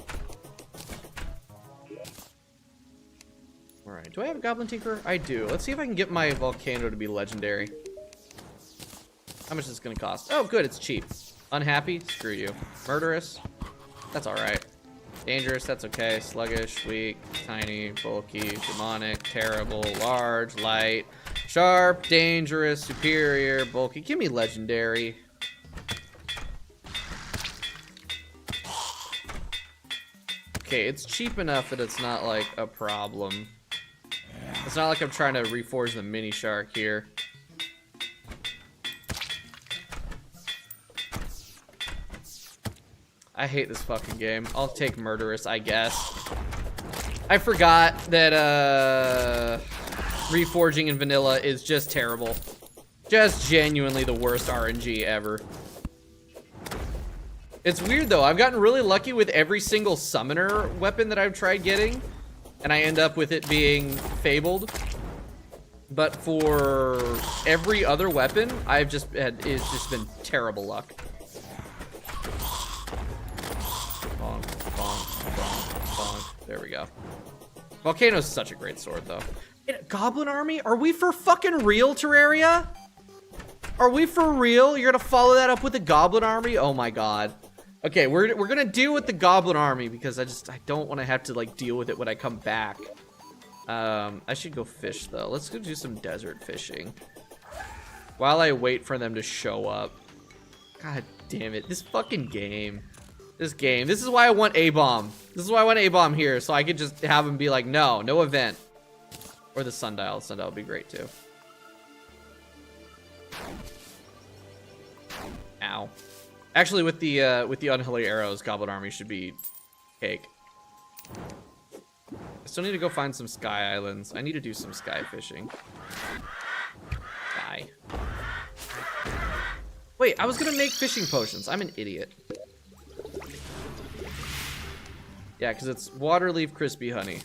Speaker 1: Alright, do I have a Goblin Tinker? I do. Let's see if I can get my Volcano to be legendary. How much is this gonna cost? Oh, good, it's cheap. Unhappy? Screw you. Murderous? That's alright. Dangerous? That's okay. Sluggish, weak, tiny, bulky, demonic, terrible, large, light, sharp, dangerous, superior, bulky. Give me legendary. Okay, it's cheap enough that it's not like a problem. It's not like I'm trying to reforge the mini shark here. I hate this fucking game. I'll take Murderous, I guess. I forgot that reforging in vanilla is just terrible. Just genuinely the worst RNG ever. It's weird though, I've gotten really lucky with every single summoner weapon that I've tried getting, and I end up with it being Fabled. But for every other weapon, it's just been terrible luck. Bonk, bonk, bonk, bonk. There we go. Volcano's such a great sword though. Goblin army? Are we for fucking real, Terraria? Are we for real? You're gonna follow that up with a goblin army? Oh my god. Okay, we're gonna deal with the goblin army because I don't want to have to like deal with it when I come back. I should go fish though. Let's go do some desert fishing while I wait for them to show up. God damn it, this fucking game. This is why I want A-bomb. This is why I want A-bomb here, so I could just have them be like, no event. Or the sundial. The sundial would be great too. Ow. Actually, with the unholy arrows, Goblin Army should be cake. I still need to go find some sky islands. I need to do some sky fishing. Die. Wait, I was gonna make fishing potions. I'm an idiot. Yeah, because it's waterleaf crispy honey.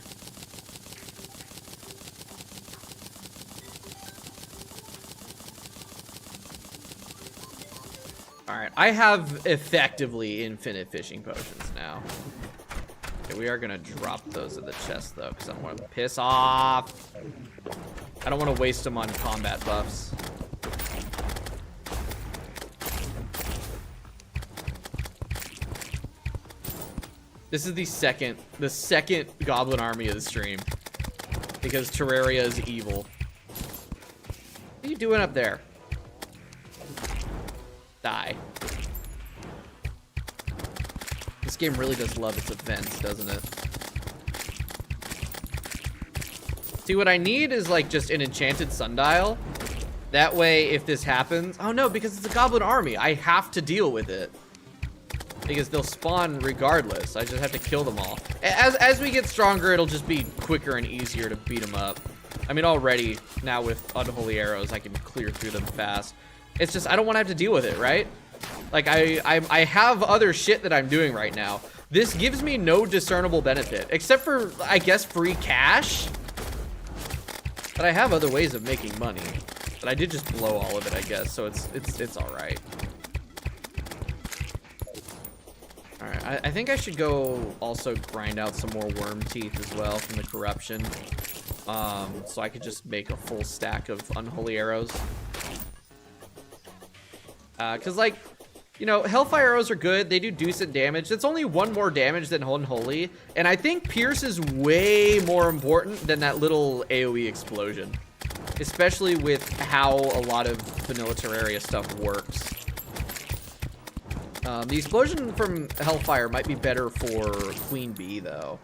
Speaker 1: Alright, I have effectively infinite fishing potions now. Okay, we are gonna drop those in the chest though, because I don't want to piss off. I don't want to waste them on combat buffs. This is the second goblin army of the stream. Because Terraria is evil. What are you doing up there? Die. This game really does love its events, doesn't it? See, what I need is like just an enchanted sundial. That way, if this happens... Oh no, because it's a goblin army. I have to deal with it. Because they'll spawn regardless. I just have to kill them all. As we get stronger, it'll just be quicker and easier to beat them up. I mean, already, now with unholy arrows, I can clear through them fast. It's just, I don't want to have to deal with it, right? Like, I have other shit that I'm doing right now. This gives me no discernible benefit, except for, I guess, free cash. But I have other ways of making money. But I did just blow all of it, I guess, so it's all right. All right, I think I should go also grind out some more worm teeth as well from the corruption. So I could just make a full stack of unholy arrows. Cause like, you know, hellfire arrows are good. They do decent damage. It's only 1 more damage than unholy. And I think pierce is way more important than that little AoE explosion. Especially with how a lot of vanilla Terraria stuff works. The explosion from hellfire might be better for Queen Bee though,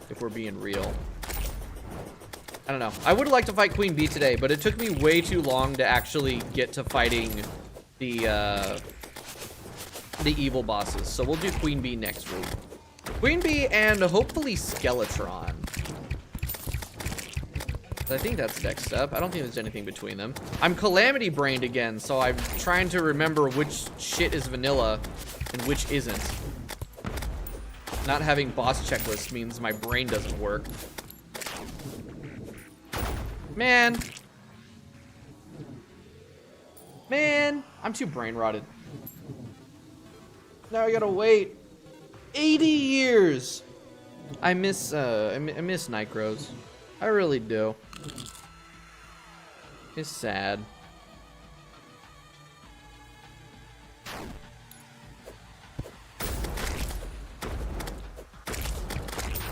Speaker 1: if we're being real. I don't know. I would like to fight Queen Bee today, but it took me way too long to actually get to fighting the evil bosses. So we'll do Queen Bee next week. Queen Bee and hopefully Skeletron. I think that's next up. I don't think there's anything between them. I'm calamity brained again, so I'm trying to remember which shit is vanilla and which isn't. Not having boss checklists means my brain doesn't work. Man, I'm too brain rotted. Now I gotta wait 80 years. I miss Nycros. I really do. It's sad.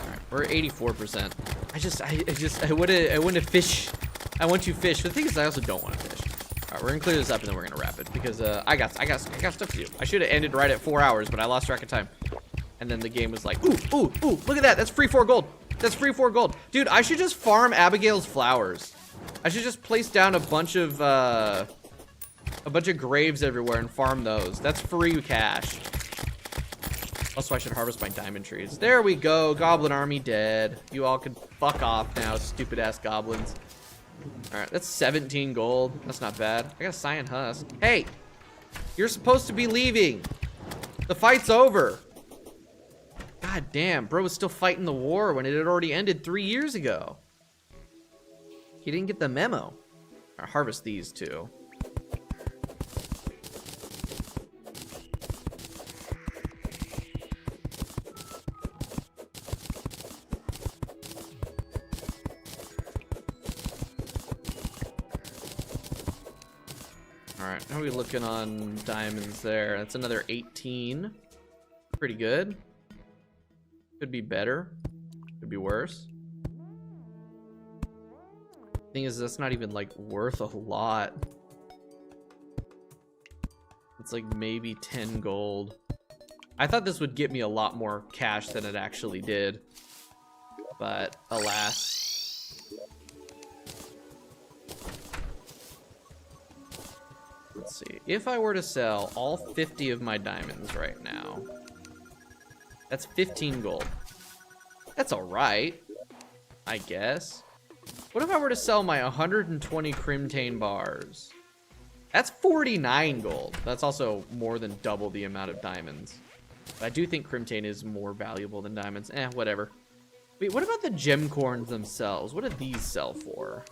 Speaker 1: Alright, we're at 84%. I want to fish. I want to fish. But the thing is, I also don't want to fish. Alright, we're gonna clear this up and then we're gonna wrap it because I got stuff to do. I should have ended right at 4 hours, but I lost track of time. And then the game was like, ooh, look at that. That's free 4 gold. That's free 4 gold. Dude, I should just farm Abigail's flowers. I should just place down a bunch of graves everywhere and farm those. That's free cash. Also, I should harvest my diamond trees. There we go. Goblin army dead. You all can fuck off now, stupid ass goblins. All right, that's 17 gold. That's not bad. I got a cyan husk. Hey, you're supposed to be leaving. The fight's over. God damn, bro was still fighting the war when it had already ended 3 years ago. He didn't get the memo. I'll harvest these too. Alright, how are we looking on diamonds there? That's another 18. Pretty good. Could be better. Could be worse. Thing is, that's not even like worth a lot. It's like maybe 10 gold. I thought this would get me a lot more cash than it actually did. But alas. Let's see. If I were to sell all 50 of my diamonds right now, that's 15 gold. That's all right, I guess. What if I were to sell my 120 Crimtane bars? That's 49 gold. That's also more than double the amount of diamonds. But I do think Crimtane is more valuable than diamonds. Whatever. Wait, what about the gem corns themselves? What do these sell for?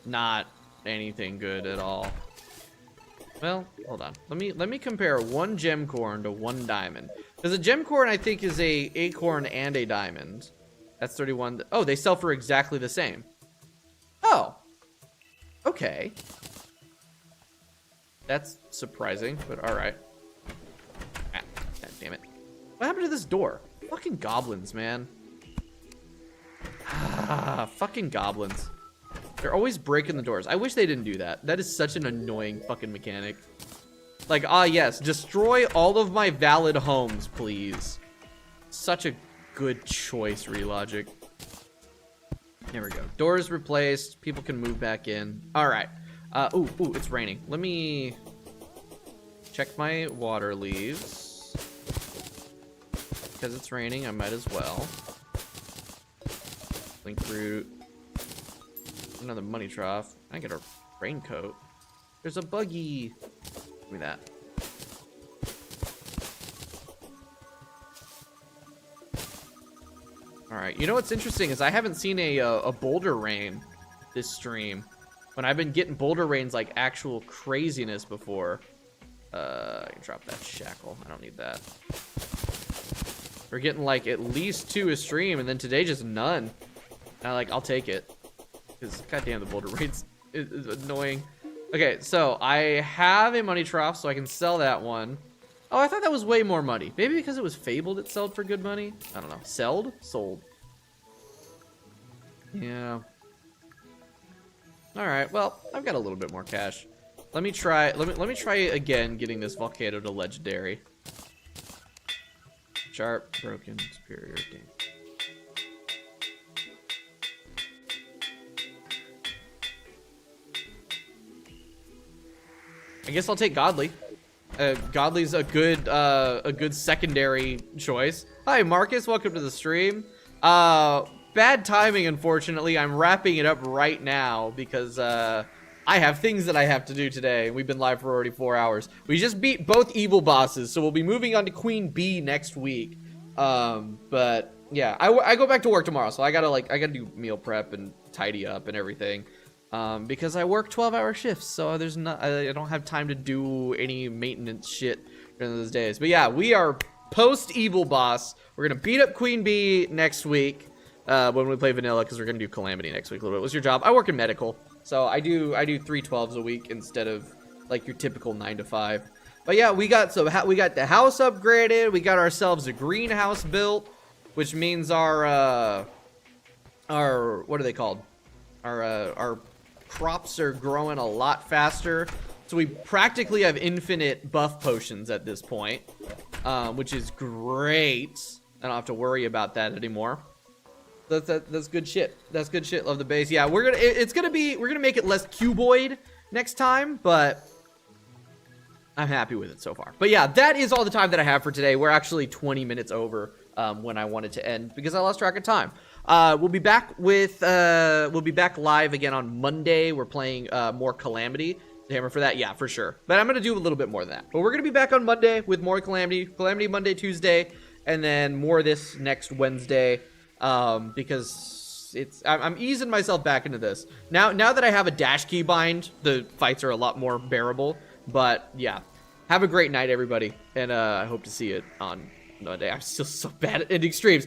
Speaker 1: Not anything good at all. Well, hold on. Let me compare 1 gem corn to 1 diamond. Because a gem corn, I think, is a acorn and a diamond. That's 31. Oh, they sell for exactly the same. Oh. Okay. That's surprising, but alright. Ah, God damn it. What happened to this door? Fucking goblins, man. Ah, fucking goblins. They're always breaking the doors. I wish they didn't do that. That is such an annoying fucking mechanic. Like, yes, destroy all of my valid homes, please. Such a good choice, Relogic. There we go. Doors replaced. People can move back in. All right. Ooh, it's raining. Let me check my water leaves. Because it's raining, I might as well. Link root. Another money trough. I get a raincoat. There's a buggy. Give me that. All right. You know what's interesting is I haven't seen a boulder rain this stream. When I've been getting boulder rains like actual craziness before. I can drop that shackle. I don't need that. We're getting like at least 2 a stream, and then today just none. And I'll take it. Because goddamn, the boulder rains is annoying. Okay, so I have a money trough, so I can sell that one. Oh, I thought that was way more money. Maybe because it was fabled, it sold for good money. I don't know. Sold? Yeah. All right. Well, I've got a little bit more cash. Let me try. Let me try again getting this volcano to legendary. Sharp, broken, superior, game. I guess I'll take godly. Godly's a good secondary choice. Hi, Marcus. Welcome to the stream. Bad timing, unfortunately. I'm wrapping it up right now because I have things that I have to do today. We've been live for already 4 hours. We just beat both evil bosses, so we'll be moving on to Queen Bee next week. But yeah, I go back to work tomorrow, so I gotta do meal prep and tidy up and everything. Because I work 12-hour shifts, so I don't have time to do any maintenance shit during those days. But yeah, we are post evil boss. We're gonna beat up Queen Bee next week when we play vanilla, because we're gonna do Calamity next week a little bit. What's your job? I work in medical. So I do 3 12s a week instead of like your typical 9 to 5. But yeah, we got the house upgraded. We got ourselves a greenhouse built, which means our what are they called? Our crops are growing a lot faster. So we practically have infinite buff potions at this point, which is great. I don't have to worry about that anymore. That's good shit. That's good shit. Love the base. Yeah, we're gonna make it less cuboid next time, but I'm happy with it so far. But yeah, that is all the time that I have for today. We're actually 20 minutes over when I wanted to end because I lost track of time. We'll be back live again on Monday. We're playing more Calamity. Hammer for that, yeah, for sure. But I'm gonna do a little bit more than that. But we're gonna be back on Monday with more Calamity Monday, Tuesday, and then more this next Wednesday. Because I'm easing myself back into this now that I have a dash keybind. The fights are a lot more bearable. But yeah, have a great night, everybody, and I hope to see it on Monday. I'm still so bad at ending streams.